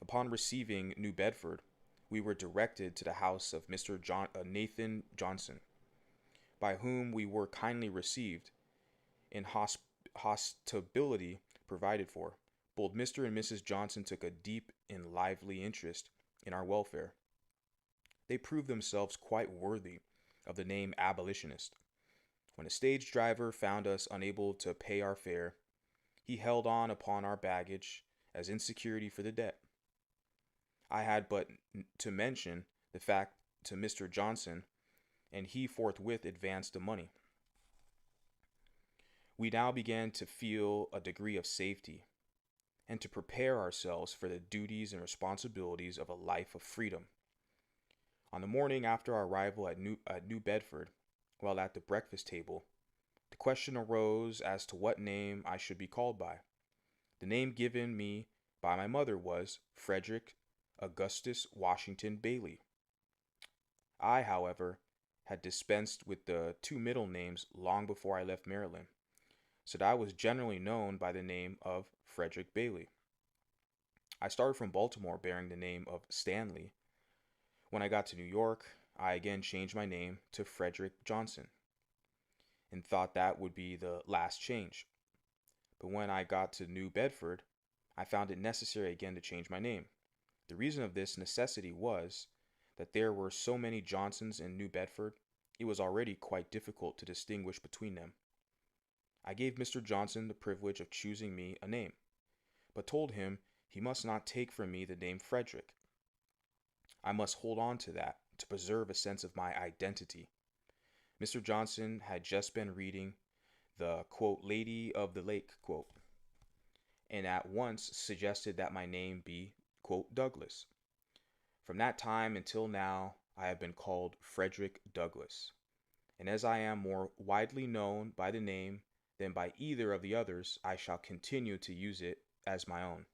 Speaker 1: Upon receiving New Bedford, we were directed to the house of Mr. Nathan Johnson, by whom we were kindly received and hospitality provided for. Both Mr. and Mrs. Johnson took a deep and lively interest in our welfare. They proved themselves quite worthy of the name abolitionist. When a stage driver found us unable to pay our fare, he held on upon our baggage as in security for the debt. I had but to mention the fact to Mr. Johnson, and he forthwith advanced the money. We now began to feel a degree of safety, and to prepare ourselves for the duties and responsibilities of a life of freedom. On the morning after our arrival at New Bedford, while at the breakfast table, the question arose as to what name I should be called by. The name given me by my mother was Frederick Augustus Washington Bailey. I, however, had dispensed with the 2 middle names long before I left Maryland, so that I was generally known by the name of Frederick Bailey. I started from Baltimore bearing the name of Stanley. When I got to New York, I again changed my name to Frederick Johnson and thought that would be the last change. But when I got to New Bedford, I found it necessary again to change my name. The reason of this necessity was that there were so many Johnsons in New Bedford, it was already quite difficult to distinguish between them. I gave Mr. Johnson the privilege of choosing me a name, but told him he must not take from me the name Frederick. I must hold on to that to preserve a sense of my identity. Mr. Johnson had just been reading the quote, Lady of the Lake quote, and at once suggested that my name be quote, Douglas. From that time until now, I have been called Frederick Douglass, and as I am more widely known by the name than by either of the others, I shall continue to use it as my own.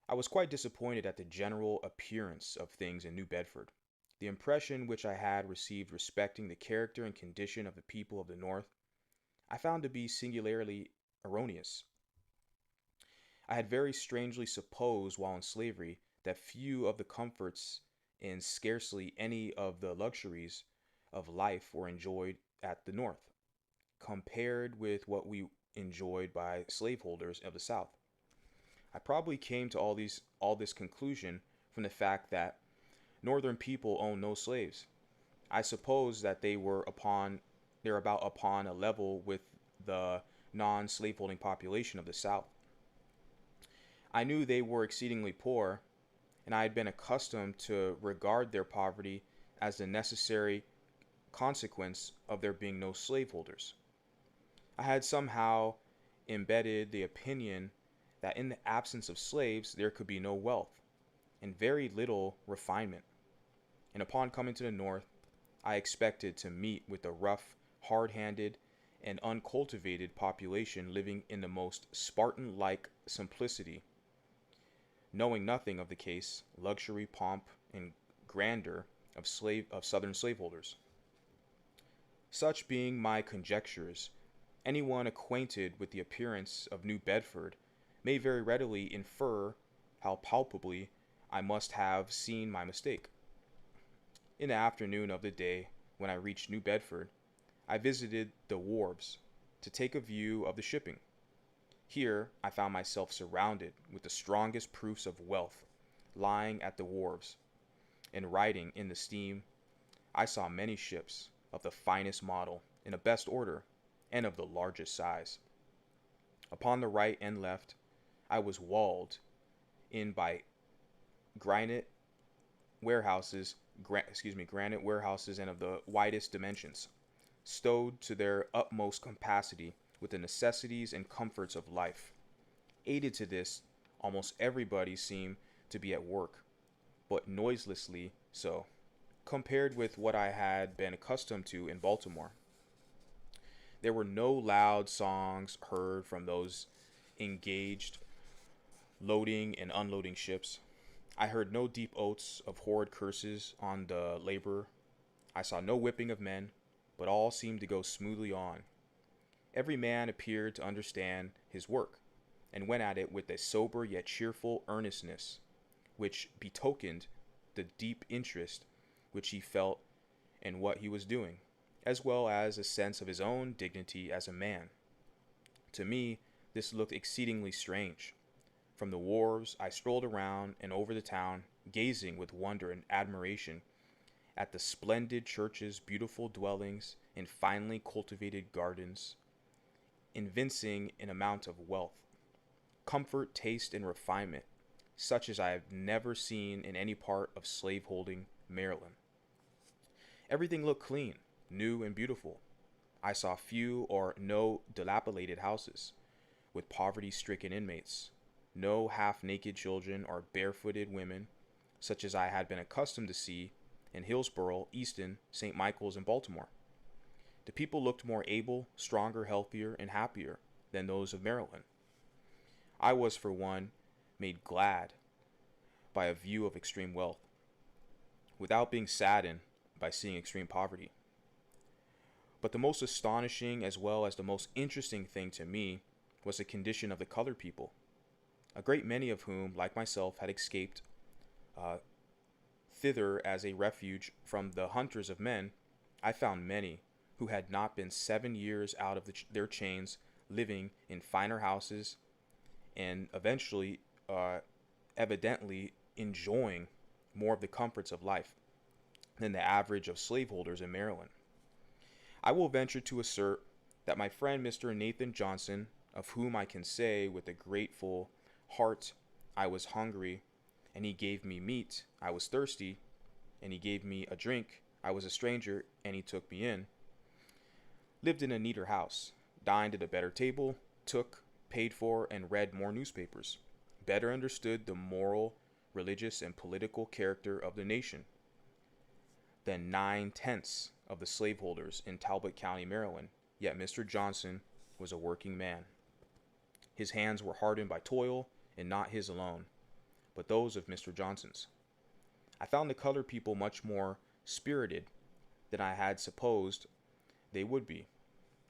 Speaker 1: I was quite disappointed at the general appearance of things in New Bedford. The impression which I had received respecting the character and condition of the people of the North, I found to be singularly erroneous. I had very strangely supposed while in slavery that few of the comforts and scarcely any of the luxuries of life were enjoyed at the North, compared with what we enjoyed by slaveholders of the South. I probably came to all this conclusion from the fact that Northern people own no slaves. I suppose that they're about upon a level with the non-slaveholding population of the South. I knew they were exceedingly poor, and I had been accustomed to regard their poverty as the necessary consequence of there being no slaveholders. I had somehow embedded the opinion that in the absence of slaves there could be no wealth and very little refinement. And upon coming to the North, I expected to meet with a rough, hard-handed, and uncultivated population living in the most Spartan-like simplicity, knowing nothing of the case, luxury, pomp, and grandeur of Southern slaveholders. Such being my conjectures, anyone acquainted with the appearance of New Bedford may very readily infer how palpably I must have seen my mistake. In the afternoon of the day when I reached New Bedford, I visited the wharves to take a view of the shipping. Here I found myself surrounded with the strongest proofs of wealth lying at the wharves, and riding in the steam I saw many ships of the finest model, in the best order, and of the largest size. Upon the right and left I was walled in by granite granite warehouses and of the widest dimensions, stowed to their utmost capacity with the necessities and comforts of life. Aided to this, almost everybody seemed to be at work, but noiselessly so, compared with what I had been accustomed to in Baltimore. There were no loud songs heard from those engaged loading and unloading ships. I heard no deep oaths of horrid curses on the laborer. I saw no whipping of men, but all seemed to go smoothly on. Every man appeared to understand his work, and went at it with a sober yet cheerful earnestness, which betokened the deep interest which he felt in what he was doing, as well as a sense of his own dignity as a man. To me, this looked exceedingly strange. From the wharves, I strolled around and over the town, gazing with wonder and admiration at the splendid churches, beautiful dwellings, and finely cultivated gardens, evincing an amount of wealth, comfort, taste, and refinement, such as I have never seen in any part of slaveholding Maryland. Everything looked clean, new, and beautiful. I saw few or no dilapidated houses, with poverty-stricken inmates, no half-naked children or barefooted women, such as I had been accustomed to see in Hillsborough, Easton, St. Michael's, and Baltimore. The people looked more able, stronger, healthier, and happier than those of Maryland. I was, for one, made glad by a view of extreme wealth, without being saddened by seeing extreme poverty. But the most astonishing as well as the most interesting thing to me was the condition of the colored people. a great many of whom, like myself, had escaped uh, thither as a refuge from the hunters of men, I found many who had not been 7 years out of their chains, living in finer houses and eventually, evidently, enjoying more of the comforts of life than the average of slaveholders in Maryland. I will venture to assert that my friend Mr. Nathan Johnson, of whom I can say with a grateful heart, I was hungry, and he gave me meat, I was thirsty, and he gave me a drink, I was a stranger, and he took me in, lived in a neater house, dined at a better table, took, paid for, and read more newspapers, better understood the moral, religious, and political character of the nation than 9/10 of the slaveholders in Talbot County, Maryland. Yet Mr. Johnson was a working man. His hands were hardened by toil, and not his alone, but those of Mr. Johnson's. I found the colored people much more spirited than I had supposed they would be.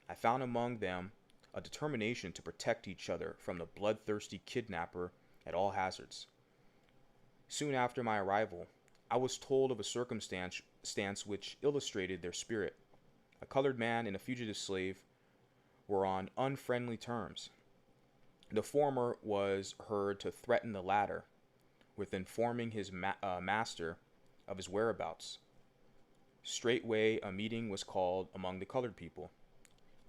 Speaker 1: I found among them a determination to protect each other from the bloodthirsty kidnapper at all hazards. Soon after my arrival, I was told of a circumstance which illustrated their spirit. A colored man and a fugitive slave were on unfriendly terms. The former was heard to threaten the latter with informing his master of his whereabouts. Straightway a meeting was called among the colored people.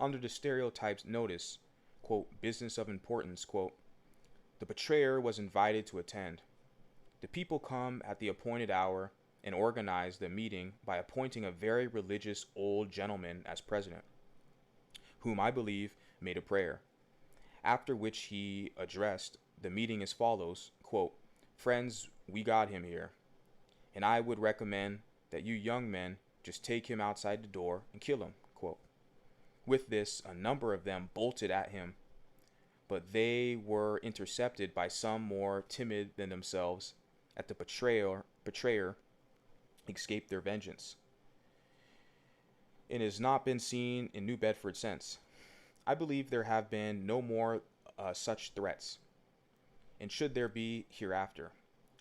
Speaker 1: Under the stereotypes notice, quote, business of importance, quote, the betrayer was invited to attend. The people come at the appointed hour and organize the meeting by appointing a very religious old gentleman as president, whom I believe made a prayer, after which he addressed the meeting as follows, quote, friends, we got him here, and I would recommend that you young men just take him outside the door and kill him, quote. With this, a number of them bolted at him, but they were intercepted by some more timid than themselves. At the betrayer escaped their vengeance. It has not been seen in New Bedford since. I believe there have been no more such threats, and should there be hereafter,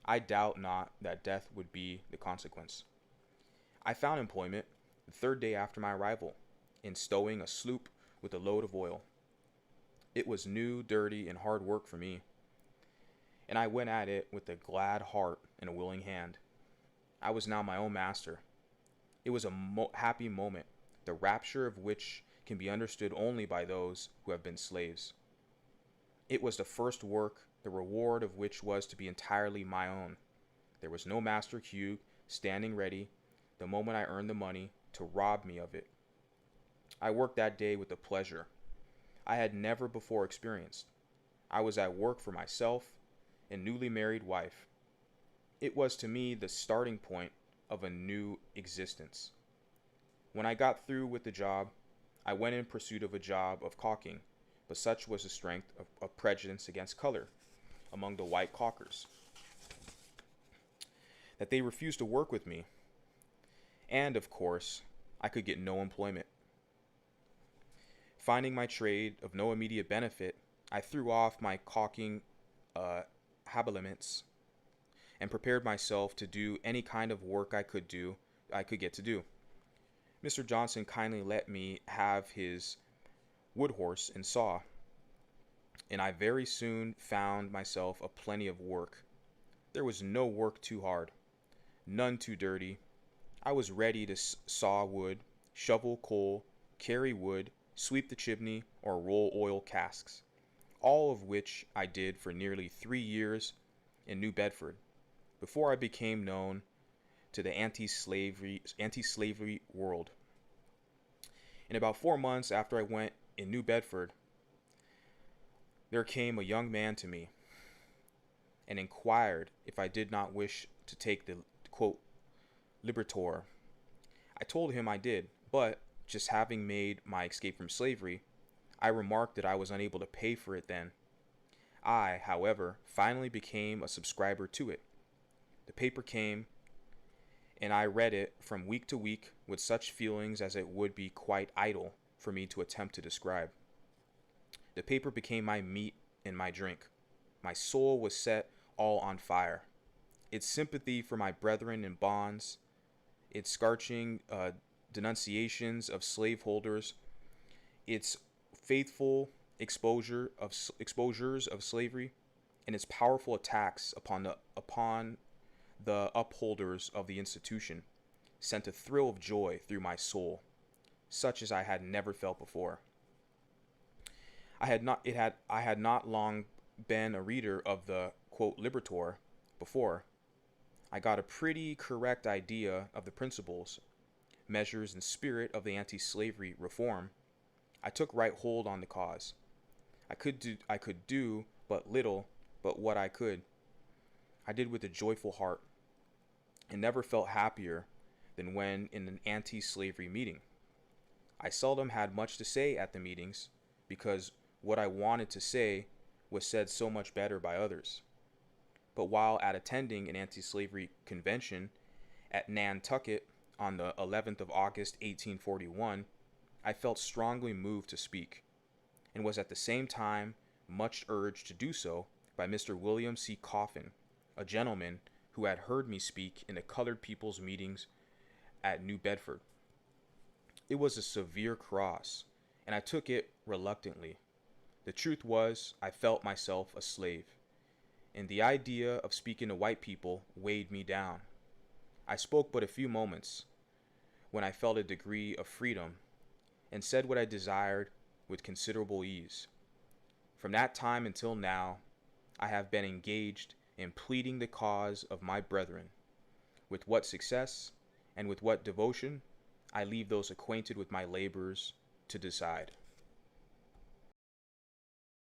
Speaker 1: I doubt not that death would be the consequence. I found employment the third day after my arrival in stowing a sloop with a load of oil. It was new, dirty, and hard work for me, and I went at it with a glad heart and a willing hand. I was now my own master. It was a happy moment, the rapture of which can be understood only by those who have been slaves. It was the first work, the reward of which was to be entirely my own. There was no Master Hugh standing ready, the moment I earned the money, to rob me of it. I worked that day with a pleasure I had never before experienced. I was at work for myself and newly married wife. It was to me the starting point of a new existence. When I got through with the job, I went in pursuit of a job of caulking, but such was the strength of prejudice against color among the white caulkers that they refused to work with me, and of course, I could get no employment. Finding my trade of no immediate benefit, I threw off my caulking habiliments and prepared myself to do any kind of work I could get to do. Mr. Johnson kindly let me have his wood horse and saw, and I very soon found myself a plenty of work. There was no work too hard, none too dirty. I was ready to saw wood, shovel coal, carry wood, sweep the chimney, or roll oil casks, all of which I did for nearly 3 years in New Bedford, before I became known to the anti-slavery world. In about 4 months after I went in New Bedford, there came a young man to me and inquired if I did not wish to take the, quote, liberator. I told him I did, but just having made my escape from slavery, I remarked that I was unable to pay for it then. I, however, finally became a subscriber to it. The paper came, and I read it from week to week with such feelings as it would be quite idle for me to attempt to describe. The paper became my meat and my drink, My soul was set all on fire. Its sympathy for my brethren in bonds, its scorching denunciations of slaveholders, its faithful exposures of slavery, and its powerful attacks upon the upholders of the institution sent a thrill of joy through my soul, such as I had never felt before. I had not long been a reader of the quote Liberator before I got a pretty correct idea of the principles, measures, and spirit of the anti-slavery reform. I took right hold on the cause. I could do but little, but what I could, I did with a joyful heart, and never felt happier than when in an anti-slavery meeting. I seldom had much to say at the meetings, because what I wanted to say was said so much better by others. But while at attending an anti-slavery convention at Nantucket on the 11th of August 1841, I felt strongly moved to speak, and was at the same time much urged to do so by Mr. William C. Coffin, a gentleman who had heard me speak in the colored people's meetings at New Bedford. It was a severe cross, and I took it reluctantly. The truth was, I felt myself a slave, and the idea of speaking to white people weighed me down. I spoke but a few moments, when I felt a degree of freedom, and said what I desired with considerable ease. From that time until now, I have been engaged in pleading the cause of my brethren. With what success and with what devotion, I leave those acquainted with my labors to decide.